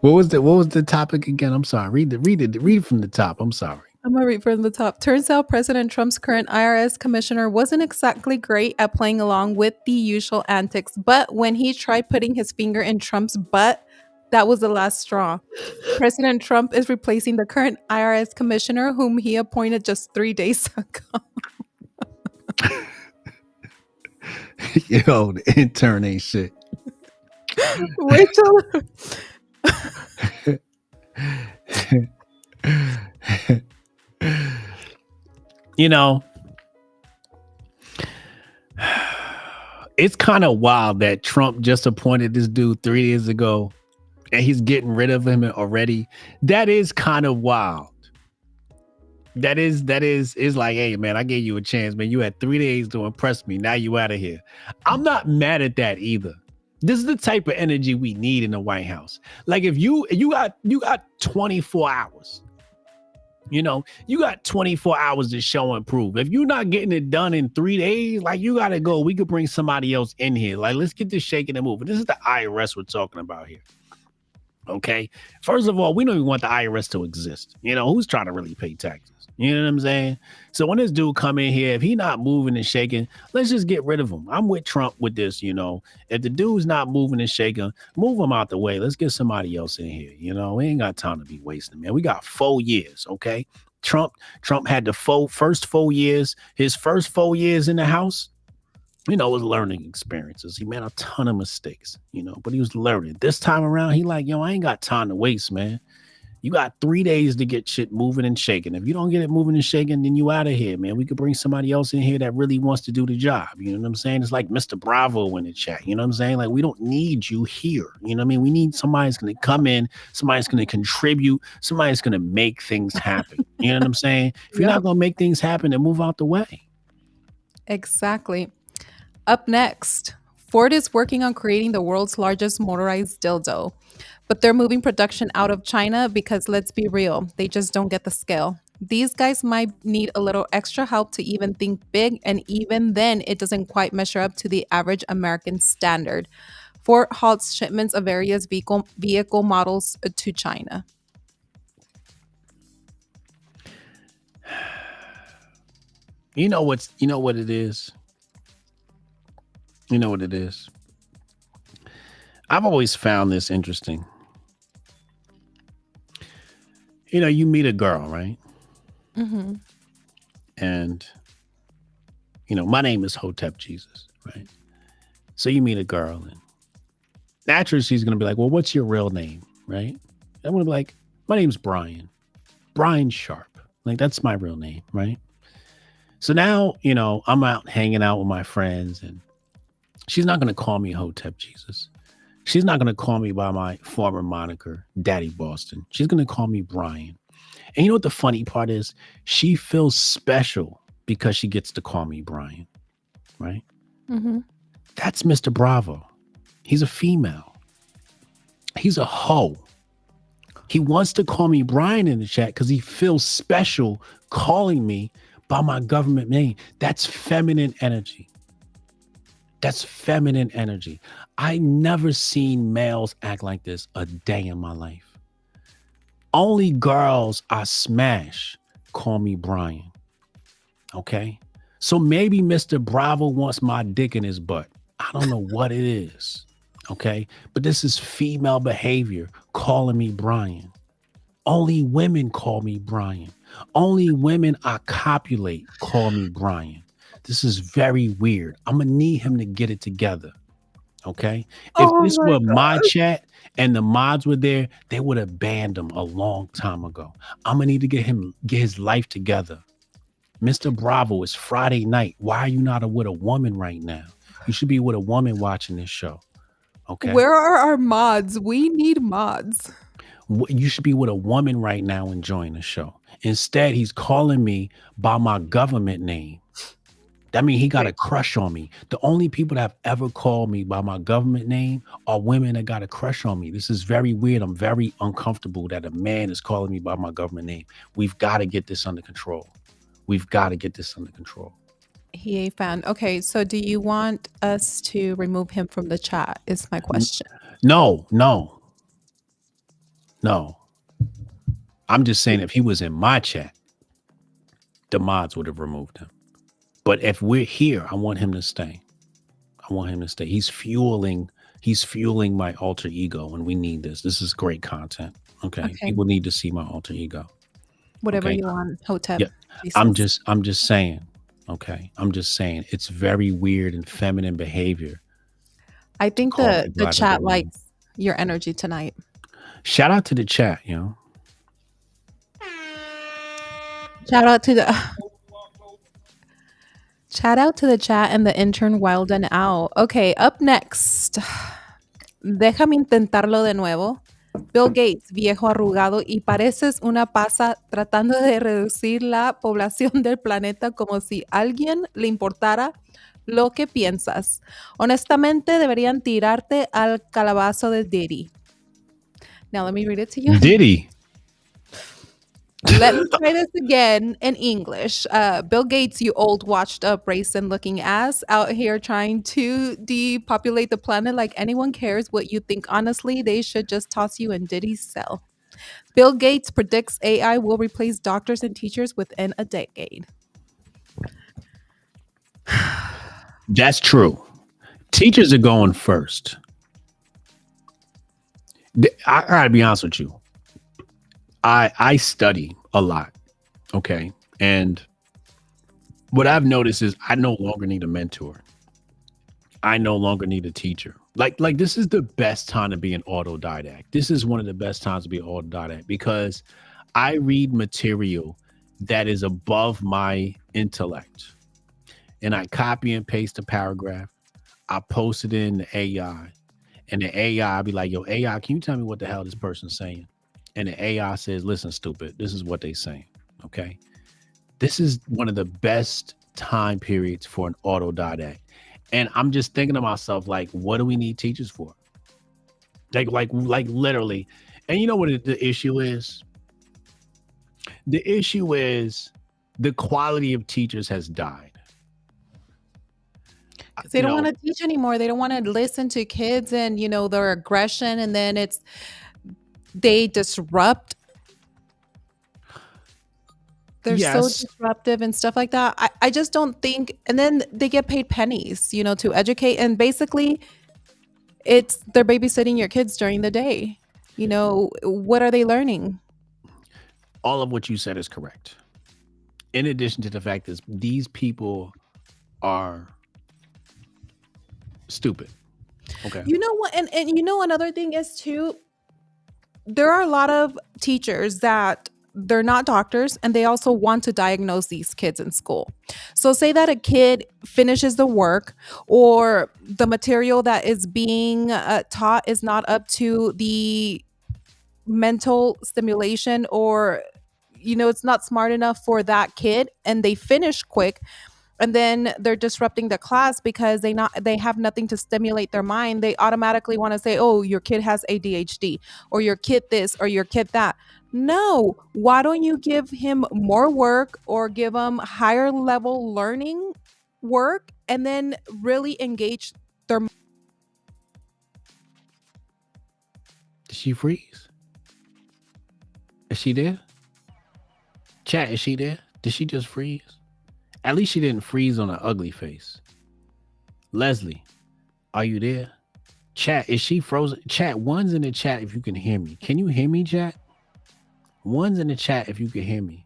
What was the topic again? I'm sorry. Read it from the top. I'm sorry. I'm going to read from the top. Turns out President Trump's current IRS commissioner wasn't exactly great at playing along with the usual antics, but when he tried putting his finger in Trump's butt, that was the last straw. President Trump is replacing the current IRS commissioner, whom he appointed just 3 days ago. Yo, the intern ain't shit. Wait till... You know, it's kind of wild that Trump just appointed this dude 3 years ago and he's getting rid of him already. That is kind of wild. That is like, hey, man, I gave you a chance, man. You had 3 days to impress me. Now you out of here. I'm not mad at that either. This is the type of energy we need in the White House. Like if you got 24 hours. You know, you got 24 hours to show and prove. If you're not getting it done in 3 days, like you got to go. We could bring somebody else in here. Like, let's get this shaking and moving. This is the IRS we're talking about here. Okay. First of all, we don't even want the IRS to exist. You know, who's trying to really pay taxes? You know what I'm saying? So when this dude come in here, if he not moving and shaking, let's just get rid of him. I'm with Trump with this, you know. If the dude's not moving and shaking, move him out the way. Let's get somebody else in here. You know, we ain't got time to be wasting, man. We got 4 years, okay? Trump had the first 4 years. His first 4 years in the House, you know, was learning experiences. He made a ton of mistakes, you know, but he was learning. This time around, he like, yo, I ain't got time to waste, man. You got 3 days to get shit moving and shaking. If you don't get it moving and shaking, then you out of here, man. We could bring somebody else in here that really wants to do the job. You know what I'm saying? It's like Mr. Bravo in the chat. You know what I'm saying? Like, we don't need you here. You know what I mean? We need somebody's going to come in. Somebody's going to contribute. Somebody's going to make things happen. You know what I'm saying? If you're not going to make things happen, then move out the way. Exactly. Up next, Ford is working on creating the world's largest motorized dildo. But they're moving production out of China because, let's be real, they just don't get the scale. These guys might need a little extra help to even think big, and even then, it doesn't quite measure up to the average American standard. Ford halts shipments of various vehicle models to China. You know what it is? You know what it is? I've always found this interesting. You know, you meet a girl, right? Mm-hmm. And, My name is Hotep Jesus, right? So you meet a girl, and naturally she's gonna be like, well, what's your real name, right? I'm gonna be like, my name's Brian, Brian Sharp. Like that's my real name, right? So now, I'm out hanging out with my friends, and she's not gonna call me Hotep Jesus. She's not gonna call me by my former moniker, Daddy Boston. She's gonna call me Brian. And you know what the funny part is? She feels special because she gets to call me Brian, right? Hmm. That's Mr. Bravo. He's a female. He's a hoe. He wants to call me Brian in the chat because he feels special calling me by my government name. That's feminine energy. That's feminine energy. I never seen males act like this a day in my life. Only girls I smash call me Brian. Okay? So maybe Mr. Bravo wants my dick in his butt. I don't know what it is. Okay? But this is female behavior calling me Brian. Only women call me Brian. Only women I copulate call me Brian. This is very weird. I'm going to need him to get it together. Okay? If Oh this my were my God. chat and the mods were there, they would have banned him a long time ago. I'm going to need to get his life together. Mr. Bravo, it's Friday night. Why are you not with a woman right now? You should be with a woman watching this show. Okay? Where are our mods? We need mods. You should be with a woman right now enjoying the show. Instead, he's calling me by my government name. That means he got a crush on me. The only people that have ever called me by my government name are women that got a crush on me. This is very weird. I'm very uncomfortable that a man is calling me by my government name. We've got to get this under control. We've got to get this under control. He a fan. Okay, so do you want us to remove him from the chat? Is my question. No. I'm just saying if he was in my chat, the mods would have removed him. But if we're here, I want him to stay. He's fueling my alter ego, and we need this. This is great content. Okay. People need to see my alter ego. Whatever you want, Hotep. Yeah. I'm just saying. Okay. I'm just saying it's very weird and feminine behavior. I think the chat likes your energy tonight. Shout out to the chat, Shout out to the chat and the intern Wild and Out. Okay, up next. Déjame intentarlo de nuevo. Bill Gates, viejo arrugado, y pareces una pasa tratando de reducir la población del planeta como si a alguien le importara lo que piensas. Honestamente, deberían tirarte al calabazo de Diddy. Now, let me read it to you. Diddy. Let me try this again in English. Bill Gates, you old washed up racing looking ass out here trying to depopulate the planet like anyone cares what you think. Honestly, they should just toss you in Diddy's cell. Bill Gates predicts AI will replace doctors and teachers within a decade. That's true. Teachers are going first. I gotta be honest with you. I study a lot, okay? And what I've noticed is I no longer need a mentor. I no longer need a teacher. Like this is the best time to be an autodidact. This is one of the best times to be an autodidact because I read material that is above my intellect. And I copy and paste a paragraph. I post it in the AI. And the AI, I'll be like, yo, AI, can you tell me what the hell this person's saying? And the AI says, listen, stupid, this is what they're saying. Okay. This is one of the best time periods for an autodidact. And I'm just thinking to myself, like, what do we need teachers for? Like literally. And you know what the issue is? The issue is the quality of teachers has died. They don't want to teach anymore. They don't want to listen to kids and, their aggression. And then they disrupt. They're so disruptive and stuff like that. I just don't think, and then they get paid pennies, to educate. And basically they're babysitting your kids during the day. What are they learning? All of what you said is correct. In addition to the fact that these people are stupid. Okay. You know what? And you know another thing is too, there are a lot of teachers that they're not doctors and they also want to diagnose these kids in school. So say that a kid finishes the work or the material that is being taught is not up to the mental stimulation, or it's not smart enough for that kid and they finish quick, and then they're disrupting the class because they have nothing to stimulate their mind. They automatically want to say, oh, your kid has ADHD, or your kid this, or your kid that. No, why don't you give him more work or give him higher level learning work and then really engage their. Did she freeze? Is she there? Chat, is she there? Did she just freeze? At least she didn't freeze on an ugly face. Leslie, are you there? Chat, is she frozen? Chat, one's in the chat if you can hear me. Can you hear me, chat? One's in the chat if you can hear me.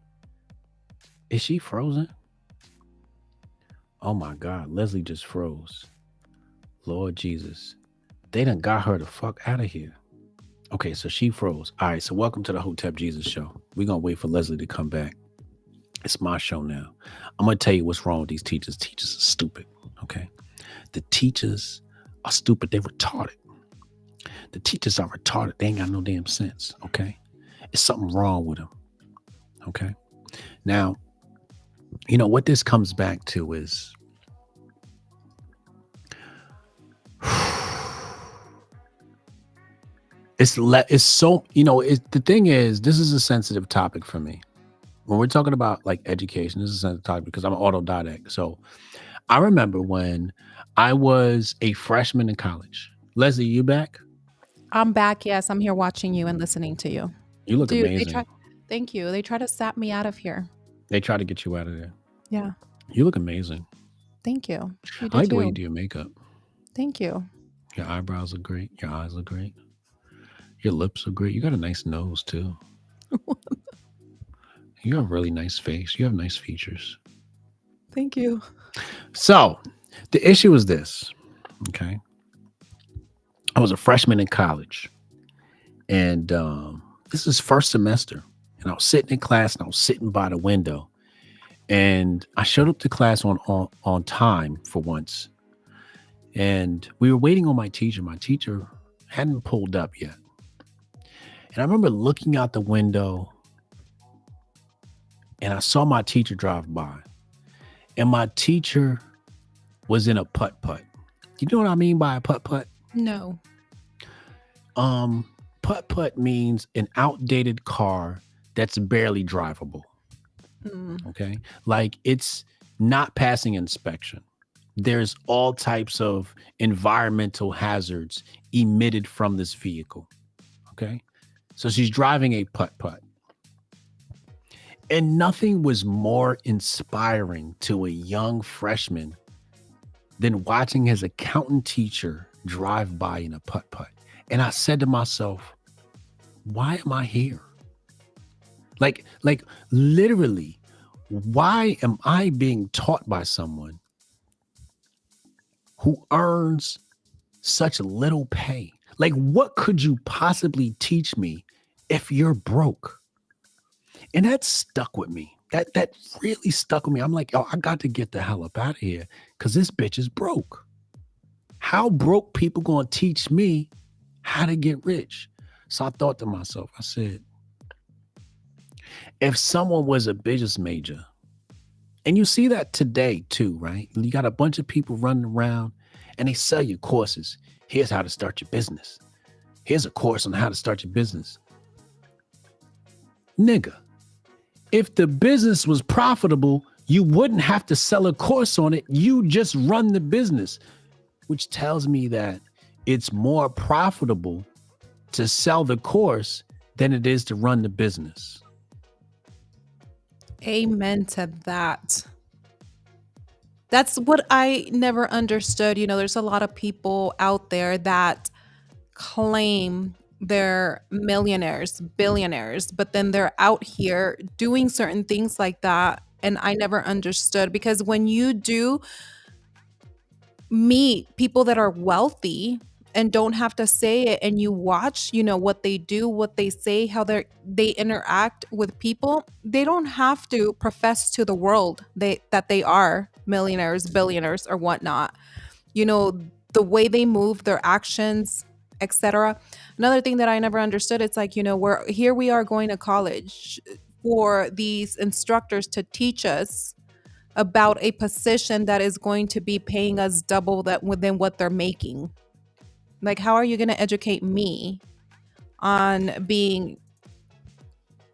Is she frozen? Oh my God, Leslie just froze. Lord Jesus. They done got her the fuck out of here. Okay, so she froze. All right, so welcome to the Hotep Jesus show. We're going to wait for Leslie to come back. It's my show now. I'm going to tell you what's wrong with these teachers. Teachers are stupid, okay? The teachers are stupid. They're retarded. The teachers are retarded. They ain't got no damn sense, okay? It's something wrong with them, okay? Now, what this comes back to is it's so, the thing is, this is a sensitive topic for me. When we're talking about like education, this is a sensitive topic because I'm an autodidact. So I remember when I was a freshman in college. Leslie, you back? I'm back. Yes, I'm here watching you and listening to you. You look Dude, amazing. Thank you. They try to sap me out of here. They try to get you out of there. Yeah. You look amazing. Thank you. You I like do the way too. you do your makeup. Thank you. Your eyebrows are great. Your eyes look great. Your lips are great. You got a nice nose too. You have a really nice face. You have nice features. Thank you. So the issue is this, okay? I was a freshman in college, and this is first semester, and I was sitting in class, and I was sitting by the window, and I showed up to class on time for once, and we were waiting on my teacher. My teacher hadn't pulled up yet, and I remember looking out the window, and I saw my teacher drive by, and my teacher was in a putt-putt. You know what I mean by a putt-putt? No. Putt-putt means an outdated car that's barely drivable. Okay. Like it's not passing inspection. There's all types of environmental hazards emitted from this vehicle. Okay. So she's driving a putt-putt. And nothing was more inspiring to a young freshman than watching his accountant teacher drive by in a putt-putt. And I said to myself, why am I here? Like literally, why am I being taught by someone who earns such little pay? Like, what could you possibly teach me if you're broke? And that stuck with me. That really stuck with me. I'm like, I got to get the hell up out of here because this bitch is broke. How broke people gonna teach me how to get rich? So I thought to myself, I said, if someone was a business major, and you see that today too, right? You got a bunch of people running around and they sell you courses. Here's how to start your business. Here's a course on how to start your business. Nigga, if the business was profitable, you wouldn't have to sell a course on it. You just run the business, which tells me that it's more profitable to sell the course than it is to run the business. Amen to that. That's what I never understood. There's a lot of people out there that claim they're millionaires, billionaires, but then they're out here doing certain things like that. And I never understood, because when you do meet people that are wealthy and don't have to say it, and you watch, what they do, what they say, how they interact with people, they don't have to profess to the world that they are millionaires, billionaires, or whatnot. you know the way they move, their actions, etc. Another thing that I never understood, it's like, we are going to college for these instructors to teach us about a position that is going to be paying us double that within what they're making. Like, how are you going to educate me on being,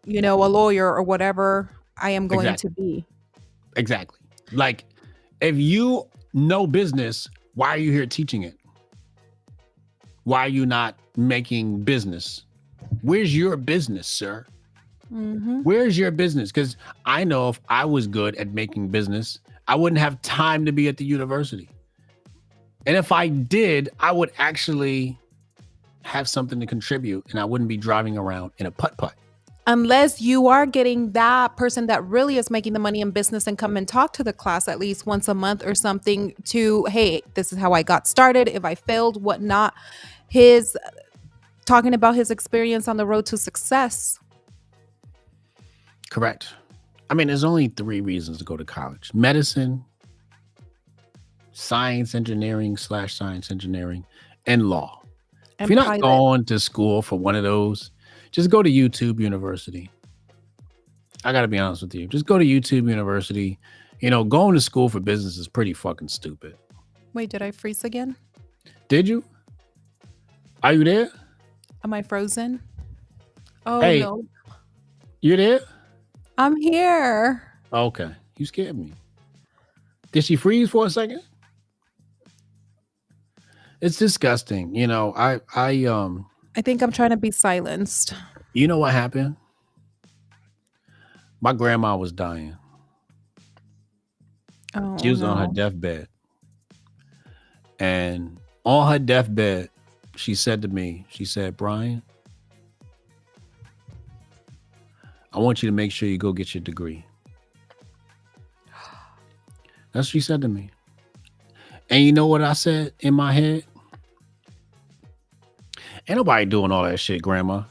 a lawyer or whatever I am going to Exactly. be? Exactly. Like, if you know business, why are you here teaching it? Why are you not making business? Where's your business, sir? Mm-hmm. Where's your business? Because I know if I was good at making business, I wouldn't have time to be at the university. And if I did, I would actually have something to contribute, and I wouldn't be driving around in a putt-putt. Unless you are getting that person that really is making the money in business and come and talk to the class at least once a month or something to, hey, this is how I got started. If I failed, whatnot. His talking about his experience on the road to success. Correct. I mean, there's only 3 reasons to go to college: medicine, science engineering / science engineering, and law. And If you're not pilot. going to school for one of those, just go to YouTube University. I got to be honest with you. Just go to YouTube University. Going to school for business is pretty fucking stupid. Wait, did I freeze again? Did you? Are you there? Am I frozen? Oh, Hey. no. You there? I'm here. Okay. You scared me. Did she freeze for a second? It's disgusting. I think I'm trying to be silenced. You know what happened? My grandma was dying. Oh, She was on her deathbed. And on her deathbed, she said to me, Brian, I want you to make sure you go get your degree. That's what she said to me. And you know what I said in my head? Ain't nobody doing all that shit, Grandma.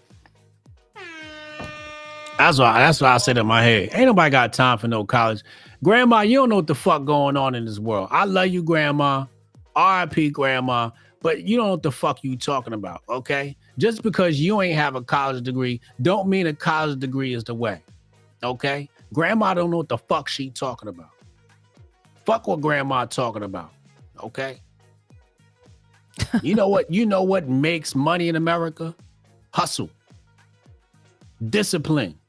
That's what I said in my head. Ain't nobody got time for no college. Grandma, you don't know what the fuck going on in this world. I love you, Grandma. R.I.P. Grandma. But you don't know what the fuck you talking about, okay? Just because you ain't have a college degree don't mean a college degree is the way, okay? Grandma don't know what the fuck she talking about. Fuck what Grandma talking about, okay? You know what makes money in America? Hustle, discipline,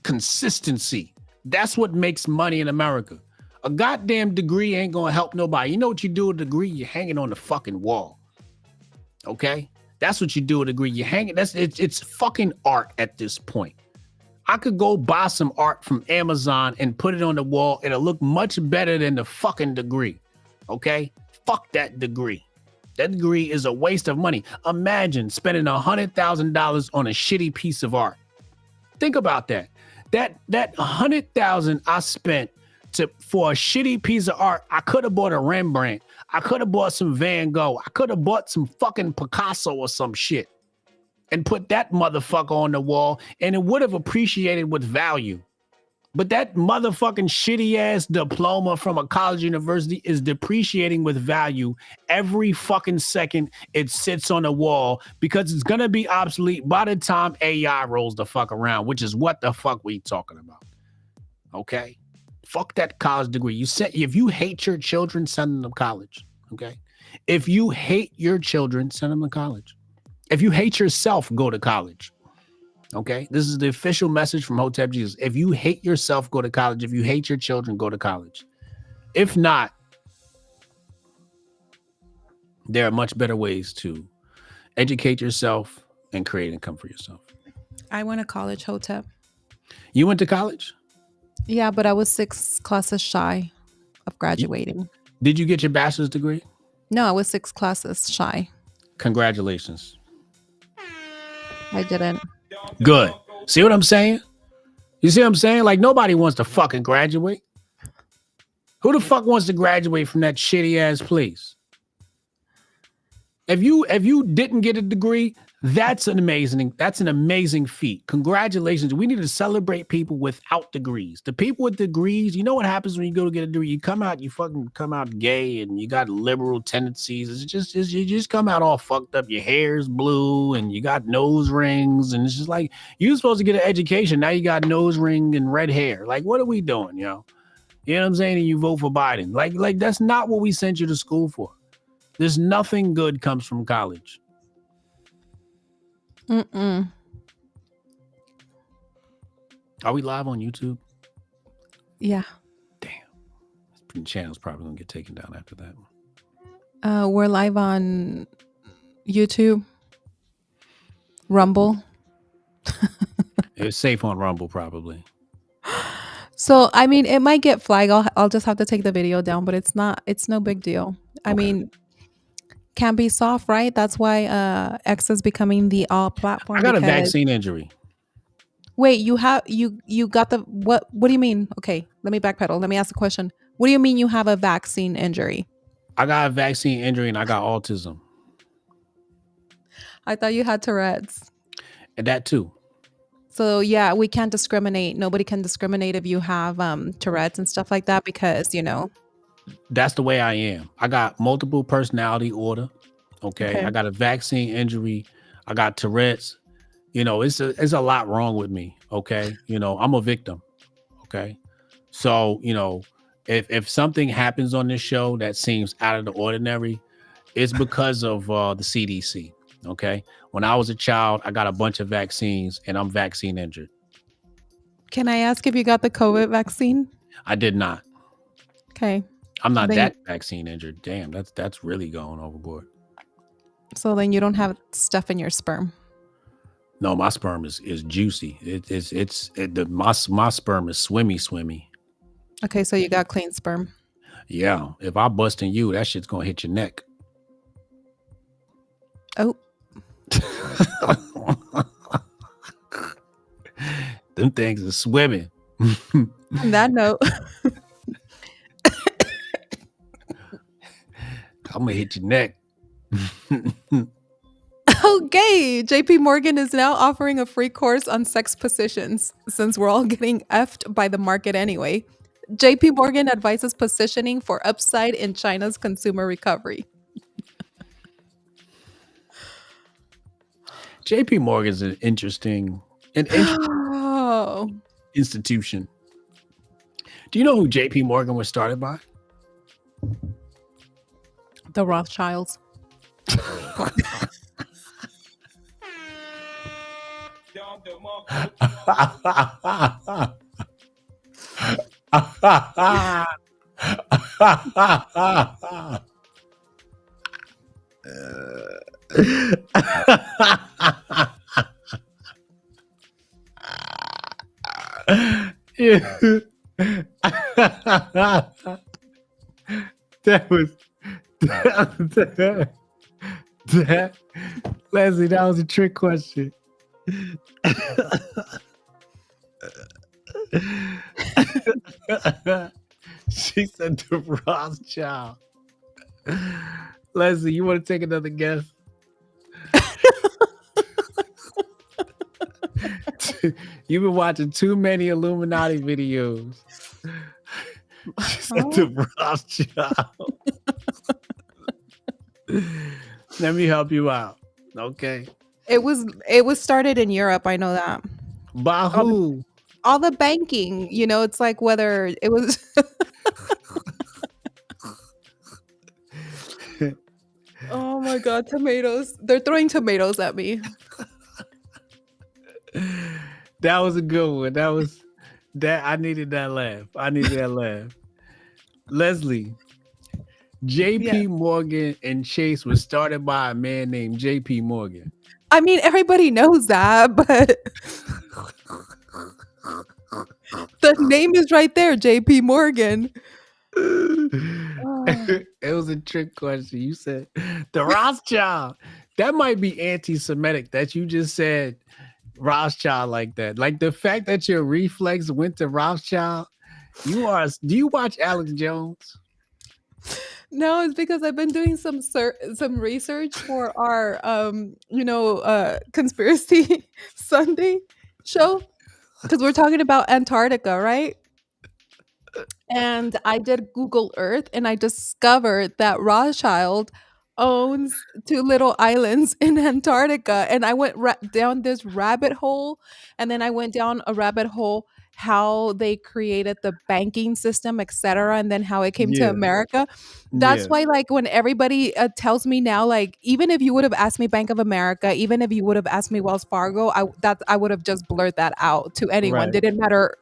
consistency. That's what makes money in America. A goddamn degree ain't gonna help nobody. You know what you do with a degree? You hang it on the fucking wall. Okay? That's what you do with a degree. You hang it. It's fucking art at this point. I could go buy some art from Amazon and put it on the wall. It'll look much better than the fucking degree. Okay? Fuck that degree. That degree is a waste of money. Imagine spending $100,000 on a shitty piece of art. Think about that. That $100,000 I spent for a shitty piece of art. I could have bought a Rembrandt. I could have bought some Van Gogh. I could have bought some fucking Picasso or some shit and put that motherfucker on the wall, and it would have appreciated with value. But that motherfucking shitty ass diploma from a college university is depreciating with value every fucking second it sits on the wall, because it's gonna be obsolete by the time AI rolls the fuck around, which is what the fuck we talking about. Okay? Fuck that college degree. If you hate your children, send them to college. Okay? If you hate your children, send them to college. If you hate yourself, go to college. Okay, this is the official message from Hotep Jesus. If you hate yourself, go to college. If you hate your children, go to college. If not, there are much better ways to educate yourself and create income for yourself. I went to college, Hotep. You went to college? Yeah, but I was 6 classes shy of graduating. Did you get your bachelor's degree? No, I was 6 classes shy. Congratulations. I didn't. Good. See what I'm saying? You see what I'm saying? Like, nobody wants to fucking graduate. Who the fuck wants to graduate from that shitty ass place? If you didn't get a degree, that's an amazing feat. Congratulations. We need to celebrate people without degrees. The people with degrees, you know what happens when you go to get a degree? You fucking come out gay and you got liberal tendencies. You just come out all fucked up. Your hair's blue and you got nose rings, and it's just like you're supposed to get an education. Now you got nose ring and red hair. Like, what are we doing, yo? You know what I'm saying? And you vote for Biden. Like that's not what we sent you to school for. There's nothing good comes from college. Mm-mm. Are we live on YouTube? Yeah. Damn. The channel's probably gonna get taken down after that. We're live on YouTube, Rumble. It's safe on Rumble, probably. So I mean, it might get flagged. I'll just have to take the video down, but it's not. It's no big deal. I mean, can't be soft, right? That's why X is becoming the all platform. I got a vaccine injury. Wait, you got the what? What do you mean? Okay, let me backpedal. Let me ask a question. What do you mean you have a vaccine injury? I got a vaccine injury and I got autism. I thought you had Tourette's. And that too. So yeah, we can't discriminate. Nobody can discriminate if you have Tourette's and stuff like that because That's the way I am. I got multiple personality order. Okay. I got a vaccine injury. I got Tourette's. It's a lot wrong with me. Okay. I'm a victim. Okay. So, if something happens on this show that seems out of the ordinary, it's because of the CDC. Okay. When I was a child, I got a bunch of vaccines and I'm vaccine injured. Can I ask if you got the COVID vaccine? I did not. Okay. I'm not that vaccine injured. Damn, that's really going overboard. So then you don't have stuff in your sperm. No, my sperm is juicy. My sperm is swimmy. Okay, so you got clean sperm. Yeah, if I bust in you, that shit's gonna hit your neck. Oh. Them things are swimming. On that note, I'm gonna hit your neck. okay, JP Morgan is now offering a free course on sex positions since we're all getting effed by the market anyway. JP Morgan advises positioning for upside in China's consumer recovery. JP Morgan is an interesting institution. Do you know who JP Morgan was started by? The Rothschilds. Leslie, that was a trick question. She said the Rothschild. Leslie, you want to take another guess? You've been watching too many Illuminati videos. She said the Rothschild. Let me help you out. Okay. It was started in Europe. I know that. By who? All the banking. It's like whether it was. Oh my God, tomatoes. They're throwing tomatoes at me. That was a good one. I needed that laugh. Leslie, JP Morgan and Chase was started by a man named JP Morgan. I mean, everybody knows that, but the name is right there, JP Morgan. It was a trick question. You said the Rothschild. That might be anti-Semitic that you just said Rothschild like that. Like the fact that your reflex went to Rothschild. Do you watch Alex Jones? No, it's because I've been doing some research for our conspiracy Sunday show because we're talking about Antarctica, right? And I did Google Earth and I discovered that Rothschild owns two little islands in Antarctica. And I went down this rabbit hole. And then I went down a rabbit hole how they created the banking system, etc., and then how it came to Yeah, America. That's yeah, why, like, when everybody tells me now, like, even if you would have asked me Bank of America, even if you would have asked me Wells Fargo, I would have just blurred that out to anyone. right. Didn't matter,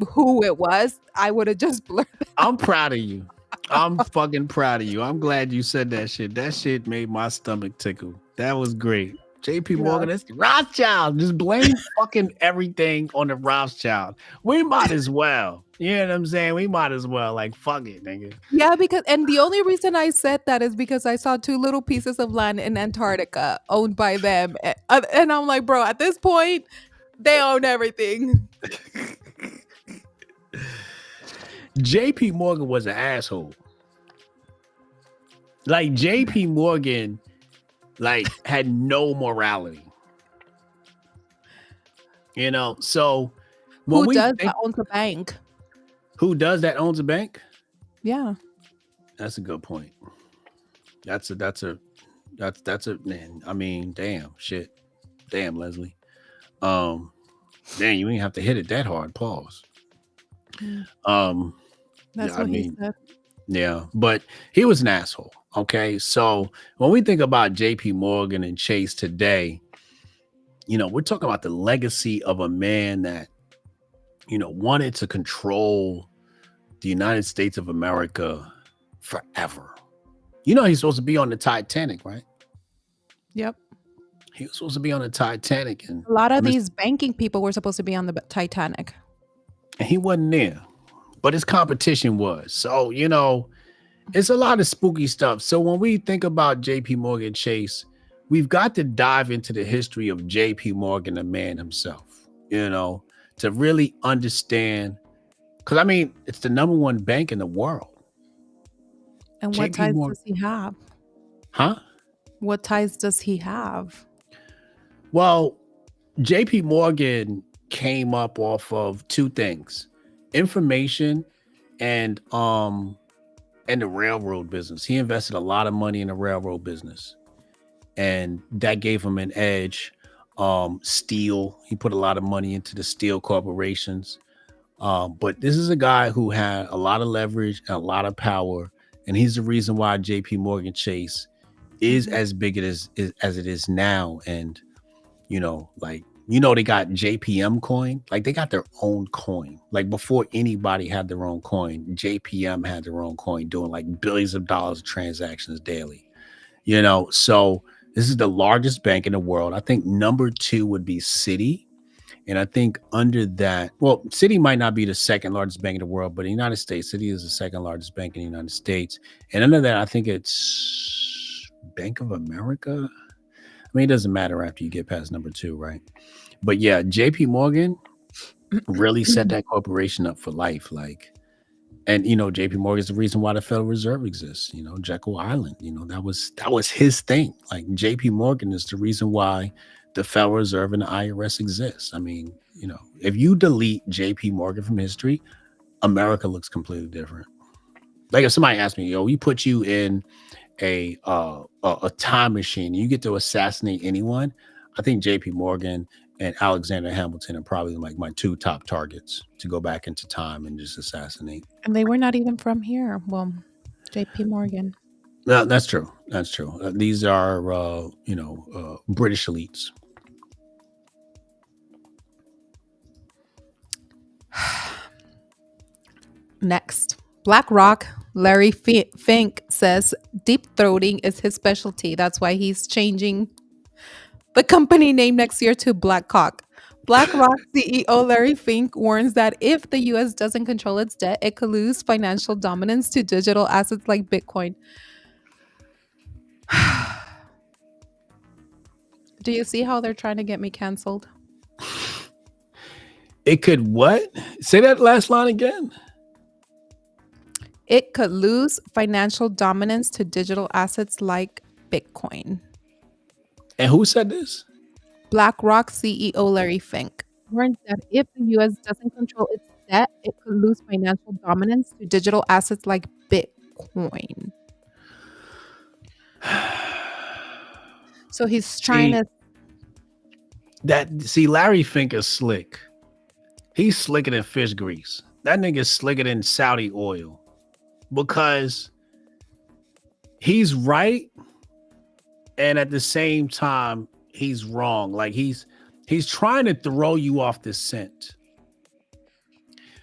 who it was, I would have just blurred. I'm proud of you. I'm fucking proud of you. I'm glad you said that shit. That shit made my stomach tickle. That was great. JP Yeah. Morgan, that's Rothschild. Just blame fucking everything on the Rothschild. We might as well. You know what I'm saying? We might as well. Like, fuck it, nigga. Yeah, because and the only reason I said that is because I saw two little pieces of land in Antarctica owned by them. And I'm like, bro, at this point, they own everything. JP Morgan was an asshole. Like, JP Morgan, like, had no morality. So when Who we does think that owns a bank? who does that owns a bank, Yeah. that's a good point. That's a man. I mean, damn shit. Damn, Leslie. Um, damn, you ain't have to hit it that hard. Pause. Mm, Um, That's yeah, I what he mean, said. yeah, but he was an asshole. Okay, so when we think about J.P. Morgan and Chase today, we're talking about the legacy of a man that wanted to control the United States of America forever. He's supposed to be on the Titanic, right? Yep. He was supposed to be on the Titanic, and A lot of I'm just, these banking people were supposed to be on the Titanic. and he wasn't there, but his competition was. So it's a lot of spooky stuff. So when we think about J.P. Morgan Chase, we've got to dive into the history of J.P. Morgan, the man himself. To really understand, because I mean, it's the number one bank in the world. And what J.P. ties Morgan, does he have? huh? What ties does he have? Well, JP Morgan came up off of two things: information and the railroad business. He invested a lot of money in the railroad business, and that gave him an edge. Steel, he put a lot of money into the steel corporations. But this is a guy who had a lot of leverage and a lot of power, and he's the reason why JP Morgan Chase is Mhm. as big as it is now. And they got JPM coin. Like, they got their own coin. Like, before anybody had their own coin, JPM had their own coin, doing like billions of dollars of transactions daily. So this is the largest bank in the world. I think number two would be Citi. And I think under that, well, Citi might not be the second largest bank in the world, but in the United States, Citi is the second largest bank in the United States. And under that, I think it's Bank of America. I mean, it doesn't matter after you get past number two, right? But yeah, JP Morgan really set that corporation up for life. Like, and JP Morgan is the reason why the Federal Reserve exists. Jekyll Island, that was his thing. Like, JP Morgan is the reason why the Federal Reserve and the IRS exists. I mean, if you delete JP Morgan from history, America looks completely different. Like, if somebody asked me, we put you in a time machine, you get to assassinate anyone, I think JP Morgan and Alexander Hamilton are probably like my two top targets to go back into time and just assassinate. And they were not even from here. Well, JP Morgan. No, that's true. That's true. These are British elites. Next, BlackRock, Larry Fink says deep throating is his specialty. That's why he's changing the company name next year to Blackhawk. BlackRock CEO Larry Fink warns that if the US doesn't control its debt, it could lose financial dominance to digital assets like Bitcoin. Do you see how they're trying to get me canceled? It could what? Say that last line again. It could lose financial dominance to digital assets like Bitcoin. And who said this? BlackRock CEO Larry Fink warns that if the US doesn't control its debt, it could lose financial dominance to digital assets like Bitcoin. So he's trying See, to. Larry Fink is slick. He's slicker than fish grease. That nigga's slicker than Saudi oil. Because he's right, and at the same time, he's wrong. Like he's trying to throw you off the scent.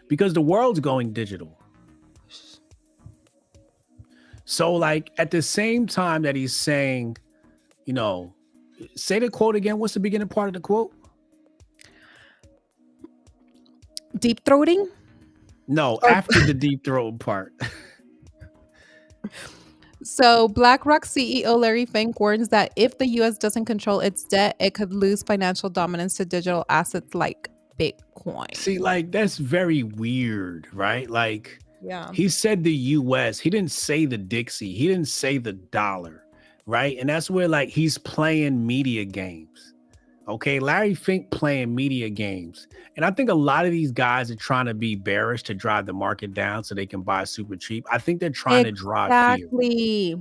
Because the world's going digital. So, like, at the same time that he's saying, you know, say the quote again. What's the beginning part of the quote? Deep throating? No, after the deep throat part. So, BlackRock CEO Larry Fink warns that if the US doesn't control its debt, it could lose financial dominance to digital assets like Bitcoin. See, like, that's very weird, right? Like, Yeah. he said the US, he didn't say the Dixie, he didn't say the dollar, right? And that's where, like, he's playing media games. Okay, Larry Fink playing media games. And I think a lot of these guys are trying to be bearish to drive the market down so they can buy super cheap. I think they're trying to drive fear. Exactly.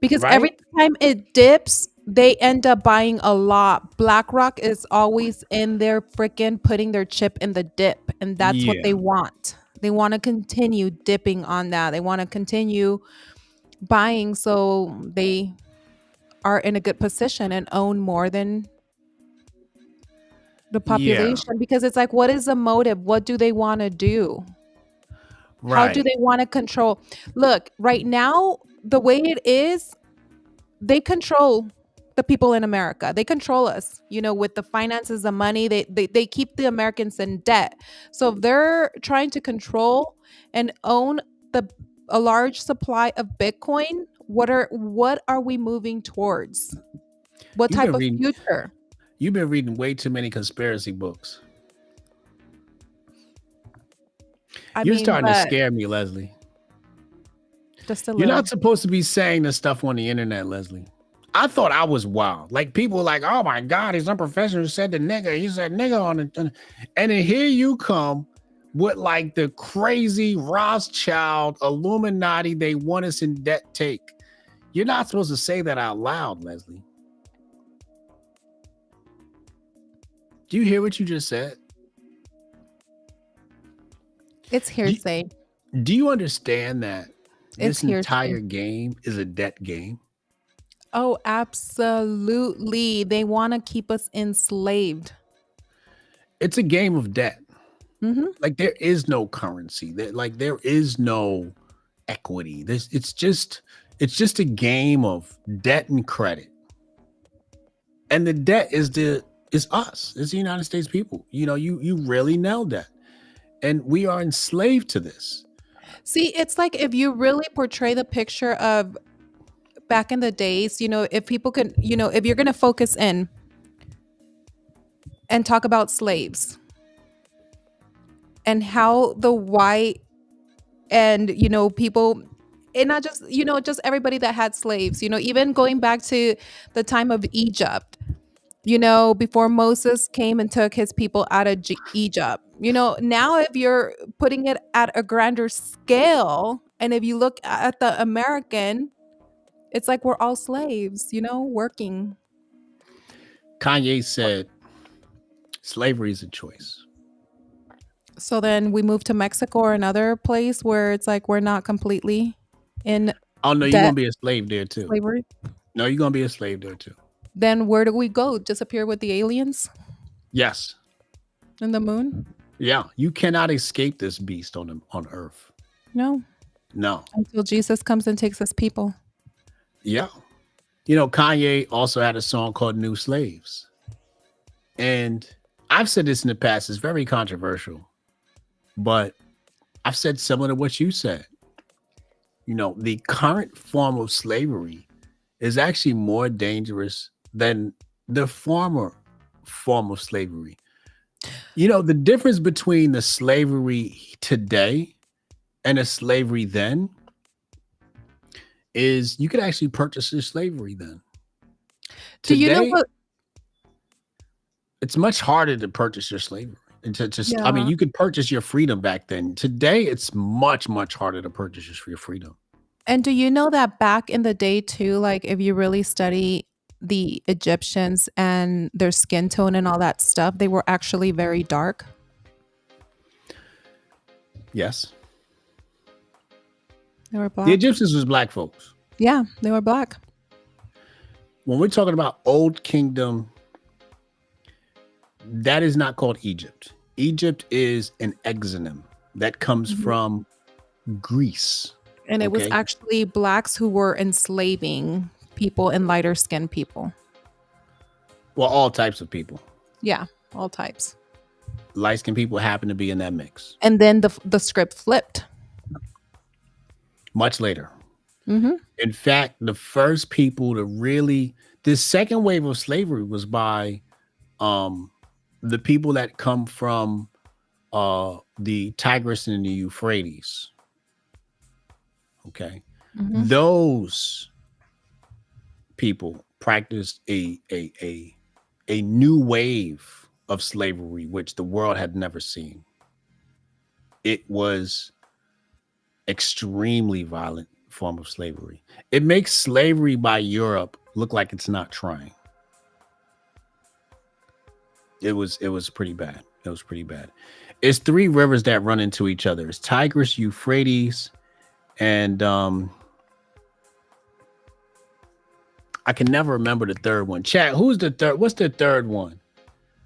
Because Right? every time it dips, they end up buying a lot. BlackRock is always in there freaking putting their chip in the dip. And that's what Yeah. they want. They want to continue dipping on that. They want to continue buying so they are in a good position and own more than the population. Because it's like, what is the motive? What do they want to do? How do Right. they want to control? Look, right now, the way it is, they control the people in America. They control us, with the finances, the money. They keep the Americans in debt. So if they're trying to control and own a large supply of Bitcoin, what are we moving towards? What You've type been of reading future? you've been reading way too many conspiracy books. You're starting to But scare me, Leslie. just a You're little. not supposed to be saying this stuff on the internet, Leslie. I thought I was wild. Like people were like, oh my God, he's unprofessional. He said the nigga. He said nigga on the and then here you come with like the crazy Rothschild Illuminati, they want us in debt take. You're not supposed to say that out loud, Leslie. Do you hear what you just said? It's hearsay. Do you understand that It's this hearsay. entire game is a debt game? Oh, absolutely. They want to keep us enslaved. It's a game of debt. Mm-hmm. Like there is no currency. There is no equity. It's just a game of debt and credit. And the debt is us. It's the United States people. You really nailed that. And we are enslaved to this. See, it's like if you really portray the picture of back in the days, if people could, if you're going to focus in and talk about slaves and how the white and, people, and not just, just everybody that had slaves, even going back to the time of Egypt, before Moses came and took his people out of Egypt. Now if you're putting it at a grander scale, and if you look at the American, it's like we're all slaves, working. Kanye said slavery is a choice. So then we move to Mexico or another place where it's like we're not completely in Oh no, you're debt, gonna be a slave there too. slavery. No, you're gonna be a slave there too. Then where do we go? Disappear with the aliens Yes. and the moon? Yeah. You cannot escape this beast on Earth. No, No. until Jesus comes and takes us people. Yeah. Kanye also had a song called New Slaves. And I've said this in the past, it's very controversial, but I've said similar to what you said. The current form of slavery is actually more dangerous than the former form of slavery. The difference between the slavery today And a slavery then is you could actually purchase your slavery then. Do you know Today, what? it's much harder to purchase your slavery. And to just, I mean, Yeah. you could purchase your freedom back then. Today, it's much, much harder to purchase your freedom. And do you know that back in the day too, like if you really study the Egyptians and their skin tone and all that stuff, they were actually very dark. Yes. They were The black. Egyptians was black folks. Yeah, they were black. When we're talking about Old Kingdom, that is not called Egypt. Egypt is an exonym that comes Mhm. from Greece. And it was Okay. actually blacks who were enslaving people and lighter skinned people. Well, all types of people. Yeah, all types. Light skinned people happen to be in that mix. And then the script flipped. Much later. Hmm. In fact, the first people to really, this second wave of slavery was by the people that come from the Tigris and the Euphrates. Okay. Hmm. Those people practiced a new wave of slavery, which the world had never seen. It was extremely violent form of slavery. It makes slavery by Europe look like it's not trying. It was pretty bad. It was pretty bad. It's three rivers that run into each other. It's Tigris, Euphrates, and I can never remember the third one. Chat, who's the third? What's the third one?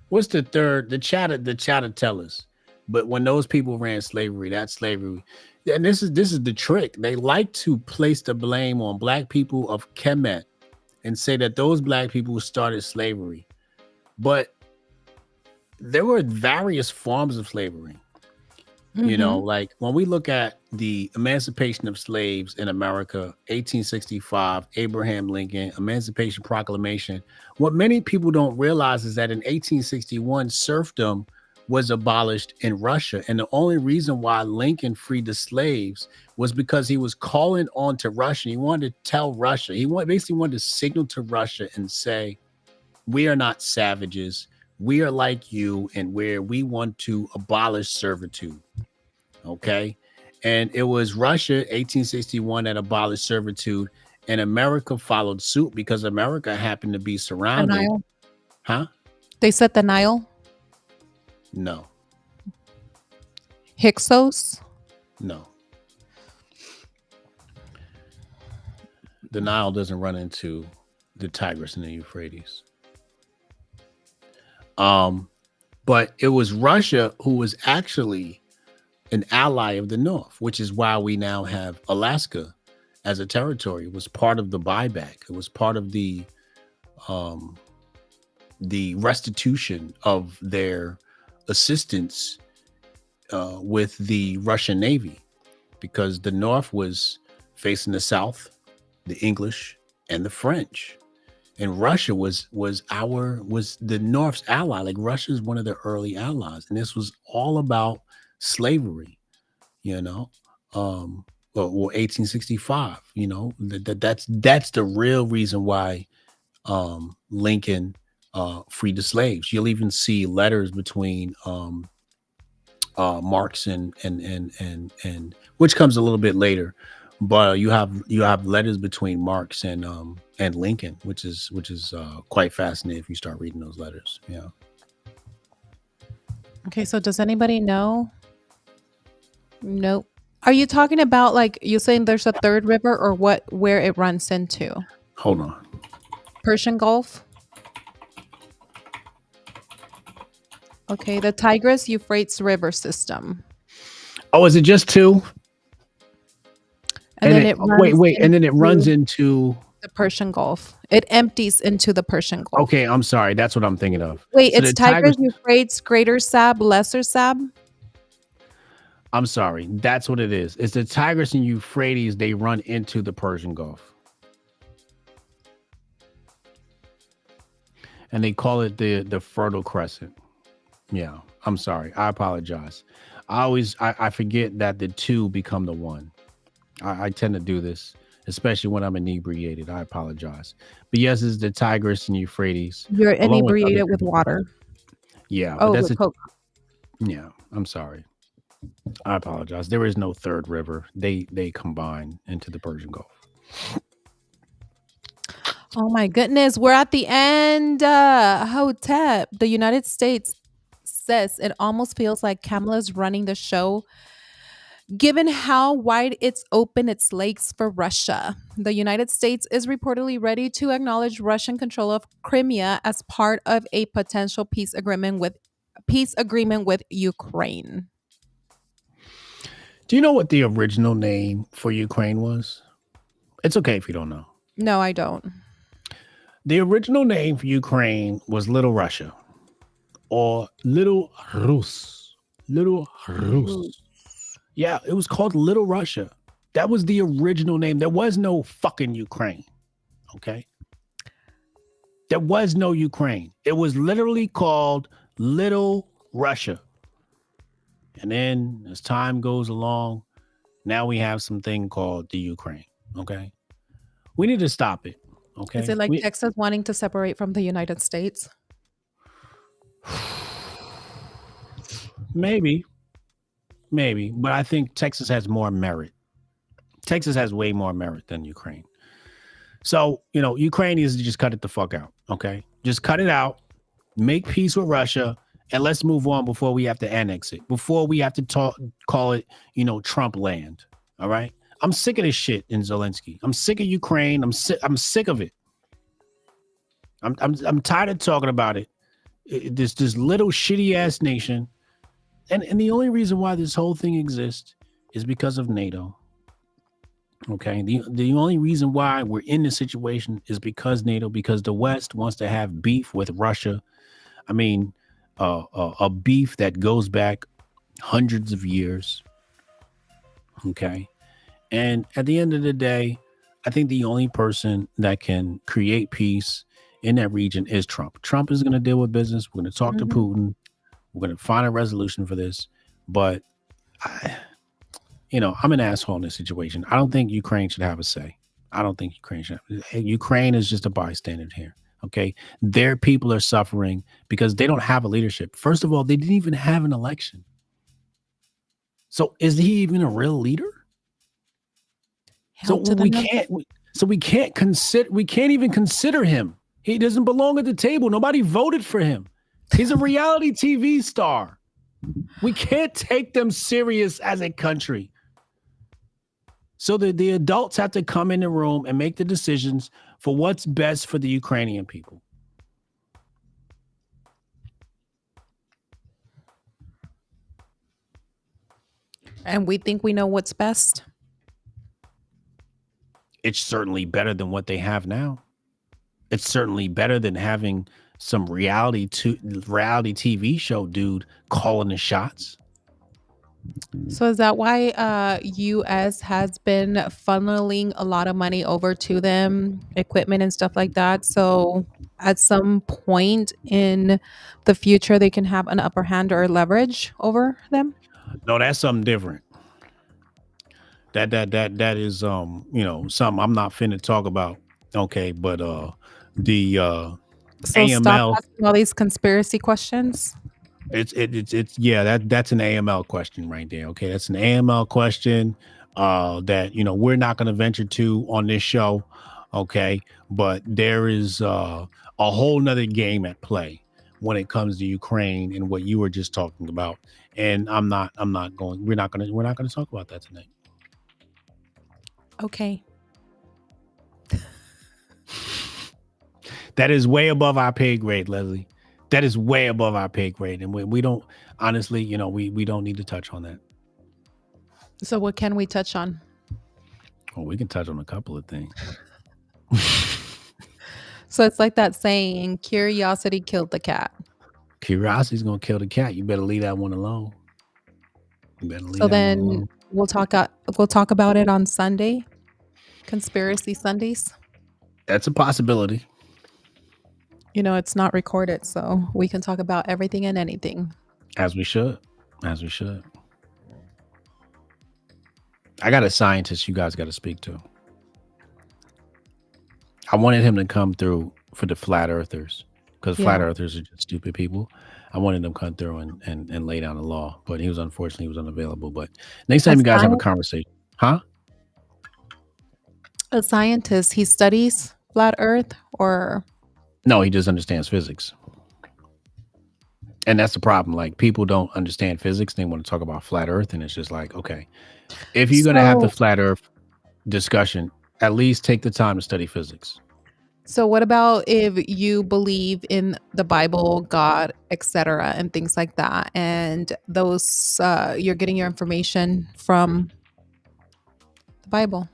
What's the third? The chatter tell us. But when those people ran slavery, that's slavery. And this is the trick. They like to place the blame on black people of Kemet and say that those black people started slavery. But there were various forms of slavery. You know, like when we look at the emancipation of slaves in America, 1865, Abraham Lincoln, Emancipation Proclamation. What many people don't realize is that in 1861, serfdom was abolished in Russia. And the only reason why Lincoln freed the slaves was because he was calling on to Russia. He wanted to tell Russia, basically wanted to signal to Russia and say, we are not savages. We are like you, and where we want to abolish servitude. Okay. And it was Russia, 1861, that abolished servitude, and America followed suit because America happened to be The surrounded. Nile. Huh? They said the Nile. No, Hyksos. no. The Nile doesn't run into the Tigris and the Euphrates. But it was Russia who was actually an ally of the North, which is why we now have Alaska as a territory. It was part of the buyback. It was part of the restitution of their assistance with the Russian Navy, because the North was facing the South, the English, and the French. And Russia was the North's ally. Like Russia is one of their early allies, and this was all about slavery. You know, or 1865. You know, that's the real reason why Lincoln freed the slaves. You'll even see letters between Marx and which comes a little bit later. But you have letters between Marx and Lincoln, which is quite fascinating if you start reading those letters. Yeah. Okay, so does anybody know? Nope. Are you talking about like you saying there's a third river or what? Where it runs into? Hold on. Persian Gulf. Okay, the Tigris Euphrates River system, Oh, is it just two? and then it runs wait, and then it runs into into. the Persian Gulf. It empties into the Persian Gulf. Okay, I'm sorry. That's what I'm thinking of. Wait, So it's the Tigris Tigris. Euphrates, Greater Sab, Lesser Sab. I'm sorry. That's what it is. It's the Tigris and Euphrates. They run into the Persian Gulf, and they call it the Fertile Crescent. Yeah, I'm sorry. I apologize. I forget that the two become the one. I tend to do this, especially when I'm inebriated. I apologize. But yes, it's the Tigris and Euphrates, You're along with other inebriated with tributaries. water. Yeah, but Oh, that's with a Coke. yeah. I'm sorry. I apologize. There is no third river. They combine into the Persian Gulf. Oh my goodness, we're at the end. Hotep, the United States says it almost feels like Kamala's running the show, given how wide it's open its lakes for Russia. The United States is reportedly ready to acknowledge Russian control of Crimea as part of a potential peace agreement with Ukraine. Do you know what the original name for Ukraine was? It's okay if you don't know. No, I don't. The original name for Ukraine was Little Russia or Little Rus. Little Rus. Yeah, it was called Little Russia. That was the original name. There was no fucking Ukraine. Okay. There was no Ukraine. It was literally called Little Russia. And then as time goes along, now we have something called the Ukraine. Okay. We need to stop it. Is Okay. it like Texas wanting to separate from the United States? Maybe, but I think Texas has more merit. Texas has way more merit than Ukraine. So, Ukraine needs to just cut it the fuck out. Okay. Just cut it out, make peace with Russia, and let's move on before we have to annex it, before we have to call it, Trump land. All right. I'm sick of this shit in Zelensky. I'm sick of Ukraine. I'm sick of it. I'm tired of talking about it. This little shitty ass nation. And the only reason why this whole thing exists is because of NATO. Okay. The only reason why we're in this situation is because NATO, because the West wants to have beef with Russia. I mean, a beef that goes back hundreds of years. Okay. And at the end of the day, I think the only person that can create peace in that region is Trump. Trump is going to deal with business. We're going to talk to Putin. We're going to find a resolution for this. But, I'm an asshole in this situation. I don't think Ukraine should have a say. I don't think Ukraine should. Ukraine is just a bystander here. Okay. Their people are suffering because they don't have a leadership. First of all, they didn't even have an election. So is he even a real leader? So we can't even consider him. He doesn't belong at the table. Nobody voted for him. He's a reality TV star. We can't take them serious as a country. So the adults have to come in the room and make the decisions for what's best for the Ukrainian people. And we think we know what's best. It's certainly better than what they have now. It's certainly better than having some reality TV show dude calling the shots. So is that why US has been funneling a lot of money over to them, equipment and stuff like that? So at some point in the future they can have an upper hand or leverage over them? No, that's something different. That is something I'm not finna talk about. Okay, but the So stop AML, asking all these conspiracy questions. it's yeah, that's an AML question right there. Okay, that's an AML question that we're not going to venture to on this show. Okay, but there is a whole nother game at play when it comes to Ukraine and what you were just talking about. And we're not going to talk about that tonight. Okay. That is way above our pay grade, Leslie. That is way above our pay grade. And we don't, honestly, we don't need to touch on that. So what can we touch on? Well, we can touch on a couple of things. So it's like that saying, curiosity killed the cat. Curiosity's going to kill the cat. You better leave that one alone. So then we'll talk about it on Sunday. Conspiracy Sundays. That's a possibility. It's not recorded, so we can talk about everything and anything. As we should. I got a scientist you guys got to speak to. I wanted him to come through for the flat earthers because flat Yeah. earthers are just stupid people. I wanted them to come through and lay down the law, but he was unavailable. But next A, time you guys have a sci- conversation, huh? a scientist, he studies flat Earth, or No, he just understands physics. And that's the problem. Like people don't understand physics. They want to talk about flat earth. And it's just like, okay, if you're gonna have the so. flat earth discussion, at least take the time to study physics. So what about if you believe in the Bible, God, etc., and things like that, and those you're getting your information from the Bible?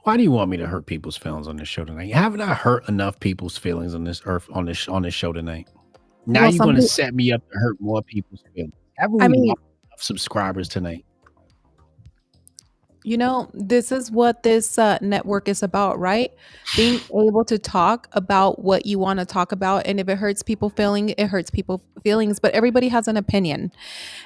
Why do you want me to hurt people's feelings on this show tonight? Haven't I hurt enough people's feelings on this earth on this show tonight? Now Well, you're some gonna people. set me up to hurt more people's feelings. Haven't I we mean, lost enough subscribers tonight? this is what this network is about, right? Being able to talk about what you want to talk about, and if it hurts people feeling, it hurts people feelings. But everybody has an opinion.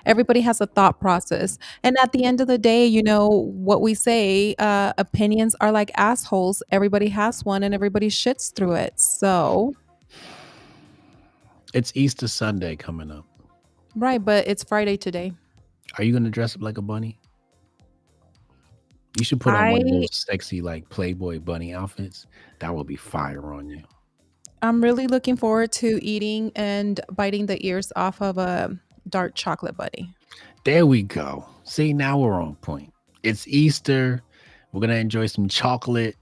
Everybody has a thought process. And at the end of the day, what we say, opinions are like assholes. Everybody has one and everybody shits through it. So, It's Easter Sunday coming up. right, but it's Friday today. Are you gonna dress up like a bunny? You should put on one of I those sexy like Playboy bunny outfits. That will be fire on you. I'm really looking forward to eating and biting the ears off of a dark chocolate buddy. There we go. See, now we're on point. It's Easter. We're gonna enjoy some chocolate.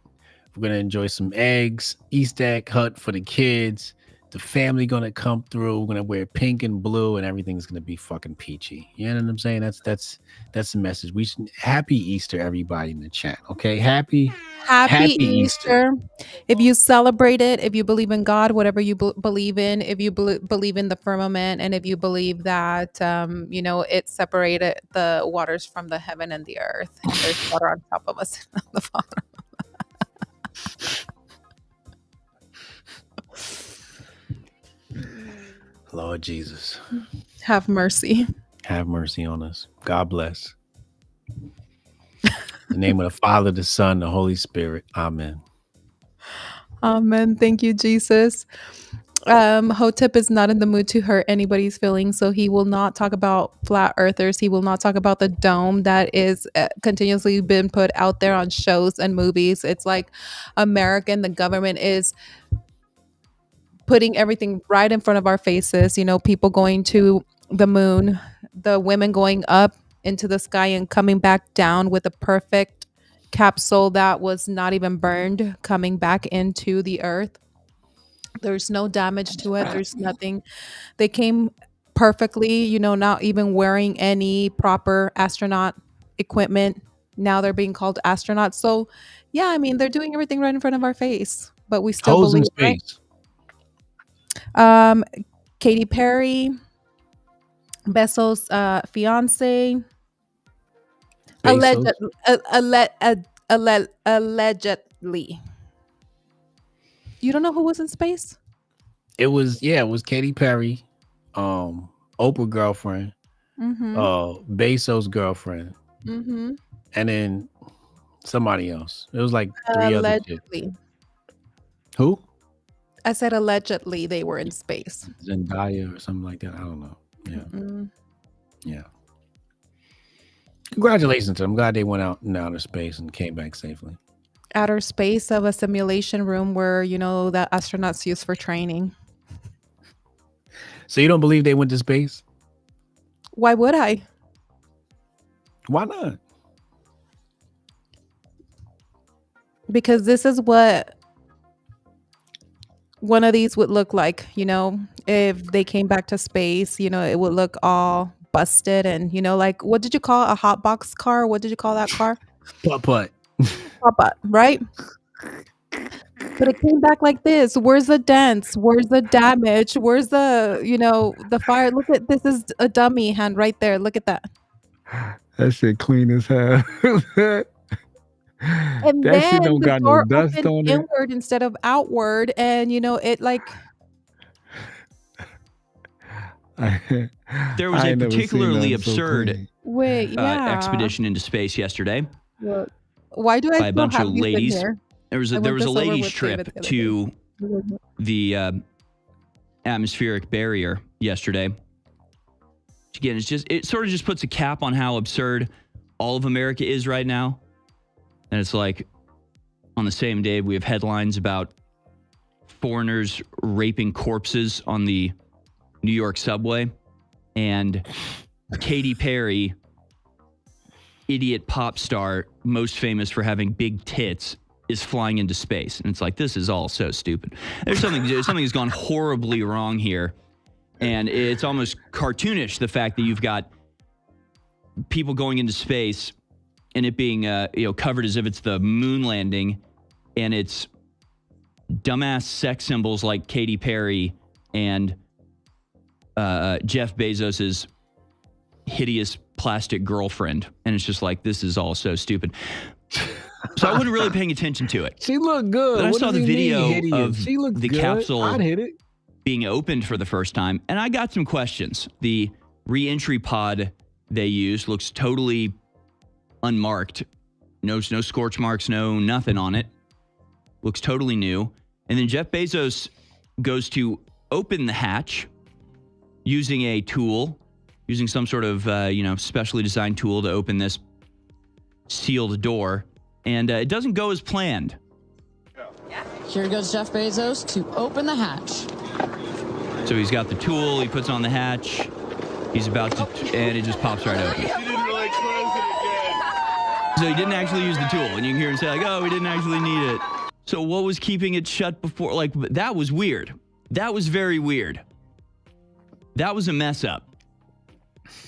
We're gonna enjoy some eggs. Easter egg hunt for the kids. The family gonna come through. We're gonna wear pink and blue, and everything's gonna be fucking peachy. You know what I'm saying? That's the message. We should happy Easter, everybody in the chat. Okay, Happy happy Easter. Easter. If you celebrate it, if you believe in God, whatever you believe in, if you believe in the firmament, and if you believe that, it separated the waters from the heaven and the earth, and there's water on top of us and on the bottom. Lord Jesus, Have mercy. have mercy on us. God bless. In the name of the Father, the Son, the Holy Spirit. Amen. Amen. Thank you, Jesus. Hotep is not in the mood to hurt anybody's feelings, so he will not talk about flat earthers. He will not talk about the dome that is continuously been put out there on shows and movies. It's like the government is putting everything right in front of our faces. People going to the moon, the women going up into the sky and coming back down with a perfect capsule that was not even burned, coming back into the earth. There's no damage to it. There's nothing. They came perfectly, not even wearing any proper astronaut equipment. Now they're being called astronauts. So, yeah, I mean, they're doing everything right in front of our face, but we still Hoes in believe, right? space. Um, Katy Perry, Bezos' fiance, alleged, Bezos. allegedly. You don't know who was in space? It was Katy Perry, Oprah girlfriend, Mm-hmm. Bezos girlfriend, Mm-hmm. and then somebody else. It was like three other chicks. Allegedly. Who? I said allegedly they were in space. Zendaya or something like that. I don't know. Yeah. Mm. Yeah. Congratulations to them. I'm glad they went out in outer space and came back safely. Outer space of a simulation room where, the astronauts use for training. So you don't believe they went to space? Why would I? Why not? Because this is what one of these would look like, if they came back to space, it would look all busted and, like, what did you call a hot box car? What did you call that car? Putt. Pop-up, right? But it came back like this. Where's the dents? Where's the damage? Where's the, the fire? Look at this is a dummy hand right there. Look at that. That shit clean as hell. And That shit then don't the got no door dust opened on it. inward instead of outward, and it like I There was a ain't never seen particularly nothing so absurd clean. Wait, yeah. expedition into space yesterday Look. Why do I by a still bunch have of these in ladies. here? There was I a went this over ladies with trip David the other to day. the atmospheric barrier yesterday. Again, it sort of just puts a cap on how absurd all of America is right now. And it's like on the same day we have headlines about foreigners raping corpses on the New York subway, and Katy Perry, idiot pop star, most famous for having big tits, is flying into space. And it's like, this is all so stupid. Something has gone horribly wrong here. And it's almost cartoonish, the fact that you've got people going into space and it being covered as if it's the moon landing, and it's dumbass sex symbols like Katy Perry and Jeff Bezos's hideous plastic girlfriend. And it's just like, this is all so stupid. So I wasn't really paying attention to it. She looked good. But I saw the video of she looked the good. capsule I'd hit it. being opened for the first time, and I got some questions. The re-entry pod they used looks totally unmarked. No scorch marks, no nothing on it. Looks totally new. And then Jeff Bezos goes to open the hatch using a tool, using some sort of specially designed tool to open this sealed door, and it doesn't go as planned. Here goes Jeff Bezos to open the hatch. So he's got the tool, he puts on the hatch, he's about to, and it just pops right open. You didn't really close it again. So he didn't actually use the tool, and you can hear him say like, oh, we didn't actually need it. So what was keeping it shut before? Like, that was weird. That was very weird. That was a mess up.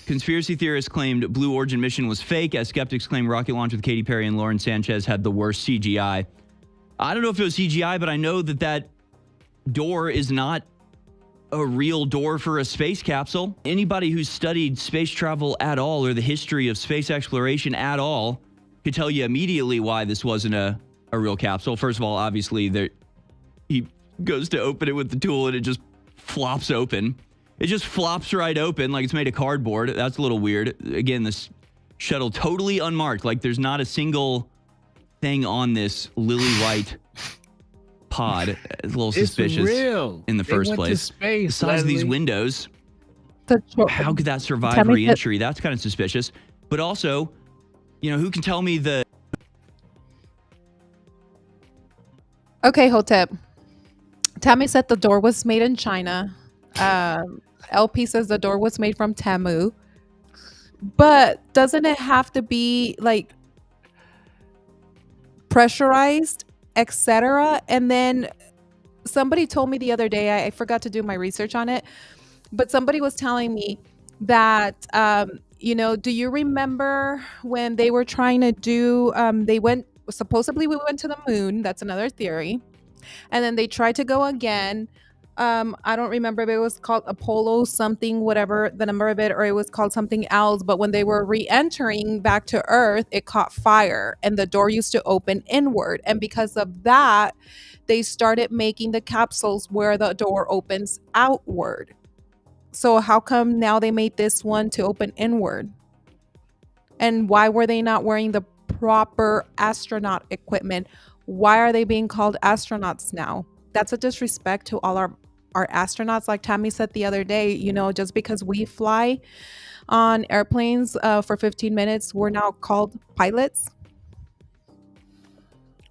Conspiracy theorists claimed Blue Origin mission was fake, as skeptics claim rocket launch with Katy Perry and Lauren Sanchez had the worst CGI. I don't know if it was CGI, but I know that door is not a real door for a space capsule. Anybody who's studied space travel at all or the history of space exploration at all could tell you immediately why this wasn't a real capsule. First of all, obviously, he goes to open it with the tool and it just flops open. It just flops right open like it's made of cardboard. That's a little weird. Again, this shuttle totally unmarked. Like there's not a single thing on this lily white pod. It's a little suspicious real. In the first place. Space, the size of these windows. How could that survive re-entry? That's kind of suspicious. But also, who can tell me the... Okay, Hotep. Tammy said the door was made in China. LP says the door was made from Temu. But doesn't it have to be like pressurized, etc.? And then somebody told me the other day, I forgot to do my research on it, but somebody was telling me that do you remember when they were trying to do supposedly we went to the moon, that's another theory, and then they tried to go again. I don't remember if it was called Apollo something, whatever the number of it, or it was called something else. But when they were re-entering back to Earth, it caught fire and the door used to open inward. And because of that, they started making the capsules where the door opens outward. So how come now they made this one to open inward? And why were they not wearing the proper astronaut equipment? Why are they being called astronauts now? That's a disrespect to all our astronauts. Like Tammy said the other day, just because we fly on airplanes for 15 minutes, we're now called pilots.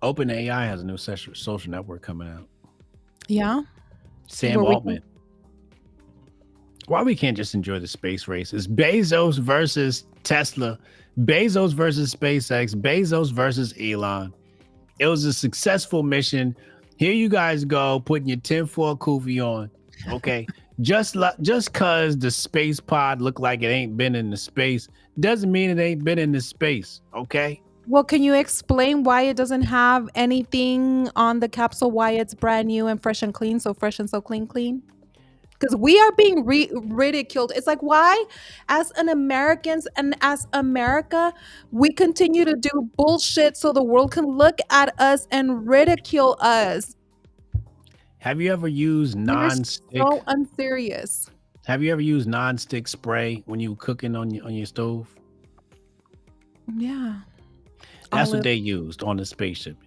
OpenAI has a new social network coming out. Yeah. Sam Altman. Why we can't just enjoy the space race? It's Bezos versus Tesla, Bezos versus SpaceX, Bezos versus Elon. It was a successful mission. Here you guys go, putting your tinfoil kufi on. Okay. just cause the space pod look like it ain't been in the space doesn't mean it ain't been in the space. Okay. Well, can you explain why it doesn't have anything on the capsule, why it's brand new and fresh and clean? So fresh and so clean. Because we are being ridiculed. It's like, why, as an Americans and as America, we continue to do bullshit so the world can look at us and ridicule us. Have you ever used non-stick? So unserious. Have you ever used non-stick spray when you were cooking on your stove? Yeah. That's what Olive. they used on the spaceship.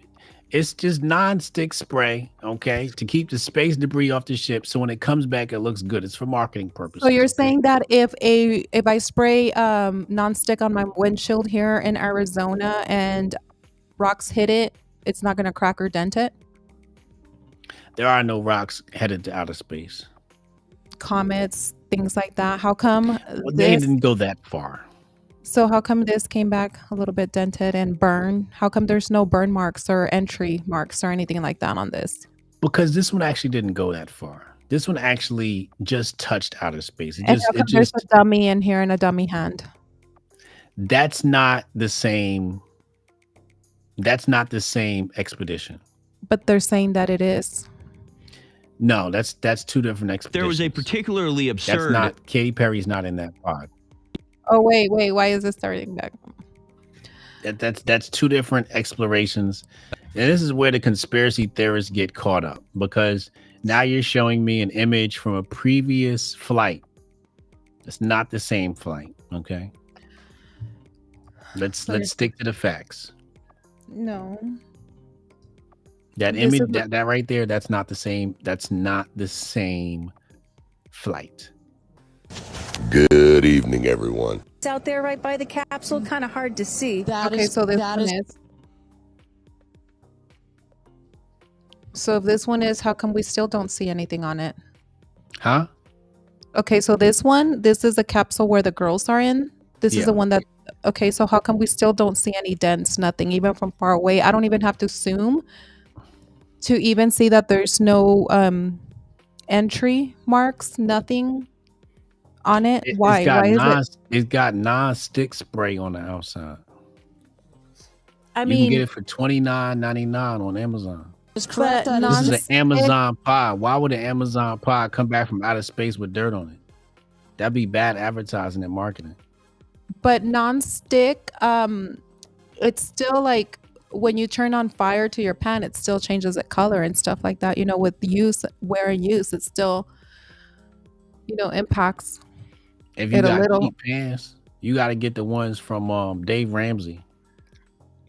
It's just non-stick spray, okay, to keep the space debris off the ship. So when it comes back, it looks good. It's for marketing So purposes, you're okay? saying that if I spray nonstick on my windshield here in Arizona and rocks hit it, it's not gonna crack or dent it? There are no rocks headed to outer space. Comets, things like that. How come Well, they this didn't go that far so how come this came back a little bit dented and burned? How come there's no burn marks or entry marks or anything like that on this? because this one actually didn't go that far. This one actually just touched outer space. And how It come there's a just dummy in here and a dummy hand? that's not the same. That's not the same expedition. But they're saying that it is. No, that's two different expeditions. There was a particularly That's absurd. not Katy Perry's not in that pod. Oh wait, why is this starting back? That's two different explorations. And this is where the conspiracy theorists get caught up because now you're showing me an image from a previous flight. It's not the same flight, okay? Let's stick to the facts. No. That This image is the- that right there, that's not the same. That's not the same flight. Good evening, everyone. It's out there right by the capsule, kind of hard to see. Okay, so this one is. So if this one is, how come we still don't see anything on it? Huh? Okay, so this is a capsule where the girls are in. This is the Yeah. one that. Okay, so how come we still don't see any dents? Nothing, even from far away. I don't even have to zoom to even see that there's no entry marks. Nothing on it. Why? Why is it? It's got non-stick spray on the outside. I You can get mean, it for $29.99 on Amazon. Is correct. But That This is is non-stick- an Amazon pod. Why would an Amazon pod come back from outer space with dirt on it? That'd be bad advertising and marketing. but non-stick, it's still like when you turn on fire to your pan, it still changes the color and stuff like that. You know, with wear and use, it still, impacts If you it a got little. cheap pants, you got to get the ones from Dave Ramsey.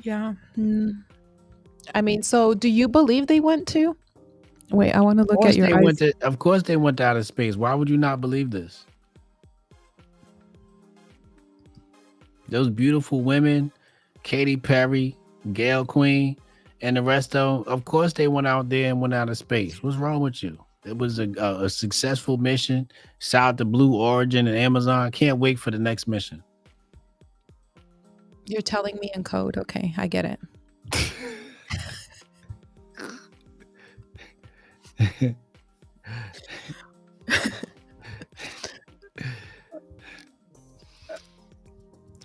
Yeah. I mean, so do you believe they went to? Wait, I want to look at your eyes. Of course they went to outer space. Why would you not believe this? Those beautiful women, Katy Perry, Gail Queen, and the rest of course they went out there and went out of space. What's wrong with you? It was a successful mission. Shout out to Blue Origin and Amazon. Can't wait for the next mission. You're telling me in code. Okay, I get it.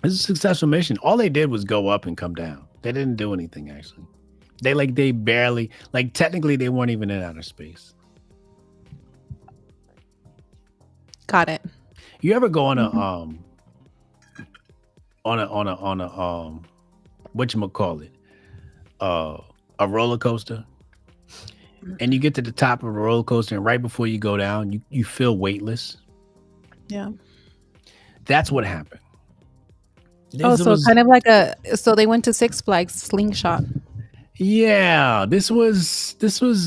It's a successful mission. All they did was go up and come down. They didn't do anything actually. They barely technically they weren't even in outer space. Got it. You ever go on Mm-hmm. a whatchamacallit, a roller coaster, and you get to the top of a roller coaster and right before you go down, you feel weightless. Yeah. That's what happened. Oh, so kind of like so they went to Six Flags slingshot. Yeah, this was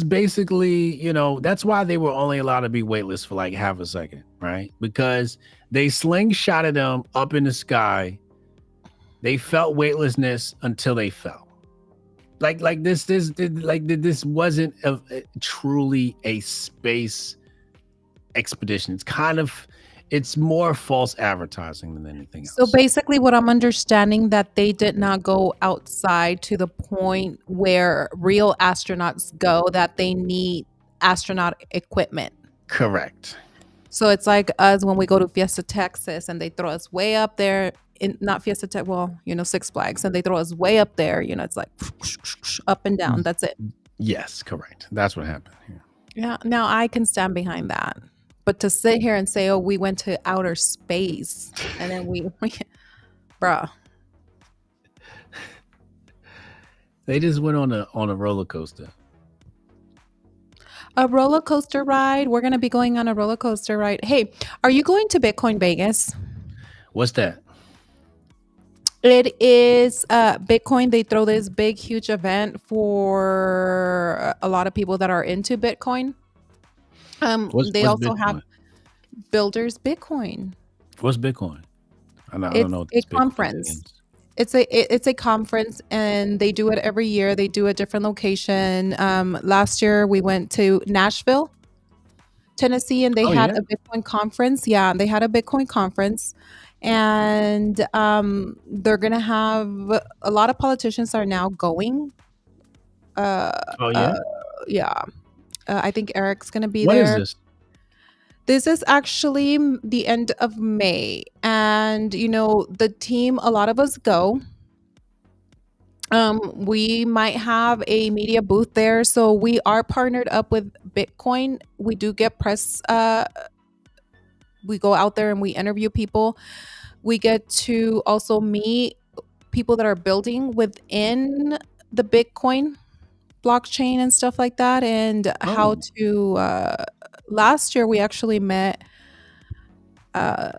basically, that's why they were only allowed to be weightless for like half a second, right? Because they slingshotted them up in the sky. They felt weightlessness until they fell. This wasn't truly a space expedition. It's more false advertising than anything else. So basically what I'm understanding that they did not go outside to the point where real astronauts go, that they need astronaut equipment. Correct. So it's like us when we go to Fiesta Texas and they throw us way up there in not Fiesta Tech, Six Flags, and they throw us way up there, it's like up and down. That's it. Yes, correct. That's what happened here. Yeah. Now I can stand behind that. But to sit here and say, oh, we went to outer space and then we bruh. They just went on a roller coaster. A roller coaster ride. We're going to be going on a roller coaster ride. Hey, are you going to Bitcoin Vegas? What's that? It is Bitcoin. They throw this big, huge event for a lot of people that are into Bitcoin. They What's also have Bitcoin? Builders Bitcoin. What's Bitcoin? I don't It's know what a this Bitcoin thing conference. is. It's a conference, and they do it every year. They do a different location. Last year we went to Nashville, Tennessee, and they Oh had yeah. a Bitcoin conference. Yeah, they had a Bitcoin conference, and they're gonna have a lot of politicians are now going. Uh, Oh uh, yeah. yeah, I think Eric's gonna be What is there. this? This is actually the end of May, and the team. A lot of us go. We might have a media booth there, so we are partnered up with Bitcoin. We do get press. We go out there and we interview people. We get to also meet people that are building within the Bitcoin blockchain and stuff like that, and how Oh, to. Last year, we actually met uh,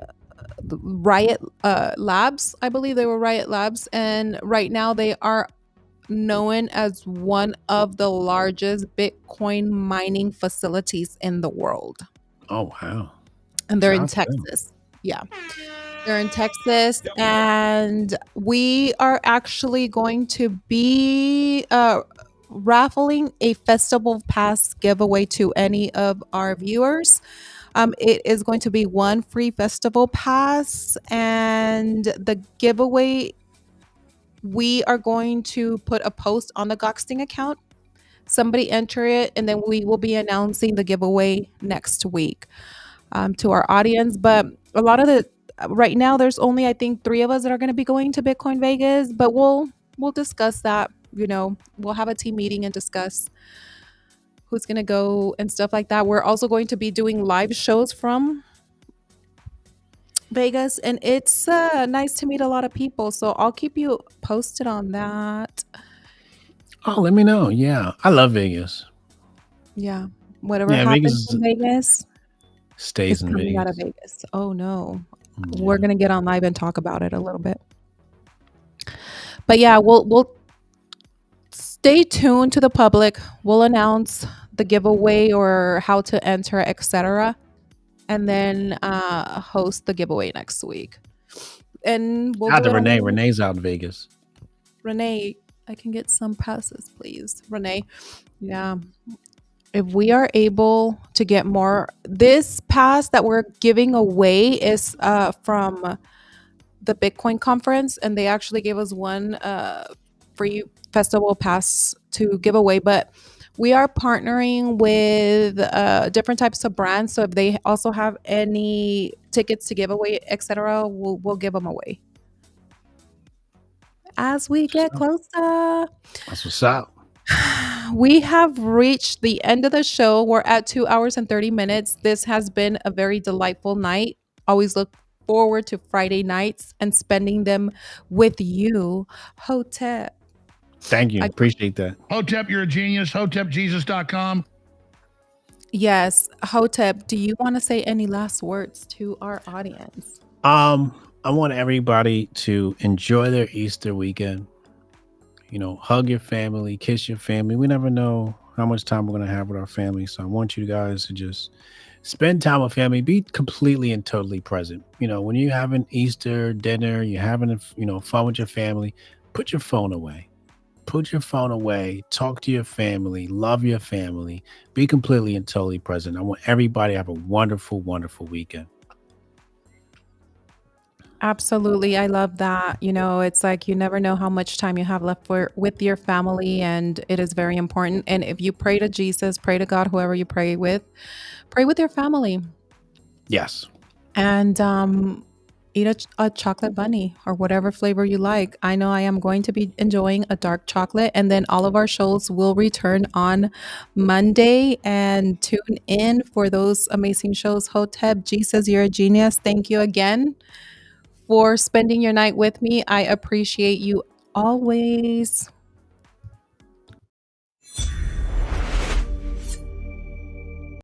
Riot Labs. I believe they were Riot Labs, and right now they are known as one of the largest Bitcoin mining facilities in the world. oh wow. And they're Shout in out to them. Texas. Yeah. They're in Texas. And we are actually going to be raffling a festival pass giveaway to any of our viewers. It is going to be one free festival pass. And the giveaway, we are going to put a post on the Gokhshtein account. Somebody enter it, and then we will be announcing the giveaway next week to our audience. But a lot of the right now, there's only I think 3 of us that are going to be going to Bitcoin Vegas. But we'll discuss that. We'll have a team meeting and discuss who's going to go and stuff like that. We're also going to be doing live shows from Vegas, and it's nice to meet a lot of people. So I'll keep you posted on that. Oh, let me know. Yeah, I love Vegas. Yeah. Whatever Yeah, Vegas happens in Vegas stays is in coming out of Vegas. Vegas. Oh no. We're Yeah. gonna get on live and talk about it a little bit. But yeah, we'll stay tuned to the public. We'll announce the giveaway or how to enter, etc. And then host the giveaway next week. And we'll Shout out do to it Renee. on Renee's out in Vegas. Renee. I can get some passes, please. Renee. Yeah. If we are able to get more, this pass that we're giving away is from the Bitcoin conference, and they actually gave us one free festival pass to give away. But we are partnering with different types of brands, so if they also have any tickets to give away, etc., we'll give them away as we get closer. That's what's up. We have reached the end of the show. We're at 2 hours and 30 minutes. This has been a very delightful night. Always look forward to Friday nights and spending them with you. Hotep. Thank you. I, Appreciate that. Hotep, you're a genius. HotepJesus.com. yes, Hotep, do you want to say any last words to our audience? I want everybody to enjoy their Easter weekend. Hug your family, kiss your family. We never know how much time we're going to have with our family. So I want you guys to just spend time with family, be completely and totally present. When you're having Easter dinner, you're having, fun with your family, put your phone away. Put your phone away, talk to your family, love your family, be completely and totally present. I want everybody to have a wonderful, wonderful weekend. Absolutely. I love that. It's like you never know how much time you have left with your family, and it is very important. And if you pray to Jesus, pray to God, whoever you pray with your family. Yes. And eat a chocolate bunny or whatever flavor you like. I know I am going to be enjoying a dark chocolate, and then all of our shows will return on Monday, and tune in for those amazing shows. Hotep, Jesus, you're a genius. Thank you again for spending your night with me. I appreciate you always.